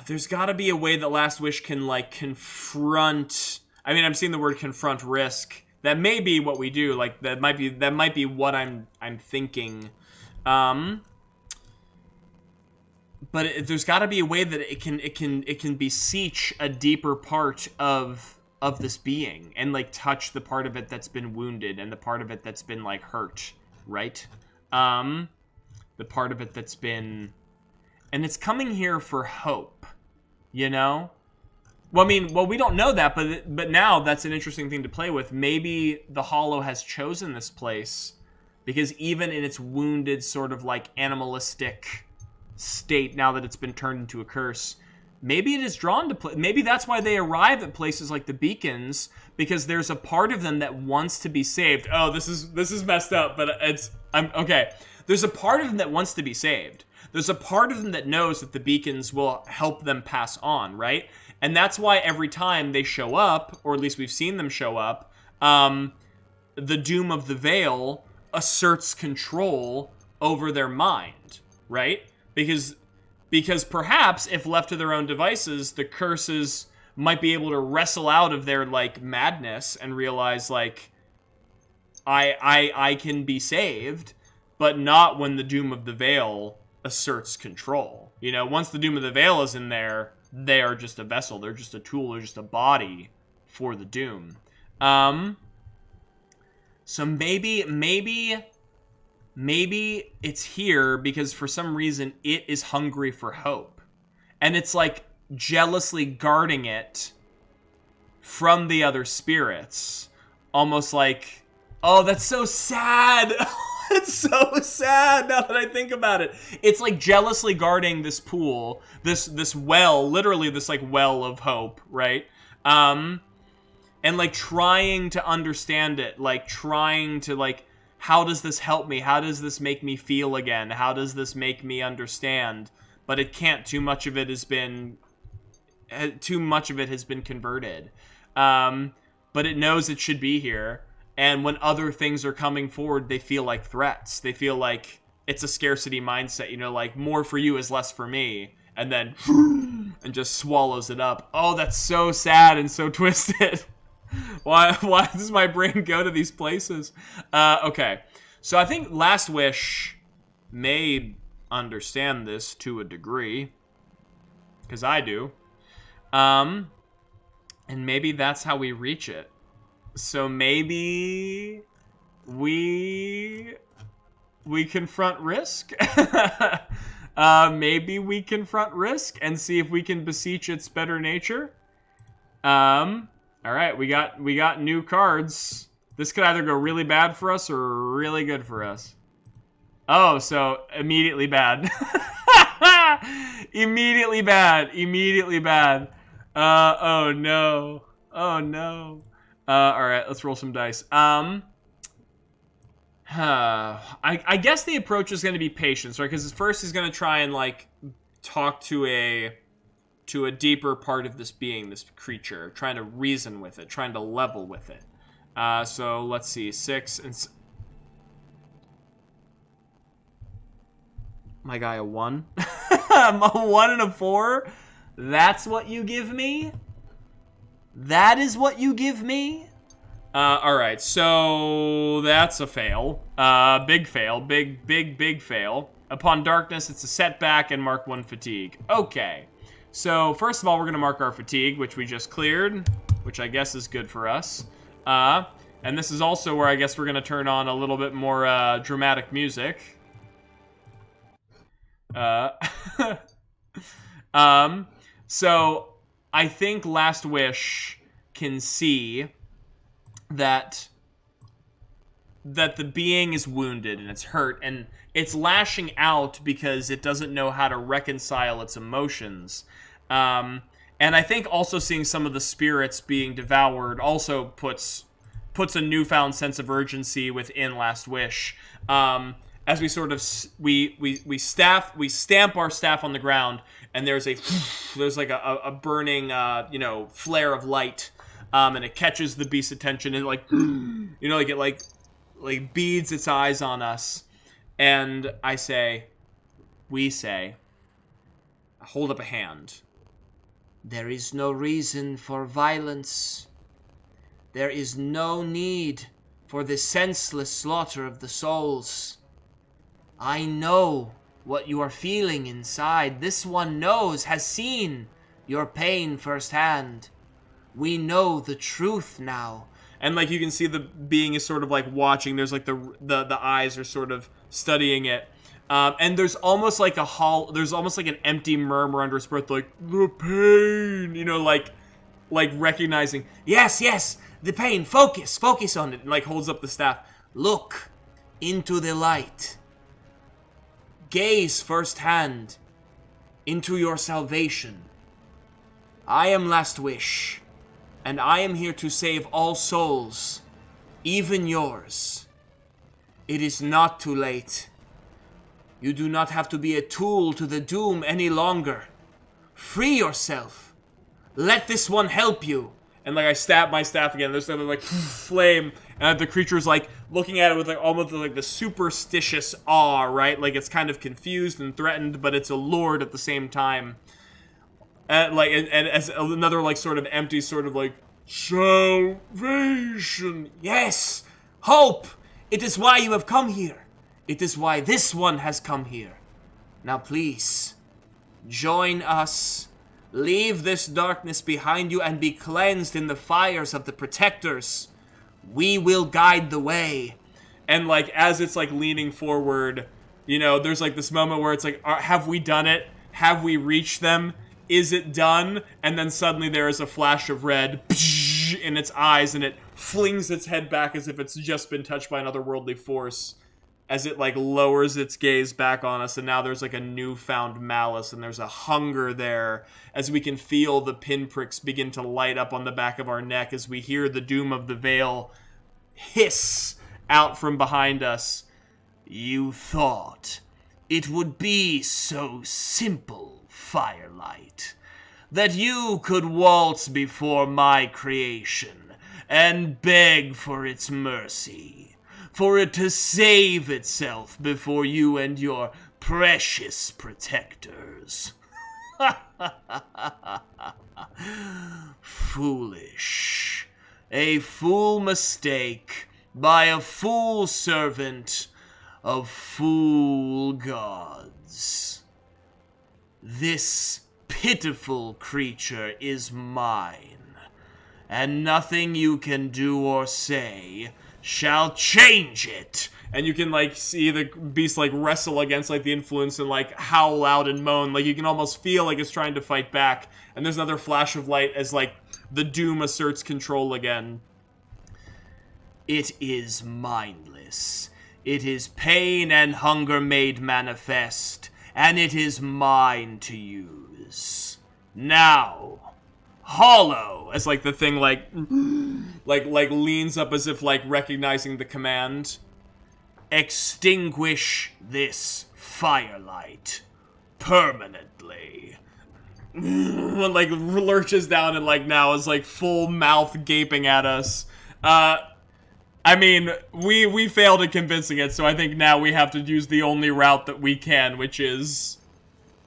There's got to be a way that Last Wish can like confront. I mean, I'm seeing the word confront risk. That may be what we do. Like that might be what I'm thinking. But there's got to be a way that it can beseech a deeper part of this being, and like touch the part of it that's been wounded, and the part of it that's been like hurt, right? The part of it that's been, and it's coming here for hope, you know? Well, I mean, we don't know that, but now that's an interesting thing to play with. Maybe the Hollow has chosen this place because even in its wounded sort of like animalistic state, now that it's been turned into a curse, maybe it is drawn to maybe that's why they arrive at places like the beacons, because there's a part of them that wants to be saved. Oh, this is messed up, but I'm okay. There's a part of them that wants to be saved. There's a part of them that knows that the beacons will help them pass on, right? And that's why every time they show up, or at least we've seen them show up, the Doom of the Veil asserts control over their mind, right? Because perhaps if left to their own devices, the curses might be able to wrestle out of their like madness and realize like I can be saved, but not when the Doom of the Veil asserts control. You know, once the Doom of the Veil is in there, they are just a vessel. They're just a tool. They're just a body for the Doom. So maybe it's here because for some reason it is hungry for hope. And it's like jealously guarding it from the other spirits. Almost like, oh, that's so sad. It's so sad now that I think about it. It's like jealously guarding this pool, this well, literally this like well of hope, right? And like trying to understand it, like trying to like, how does this help me? How does this make me feel again? How does this make me understand? But it can't. Too much of it has been too much of it has been converted. But it knows it should be here. And when other things are coming forward, they feel like threats. They feel like it's a scarcity mindset, you know, like more for you is less for me. And then, and just swallows it up. Oh, that's so sad and so twisted. Why does my brain go to these places? Okay. So I think Last Wish may understand this to a degree. Because I do. And maybe that's how we reach it. So maybe we confront risk. Maybe we confront risk and see if we can beseech its better nature. All right, we got new cards. This could either go really bad for us or really good for us. Oh, so immediately bad. Immediately bad. Immediately bad. Oh no. Oh no. All right, let's roll some dice. I guess the approach is going to be patience, right? Because first he's going to try and like talk to a deeper part of this being, this creature, trying to reason with it, trying to level with it. So let's see, 6 and my guy a 1. A 1 and a 4. That's what you give me? That is what you give me? Alright, so that's a fail. Big fail. Big fail. Upon darkness, it's a setback and mark 1 fatigue. Okay. So, first of all, we're going to mark our fatigue, which we just cleared, which I guess is good for us. And this is also where I guess we're going to turn on a little bit more dramatic music. So I think Last Wish can see that the being is wounded and it's hurt and it's lashing out because it doesn't know how to reconcile its emotions. And I think also seeing some of the spirits being devoured also puts a newfound sense of urgency within Last Wish. As we sort of we stamp our staff on the ground, and there's like a burning flare of light, and it catches the beast's attention and it beads its eyes on us, and we say, hold up a hand. There is no reason for violence. There is no need for the senseless slaughter of the souls. I know what you are feeling inside. This one knows, has seen your pain firsthand. We know the truth now. And like you can see the being is sort of like watching. There's like the eyes are sort of studying it. And there's almost like an empty murmur under its breath, like, the pain, like recognizing, yes, the pain, focus on it, and like holds up the staff. Look into the light. Gaze firsthand into your salvation. I am Last Wish, and I am here to save all souls, even yours. It is not too late. You do not have to be a tool to the doom any longer. Free yourself. Let this one help you. And like I stab my staff again. There's another like flame, and the creature's like looking at it with like almost like the superstitious awe, right? Like it's kind of confused and threatened, but it's allured at the same time. And as another like sort of empty sort of like salvation. Yes, hope. It is why you have come here. It is why this one has come here. Now please, join us. Leave this darkness behind you and be cleansed in the fires of the protectors. We will guide the way. And like, as it's like leaning forward, there's like this moment where it's like, have we done it? Have we reached them? Is it done? And then suddenly there is a flash of red in its eyes, and it flings its head back as if it's just been touched by an otherworldly force, as it like lowers its gaze back on us. And now there's like a newfound malice, and there's a hunger there, as we can feel the pinpricks begin to light up on the back of our neck as we hear the doom of the veil hiss out from behind us. You thought it would be so simple, Firelight. that you could waltz before my creation and beg for its mercy, for it to save itself before you and your precious protectors. Foolish. A fool mistake by a fool servant of fool gods. This pitiful creature is mine, and nothing you can do or say shall change it. And you can, like, see the beast, like, wrestle against, like, the influence and, like, howl out and moan. Like, you can almost feel like it's trying to fight back. And there's another flash of light as, like, the doom asserts control again. It is mindless. It is pain and hunger made manifest, and it is mine to use. Now, hollow! As, like, the thing, like leans up as if, like, recognizing the command. Extinguish this firelight permanently. Like, lurches down and, like, now is, like, full mouth gaping at us. I mean, we failed at convincing it, so I think now we have to use the only route that we can, which is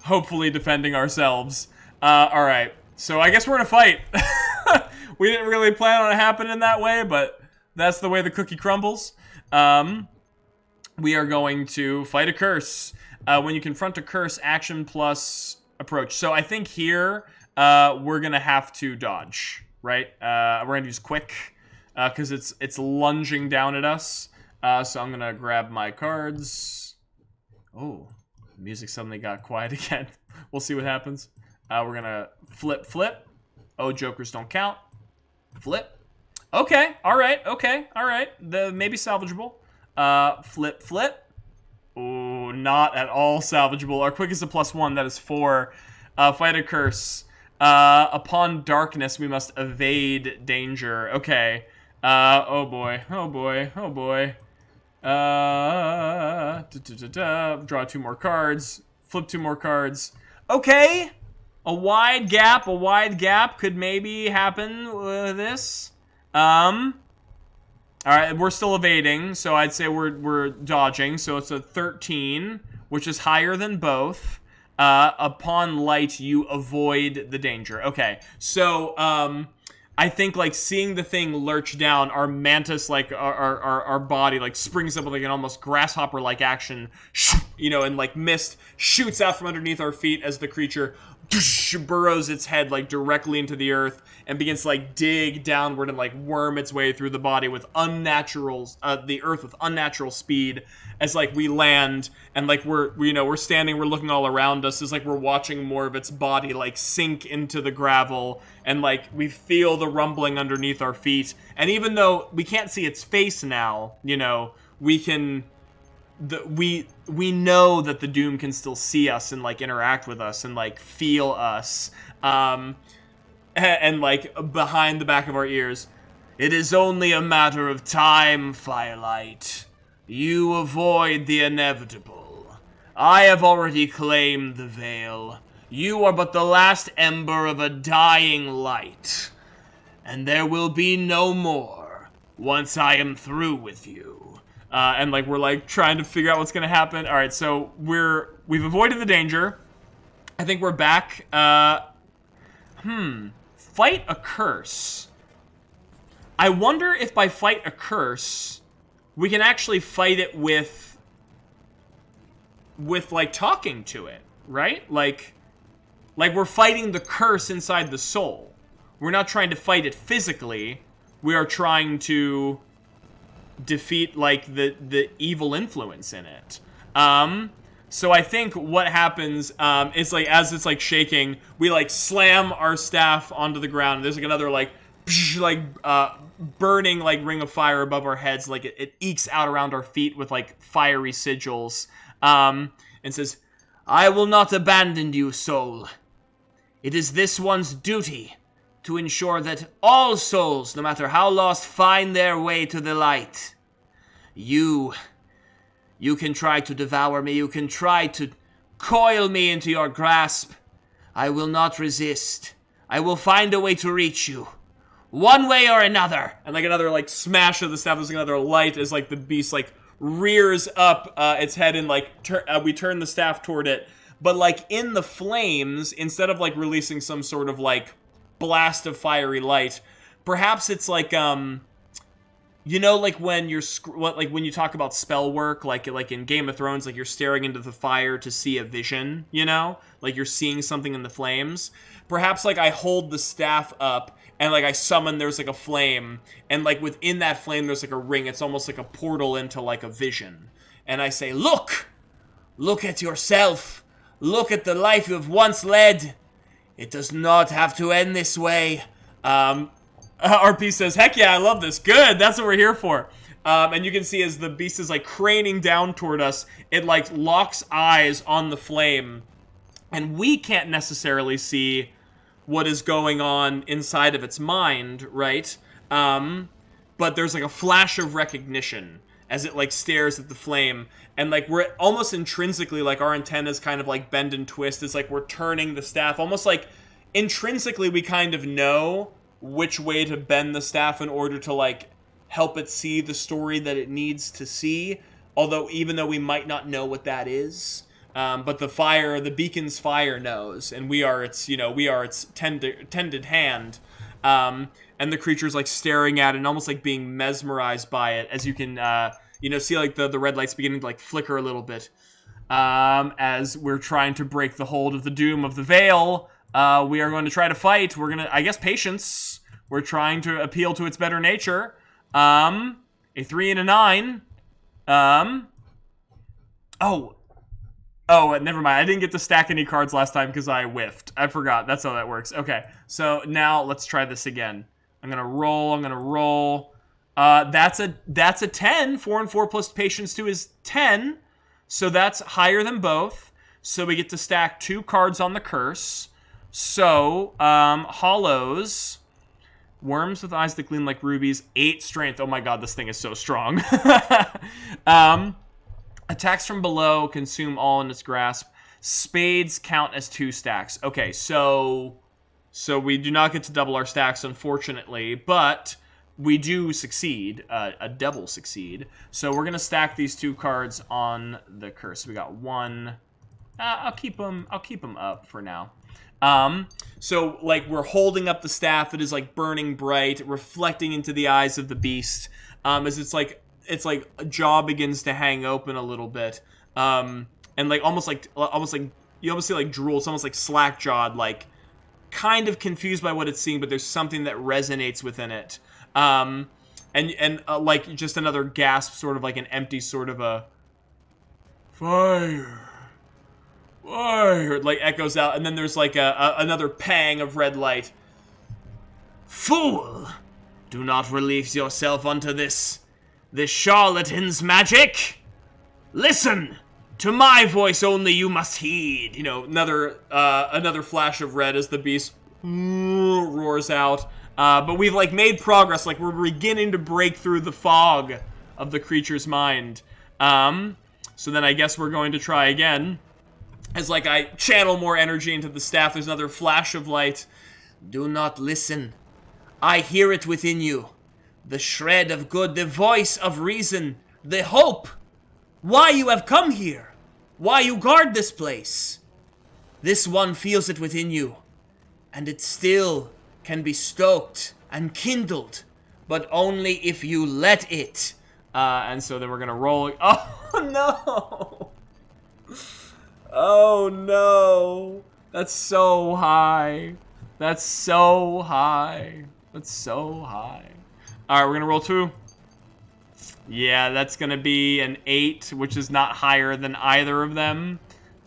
hopefully defending ourselves. Alright. So I guess we're gonna fight. We didn't really plan on it happening that way, but that's the way the cookie crumbles. We are going to fight a curse. When you confront a curse, action plus approach. So I think here, we're gonna have to dodge, right? We're gonna use quick, because it's lunging down at us. So I'm gonna grab my cards. Oh, the music suddenly got quiet again. We'll see what happens. We're gonna flip. Oh, jokers don't count. Flip. Okay, alright, alright. Maybe salvageable. Flip. Ooh, not at all salvageable. Our quick is a +1, that is 4. Fight a curse. Upon darkness, we must evade danger. Okay. Oh boy. Draw 2 more cards. Flip 2 more cards. Okay. A wide gap could maybe happen with this. Alright, we're still evading, so I'd say we're dodging, so it's a 13, which is higher than both. Upon light, you avoid the danger. Okay, so, I think, like, seeing the thing lurch down, our mantis, like, our body, like, springs up with, like, an almost grasshopper-like action, you know, and, like, mist shoots out from underneath our feet as the creature burrows its head, like, directly into the earth and begins to, like, dig downward and, like, worm its way through the body with the earth with unnatural speed as, like, we land and, like, we're standing, we're looking all around us as, like, we're watching more of its body, like, sink into the gravel and, like, we feel the rumbling underneath our feet. And even though we can't see its face now, you know, we can... we know that the Doom can still see us and, like, interact with us and, like, feel us. And, like, behind the back of our ears. It is only a matter of time, Firelight. You avoid the inevitable. I have already claimed the veil. You are but the last ember of a dying light. And there will be no more once I am through with you. And, like, we're, like, trying to figure out what's gonna happen. Alright, so we've avoided the danger. I think we're back. Fight a curse. I wonder if by fight a curse, we can actually fight it with like, talking to it, right? Like we're fighting the curse inside the soul. We're not trying to fight it physically. We are trying to defeat, like, the evil influence in it. So I think what happens is, like, as it's, like, shaking, we, like, slam our staff onto the ground. There's, like, another, like, burning, like, ring of fire above our heads. Like, it ekes out around our feet with, like, fiery sigils. And says, I will not abandon you, soul. It is this one's duty to ensure that all souls, no matter how lost, find their way to the light. You can try to devour me, you can try to coil me into your grasp. I will not resist. I will find a way to reach you. One way or another. And like another like smash of the staff, there's like another light as like the beast like rears up its head and like we turn the staff toward it. But like in the flames, instead of like releasing some sort of like blast of fiery light, perhaps it's like you know, like when you're like when you talk about spell work, like in Game of Thrones, like you're staring into the fire to see a vision, you know, like you're seeing something in the flames. Perhaps like I hold the staff up and like I summon, there's like a flame, and like within that flame there's like a ring. It's almost like a portal into like a vision. And I say, look at yourself. Look at the life you've once led. It does not have to end this way. RP says, heck yeah, I love this. Good, that's what we're here for. And you can see as the beast is like craning down toward us, it like locks eyes on the flame. And we can't necessarily see what is going on inside of its mind, right? But there's like a flash of recognition as it like stares at the flame. And like we're almost intrinsically, like our antennas kind of like bend and twist. It's like we're turning the staff. Almost like intrinsically we kind of know which way to bend the staff in order to like help it see the story that it needs to see. Although even though we might not know what that is. But the beacon's fire knows, and we are its tended hand. And the creature's like staring at it and almost like being mesmerized by it, as you can, see like the red lights beginning to like flicker a little bit. As we're trying to break the hold of the doom of the veil, we are going to try to fight. We're gonna, I guess, patience. We're trying to appeal to its better nature. A 3 and a 9. Oh, never mind. I didn't get to stack any cards last time because I whiffed. I forgot. That's how that works. Okay, so now let's try this again. I'm gonna roll. That's a 10. 4 and 4 plus patience 2 is 10. So that's higher than both. So we get to stack 2 cards on the curse. So, hollows. Worms with eyes that gleam like rubies. 8 strength. Oh my god, this thing is so strong. Attacks from below consume all in its grasp. Spades count as 2 stacks. Okay, so we do not get to double our stacks, unfortunately, but we do succeed, a double succeed. So we're gonna stack these 2 cards on the curse. We got 1. I'll keep them up for now. So like we're holding up the staff that is like burning bright, reflecting into the eyes of the beast, as it's like a jaw begins to hang open a little bit, and like almost like you almost see like drool. It's almost like slack jawed, like kind of confused by what it's seeing, but there's something that resonates within it. And like just another gasp, sort of like an empty sort of a fire, like echoes out, and then there's like another pang of red light. Fool! Do not release yourself onto this charlatan's magic. Listen! To my voice only you must heed. You know, another flash of red as the beast roars out. But we've like made progress. Like we're beginning to break through the fog of the creature's mind. So then I guess we're going to try again. As like I channel more energy into the staff, there's another flash of light. Do not listen. I hear it within you. The shred of good, the voice of reason, the hope. Why you have come here. Why you guard this place. This one feels it within you. And it still can be stoked and kindled. But only if you let it. And so then we're going to roll. Oh, no. Oh, no. That's so high. That's so high. Alright, we're gonna roll 2. Yeah, that's gonna be an 8, which is not higher than either of them.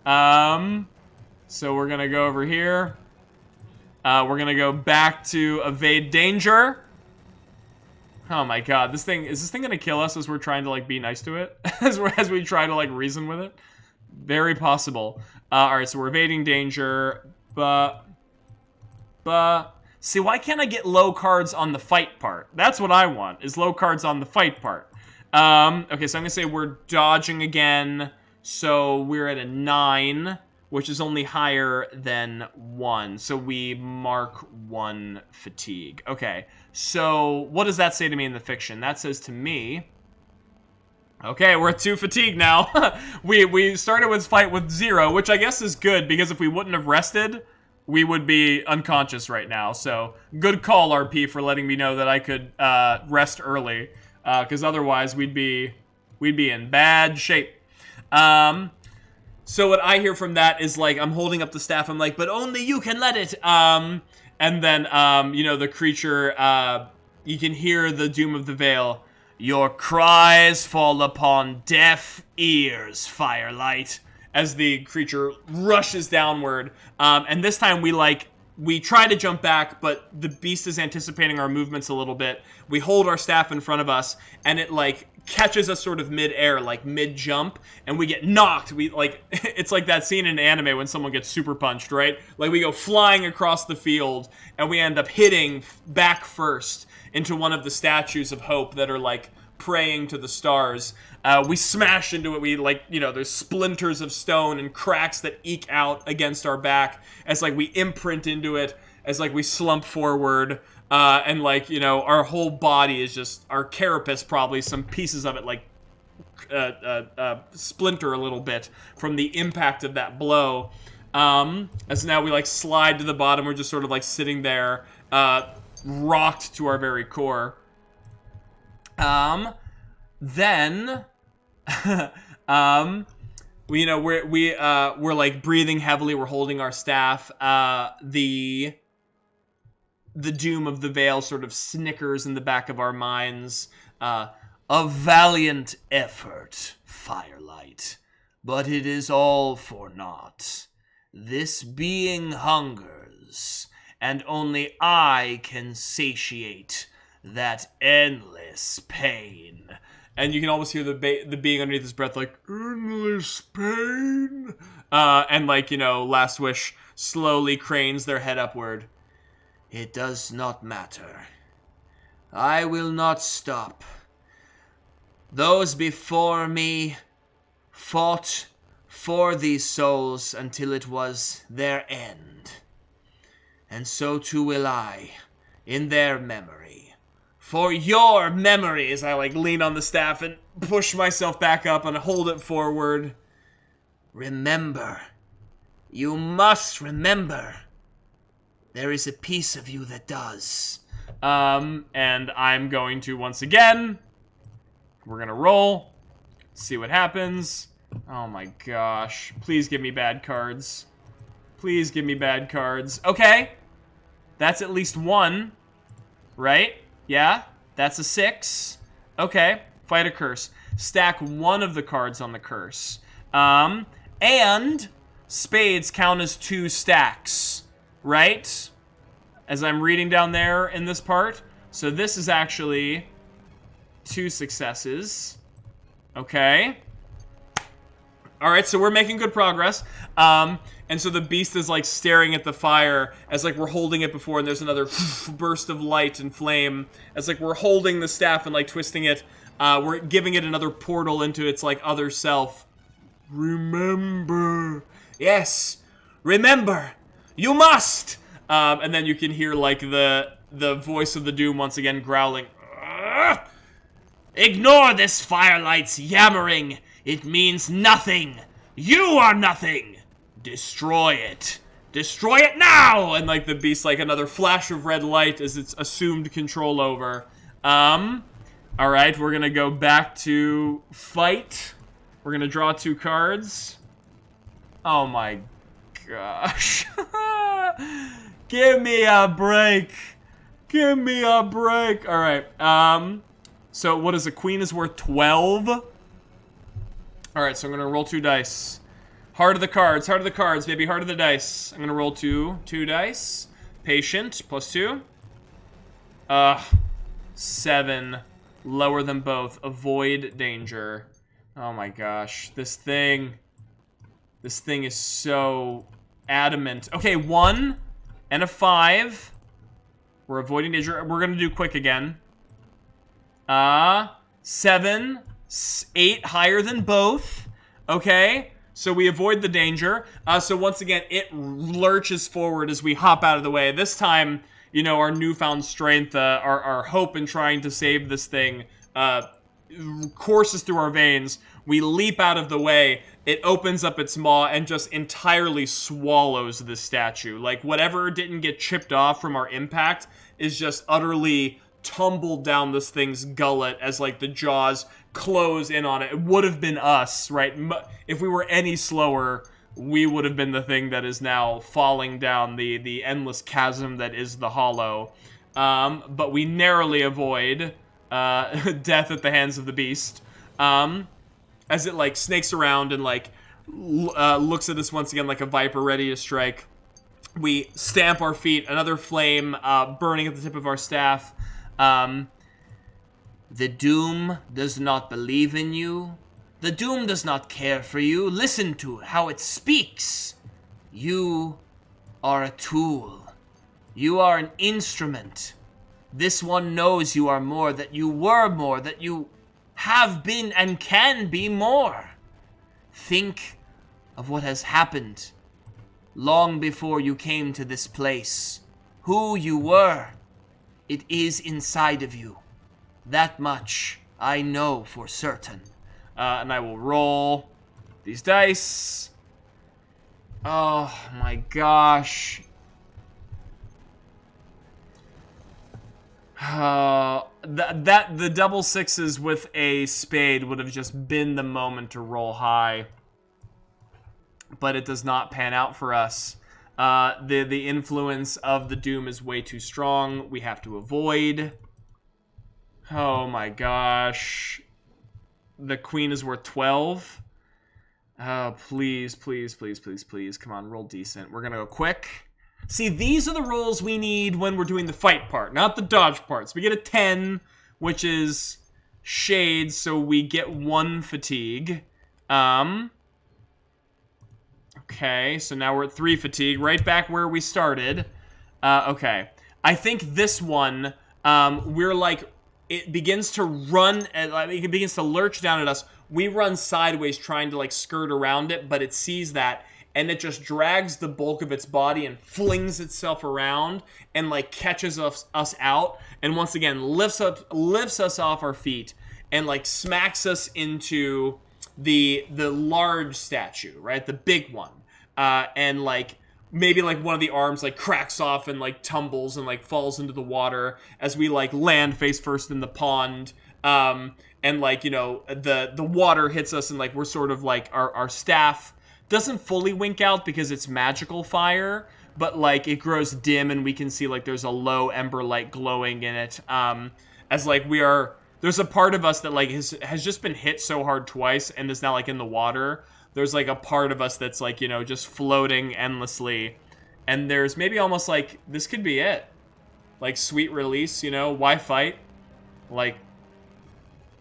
So we're gonna go over here. We're gonna go back to evade danger. Oh my god, is this thing gonna kill us as we're trying to like be nice to it? as we try to like reason with it? Very possible. Alright, so we're evading danger, but see, why can't I get low cards on the fight part? That's what I want, is low cards on the fight part. Okay, so I'm gonna say we're dodging again. So we're at a 9. which is only higher than 1. So we mark 1 fatigue. Okay, so what does that say to me in the fiction? That says to me... Okay, we're at 2 fatigue now. we started with fight with 0, which I guess is good, because if we wouldn't have rested, we would be unconscious right now. So, good call, RP, for letting me know that I could rest early, because otherwise we'd be in bad shape. So what I hear from that is, like, I'm holding up the staff, I'm like, but only you can let it. And then, you know, the creature, you can hear the doom of the veil. Your cries fall upon deaf ears, Firelight. As the creature rushes downward. And this time we try to jump back, but the beast is anticipating our movements a little bit. We hold our staff in front of us, and it, like, catches us sort of mid-air, like mid-jump, and we get knocked. It's like that scene in anime when someone gets super punched, right? Like, we go flying across the field, and we end up hitting back first into one of the statues of hope that are, like, praying to the stars. We smash into it. We, like, you know, there's splinters of stone and cracks that eke out against our back as, like, we imprint into it, as, like, we slump forward, and, like, you know, our whole body is just, our carapace probably, some pieces of it, like, splinter a little bit from the impact of that blow. As now we, like, slide to the bottom. We're just sort of, like, sitting there, rocked to our very core. Then, you know, we're like breathing heavily. We're holding our staff. The doom of the veil sort of snickers in the back of our minds. A valiant effort, Firelight, but it is all for naught. This being hungers, and only I can satiate that endless pain. And you can almost hear the being underneath his breath, like, endless pain. And, like, you know, Last Wish slowly cranes their head upward. It does not matter. I will not stop. Those before me fought for these souls until it was their end. And so too will I, in their memory. For your memory, as I, like, lean on the staff and push myself back up and hold it forward. Remember. You must remember. There is a piece of you that does. And I'm going to, once again, we're gonna roll. See what happens. Oh my gosh. Please give me bad cards. Please give me bad cards. Okay. That's at least 1. Right? Yeah, that's a 6. Okay, fight a curse. Stack 1 of the cards on the curse. And spades count as 2 stacks, right? As I'm reading down there in this part. So this is actually 2 successes. Okay. Alright, so we're making good progress. And so the beast is, like, staring at the fire as, like, we're holding it before, and there's another burst of light and flame. As, like, we're holding the staff and, like, twisting it. We're giving it another portal into its, like, other self. Remember. Yes. Remember. You must. And then you can hear, like, the voice of the doom once again growling. Ignore this Firelight's yammering. It means nothing. You are nothing. Destroy it. Destroy it now! And, like, the beast, like, another flash of red light as it's assumed control over. Alright, we're gonna go back to fight. We're gonna draw 2 cards. Oh my gosh. Give me a break. Give me a break. Alright, so what is a queen is worth 12? Alright, so I'm gonna roll 2 dice. Heart of the cards, baby, heart of the dice. I'm gonna roll 2 dice. Patient, +2. 7. Lower than both. Avoid danger. Oh my gosh. This thing is so adamant. Okay, 1 and a 5. We're avoiding danger. We're gonna do quick again. 7. 8 higher than both. Okay. So we avoid the danger. So once again, it lurches forward as we hop out of the way. This time, you know, our newfound strength, our hope in trying to save this thing, courses through our veins. We leap out of the way. It opens up its maw and just entirely swallows the statue. Like, whatever didn't get chipped off from our impact is just utterly tumbled down this thing's gullet as, like, the jaws close in on it. It would have been us, right? If we were any slower, we would have been the thing that is now falling down the endless chasm that is the hollow. But we narrowly avoid death at the hands of the beast. As it, like, snakes around and, like, looks at us once again like a viper ready to strike. We stamp our feet, another flame burning at the tip of our staff. The Doom does not believe in you. The Doom does not care for you. Listen to how it speaks. You are a tool. You are an instrument. This one knows you are more, that you were more, that you have been and can be more. Think of what has happened long before you came to this place. Who you were. It is inside of you. That much I know for certain. And I will roll these dice. Oh my gosh. The double sixes with a spade would have just been the moment to roll high, but it does not pan out for us. The influence of the Doom is way too strong. We have to avoid. Oh my gosh. The Queen is worth 12. Oh, please, please, please, please, please. Come on, roll decent. We're gonna go quick. See, these are the rolls we need when we're doing the fight part, not the dodge parts. We get a 10, which is shades, so we get 1 fatigue. Okay, so now we're at 3 fatigue, right back where we started. Okay. I think this one, we're like, it begins to run, it begins to lurch down at us. We run sideways trying to, like, skirt around it, but it sees that, and it just drags the bulk of its body and flings itself around and, like, catches us out, and once again lifts us off our feet and, like, smacks us into the large statue, right? The big one. And, like, maybe, like, one of the arms, like, cracks off and, like, tumbles and, like, falls into the water as we, like, land face first in the pond. And, like, you know, the water hits us and, like, we're sort of, like, our staff doesn't fully wink out because it's magical fire, but, like, it grows dim and we can see, like, there's a low ember light glowing in it. As, like, there's a part of us that, like, has just been hit so hard twice and is now, like, in the water. There's, like, a part of us that's, like, you know, just floating endlessly. And there's maybe almost, like, this could be it. Like, sweet release, you know? Why fight? Like,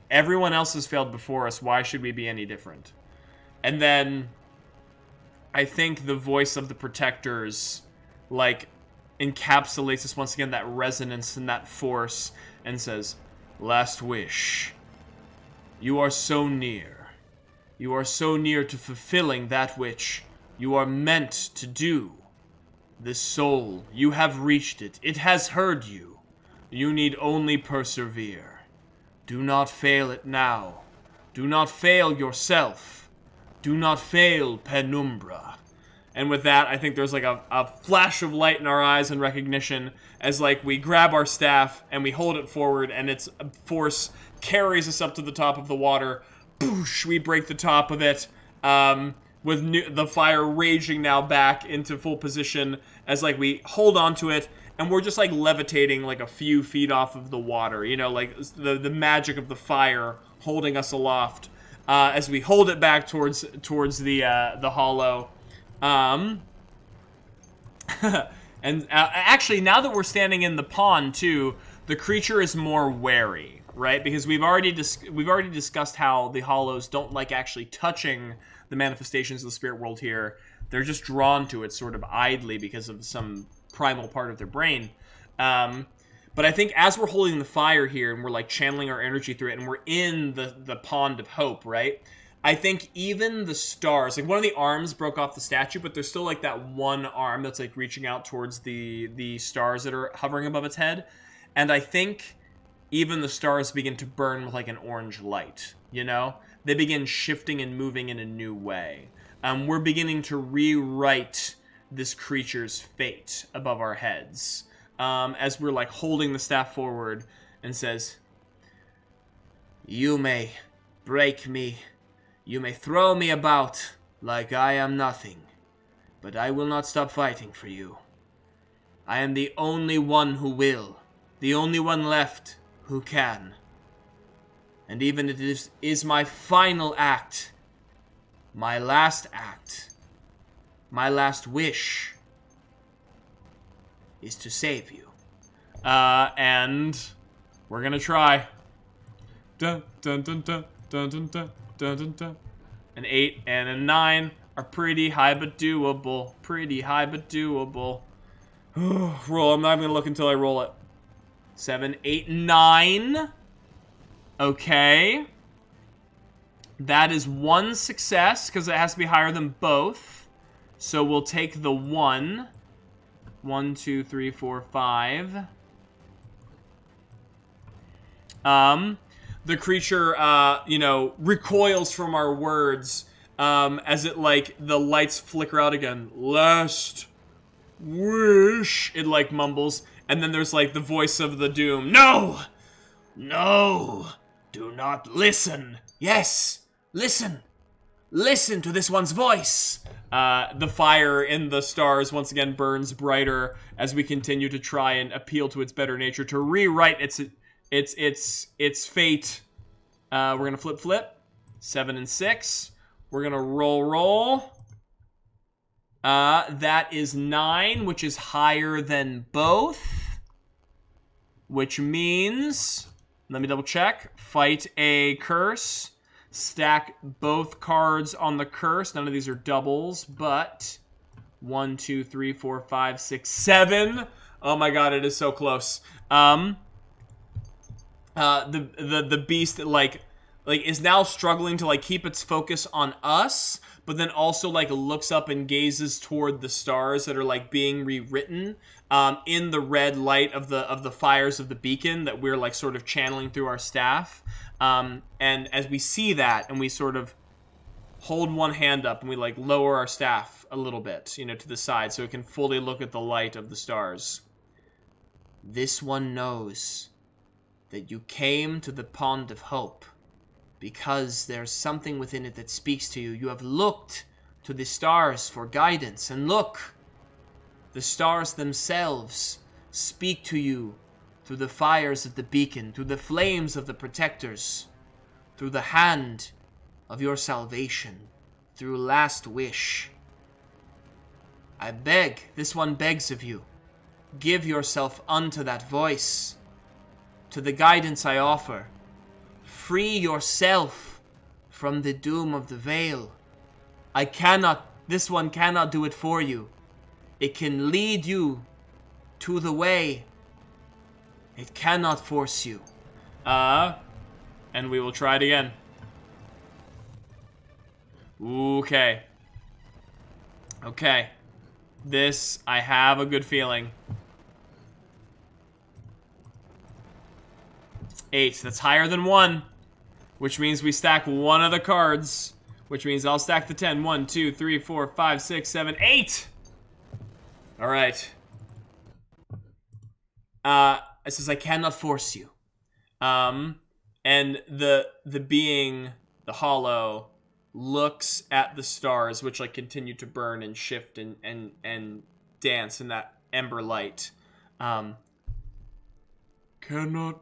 everyone else has failed before us. Why should we be any different? And then I think the voice of the protectors, like, encapsulates us once again, that resonance and that force, and says, "Last wish. You are so near. You are so near to fulfilling that which you are meant to do. This soul, you have reached it. It has heard you. You need only persevere. Do not fail it now. Do not fail yourself. Do not fail Penumbra." And with that, I think there's, like, a flash of light in our eyes and recognition as, like, we grab our staff and we hold it forward and its force carries us up to the top of the water. Boosh! We break the top of it, with the fire raging now back into full position as, like, we hold onto it and we're just, like, levitating, like, a few feet off of the water. You know, like, the magic of the fire holding us aloft as we hold it back towards the hollow. And actually, now that we're standing in the pond too, the creature is more wary, right? Because we've already discussed how the hollows don't like actually touching the manifestations of the spirit world here. They're just drawn to it sort of idly because of some primal part of their brain. But I think as we're holding the fire here and we're, like, channeling our energy through it and we're in the pond of hope, right? I think even the stars, like one of the arms broke off the statue, but there's still like that one arm that's like reaching out towards the stars that are hovering above its head. And I think even the stars begin to burn with like an orange light, you know? They begin shifting and moving in a new way. We're beginning to rewrite this creature's fate above our heads. As we're like holding the staff forward and says, "You may break me, you may throw me about like I am nothing, but I will not stop fighting for you. I am the only one who will, the only one left who can. And even if it is my final act, my last act, my last wish is to save you." And we're gonna try. Dun, dun, dun, dun, dun, dun, dun, dun, dun, dun. An 8 and a 9 are pretty high but doable. Pretty high but doable. Roll. I'm not even gonna look until I roll it. 7, 8, 9. Okay. That is one success, because it has to be higher than both. So we'll take the 1. 1, 2, 3, 4, 5. The creature, recoils from our words, as it, like, the lights flicker out again. "Last wish," it, like, mumbles. And then there's, like, the voice of the doom. "No! No! Do not listen! Yes! Listen! Listen to this one's voice!" The fire in the stars once again burns brighter as we continue to try and appeal to its better nature, to rewrite its fate. We're gonna flip. 7 and 6. We're gonna roll. That is 9, which is higher than both. Which means, let me double check. Fight a curse. Stack both cards on the curse. None of these are doubles, but 1, 2, 3, 4, 5, 6, 7. Oh my god, it is so close. The beast that like is now struggling to like keep its focus on us, but then also like looks up and gazes toward the stars that are like being rewritten in the red light of the fires of the beacon that we're like sort of channeling through our staff. And as we see that, and we sort of hold one hand up and we like lower our staff a little bit, to the side so it can fully look at the light of the stars. "This one knows that you came to the Pond of Hope because there's something within it that speaks to you. You have looked to the stars for guidance, and look, the stars themselves speak to you through the fires of the beacon, through the flames of the protectors, through the hand of your salvation, through last wish. I beg, this one begs of you, give yourself unto that voice, to the guidance I offer. Free yourself from the doom of the veil. This one cannot do it for you. It can lead you to the way. It cannot force you." And we will try it again. Okay. This, I have a good feeling. 8, that's higher than 1. Which means we stack one of the cards. Which means I'll stack the 10. 1, 2, 3, 4, 5, 6, 7, 8! Alright. It says, "I cannot force you." And the being, the hollow, looks at the stars, which like continue to burn and shift and dance in that ember light. "Cannot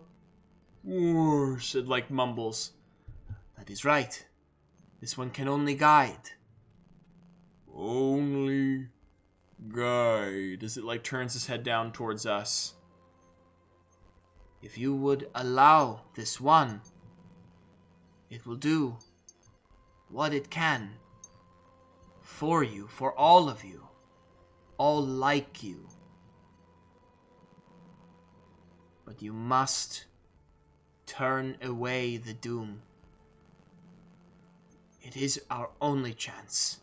force," it like mumbles. "That is right. This one can only guide." "Only guide," as it like turns its head down towards us. "If you would allow this one, it will do what it can for you, for all of you, all like you. But you must turn away the doom. It is our only chance.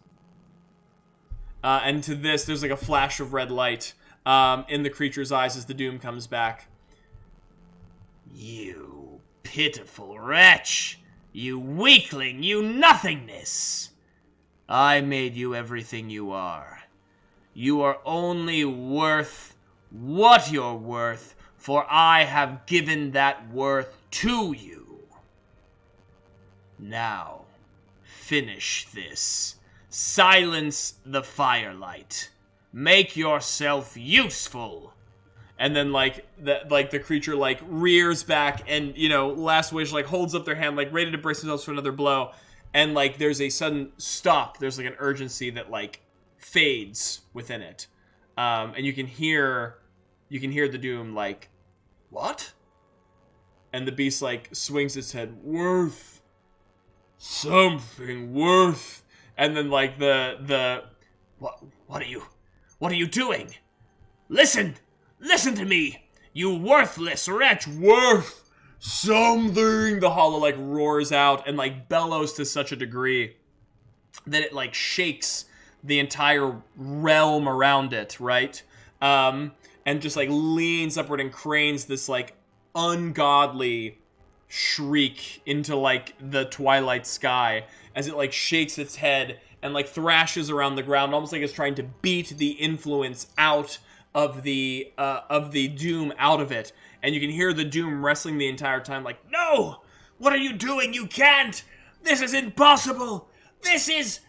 And to this, there's like a flash of red light in the creature's eyes as the doom comes back. You pitiful wretch! You weakling! You nothingness! I made you everything you are. You are only worth what you're worth, for I have given that worth to you. Now, finish this. Silence the firelight. Make yourself useful. And then the creature like rears back and, you know, Last Wish like holds up their hand like ready to brace themselves for another blow. And like there's a sudden stop. There's like an urgency that like fades within it. And you can hear the doom like, what? And the beast like swings its head, worth. Something worth. And then like What are you doing? Listen to me, you worthless wretch. Worth something. The hollow like roars out and like bellows to such a degree that it like shakes the entire realm around it, right? And just like leans upward and cranes this like ungodly shriek into like the twilight sky as it like shakes its head and like thrashes around the ground, almost like it's trying to beat the influence out of the doom out of it. And you can hear the doom wrestling the entire time like, no! What are you doing? You can't! This is impossible! This is...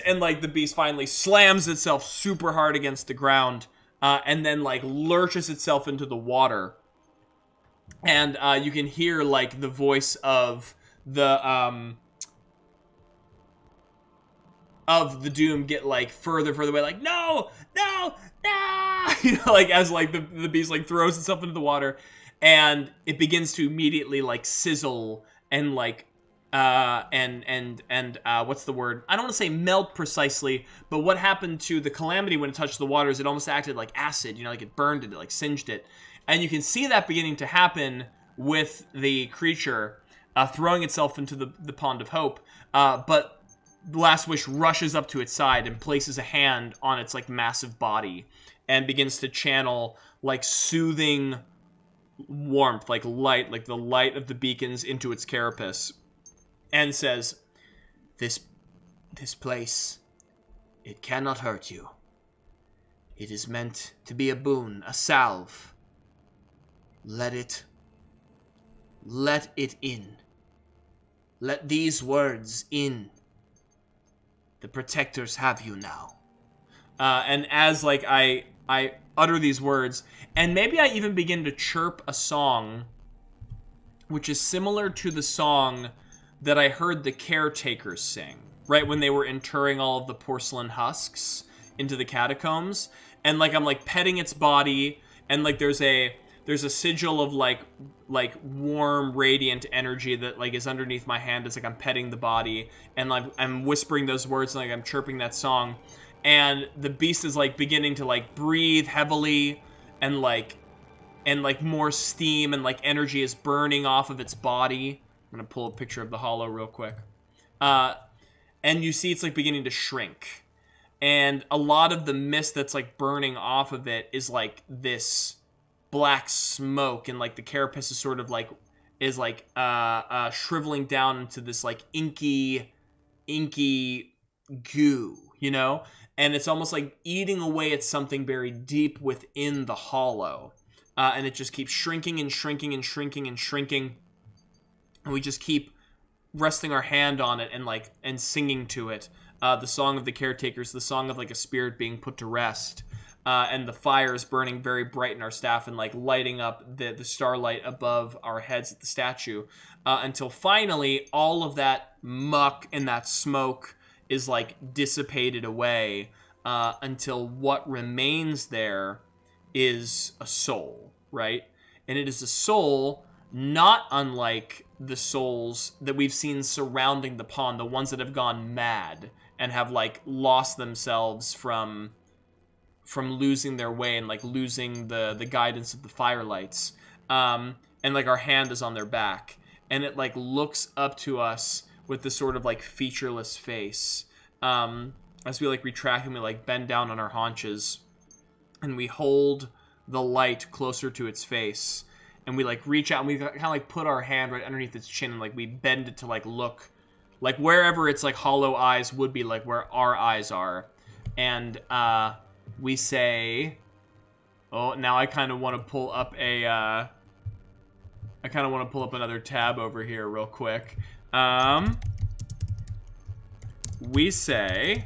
And like the beast finally slams itself super hard against the ground and then like lurches itself into the water. And you can hear like the voice of the doom get like further away, like no, you know, like as like the beast like throws itself into the water, and it begins to immediately like sizzle and like what's the word? I don't want to say melt precisely, but what happened to the Calamity when it touched the water is it almost acted like acid, you know, like it burned it, like singed it. And you can see that beginning to happen with the creature throwing itself into the Pond of Hope. But Last Wish rushes up to its side and places a hand on its like massive body and begins to channel like soothing warmth, like light, like the light of the beacons into its carapace, and says, This place, it cannot hurt you. It is meant to be a boon, a salve. Let it in. Let these words in. The protectors have you now. And as like I utter these words, and maybe I even begin to chirp a song, which is similar to the song that I heard the Caretakers sing, right when they were interring all of the porcelain husks into the catacombs, and like I'm like petting its body, and like there's a sigil of like warm radiant energy that like is underneath my hand as like I'm petting the body, and like I'm whispering those words and like I'm chirping that song, and the beast is like beginning to like breathe heavily, and like more steam and like energy is burning off of its body. I'm gonna pull a picture of the hollow real quick, and you see it's like beginning to shrink, and a lot of the mist that's like burning off of it is like this black smoke, and like the carapace is sort of like shriveling down into this like inky goo, you know, and it's almost like eating away at something buried deep within the hollow, and it just keeps shrinking and shrinking and shrinking and shrinking, and we just keep resting our hand on it and singing to it the song of the Caretakers, the song of like a spirit being put to rest. And the fire is burning very bright in our staff and like lighting up the starlight above our heads at the statue, until finally all of that muck and that smoke is like dissipated away, until what remains there is a soul, right? And it is a soul not unlike the souls that we've seen surrounding the pond, the ones that have gone mad and have like lost themselves from losing their way and like losing the guidance of the Firelights, and like our hand is on their back, and it like looks up to us with this sort of like featureless face. As we like retract and we like bend down on our haunches, and we hold the light closer to its face, and we like reach out and we kind of like put our hand right underneath its chin and like we bend it to like look like wherever its like hollow eyes would be, like where our eyes are. And we say, oh, now I kind of want to pull up another tab over here real quick. We say,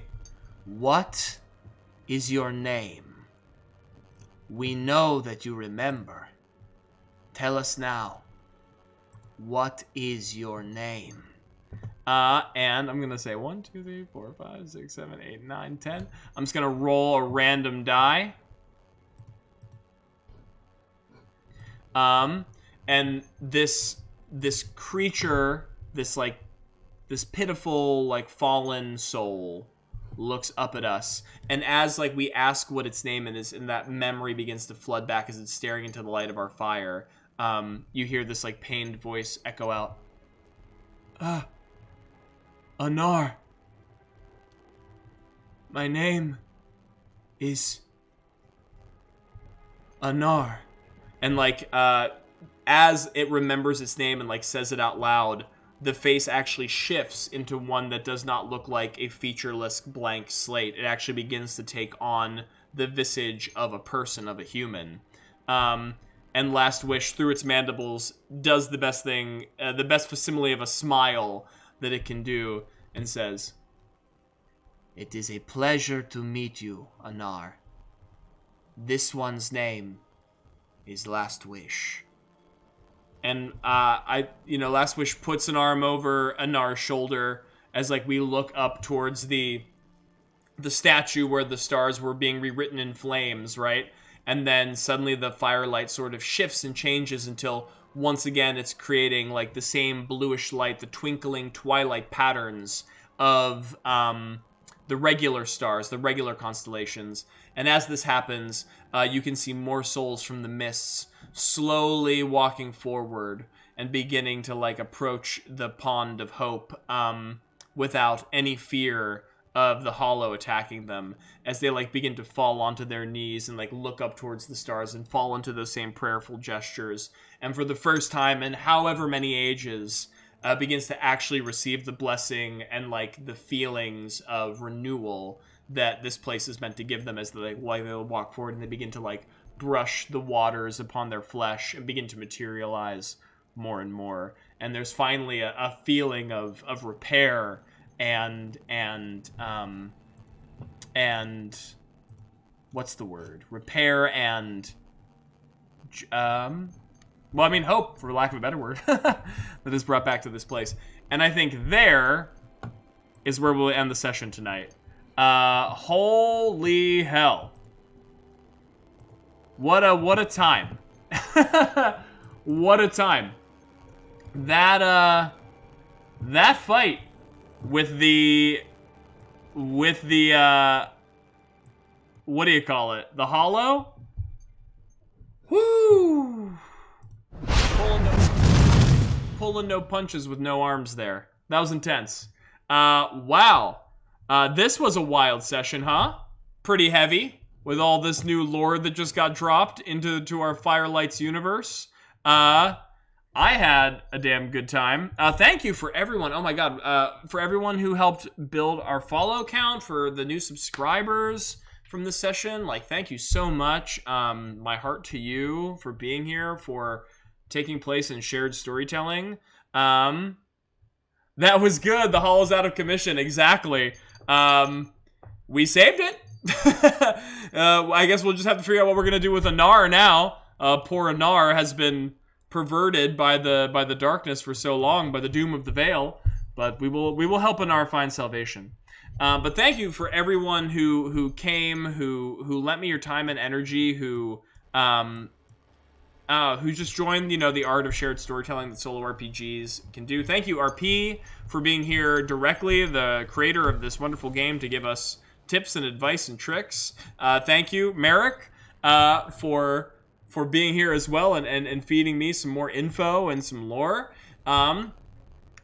what is your name? We know that you remember. Tell us now. What is your name? And I'm going to say 1, 2, 3, 4, 5, 6, 7, 8, 9, 10. I'm just going to roll a random die. And this creature, this pitiful, like, fallen soul looks up at us. And as, like, we ask what its name is, and that memory begins to flood back as it's staring into the light of our fire, you hear this, like, pained voice echo out. Anar. My name is Anar. And, like, as it remembers its name and, like, says it out loud, the face actually shifts into one that does not look like a featureless blank slate. It actually begins to take on the visage of a person, of a human. And Last Wish, through its mandibles, does the best thing, the best facsimile of a smile that it can do, and says, "It is a pleasure to meet you, Anar. This one's name is Last Wish." And Last Wish puts an arm over Anar's shoulder as like we look up towards the statue where the stars were being rewritten in flames, right? And then suddenly the firelight sort of shifts and changes until once again it's creating like the same bluish light, the twinkling twilight patterns of the regular stars, the regular constellations. And as this happens, you can see more souls from the mists slowly walking forward and beginning to like approach the pond of hope without any fear of the hollow attacking them, as they like begin to fall onto their knees and like look up towards the stars and fall into those same prayerful gestures. And for the first time in however many ages, begins to actually receive the blessing and like the feelings of renewal that this place is meant to give them, as they walk forward and they begin to like brush the waters upon their flesh and begin to materialize more and more. And there's finally a feeling of repair and what's the word? Repair and hope, for lack of a better word, that is brought back to this place. And I think there is where we'll end the session tonight. Holy hell. What a time. What a time. That fight with the what do you call it? The hollow? Woo! Pulling no punches with no arms there. That was intense. Wow. This was a wild session, huh? Pretty heavy, with all this new lore that just got dropped into our Firelights universe. I had a damn good time. Thank you for everyone. Oh my god. For everyone who helped build our follow count, for the new subscribers from this session. Like, thank you so much. My heart to you for being here, for taking place in shared storytelling. That was good. The hollow's out of commission. Exactly. We saved it. I guess we'll just have to figure out what we're gonna do with Anar now. Poor Anar has been perverted by the darkness for so long, by the doom of the veil. But we will help Anar find salvation. But thank you for everyone who came, who lent me your time and energy, who just joined, the art of shared storytelling that solo RPGs can do. Thank you, RP, for being here directly, the creator of this wonderful game, to give us tips and advice and tricks. Thank you, Merrick, for being here as well and feeding me some more info and some lore.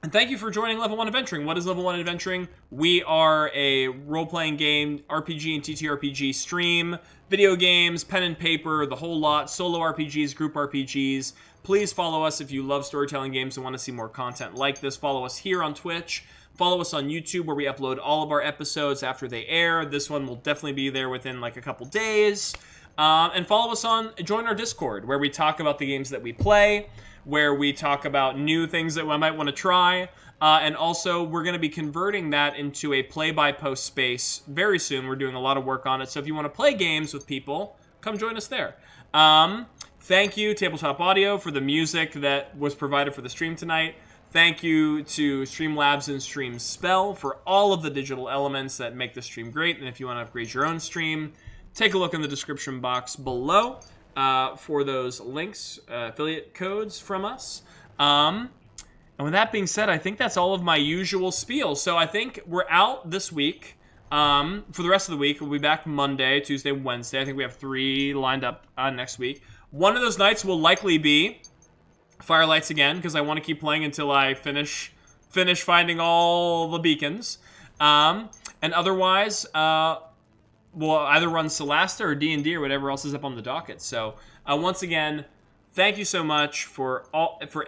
And thank you for joining Level 1 Adventuring. What is Level 1 Adventuring? We are a role-playing game, RPG and ttrpg stream, video games, pen and paper, the whole lot, solo RPGs, group RPGs. Please follow us if you love storytelling games and want to see more content like this. Follow us here on Twitch. Follow us on YouTube, where we upload all of our episodes after they air. This one will definitely be there within like a couple days. And follow us join our Discord, where we talk about the games that we play, where we talk about new things that I might want to try. And also, we're going to be converting that into a play-by-post space very soon. We're doing a lot of work on it. So if you want to play games with people, come join us there. Thank you, Tabletop Audio, for the music that was provided for the stream tonight. Thank you to Streamlabs and StreamSpell for all of the digital elements that make the stream great. And if you want to upgrade your own stream, take a look in the description box below for those links, affiliate codes from us. And with that being said, I think that's all of my usual spiel. So I think we're out this week. For the rest of the week, we'll be back Monday, Tuesday, Wednesday. I think we have 3 lined up next week. One of those nights will likely be Firelights again, because I want to keep playing until I finish finding all the beacons. And otherwise, we'll either run Solasta or D&D or whatever else is up on the docket. So once again, thank you so much for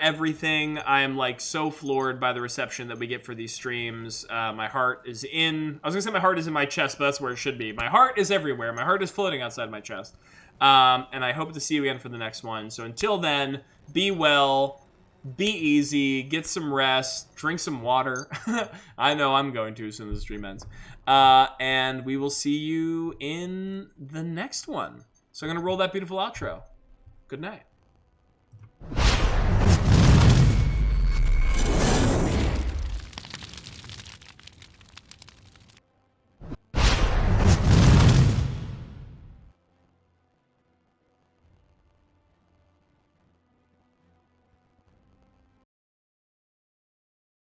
everything. I am like so floored by the reception that we get for these streams. My heart is I was gonna say my heart is in my chest, but that's where it should be. My heart is everywhere. My heart is floating outside my chest. And I hope to see you again for the next one. So until then, be well, be easy, get some rest, drink some water. I know I'm going to as soon as the stream ends. And we will see you in the next one. So I'm going to roll that beautiful outro. Good night.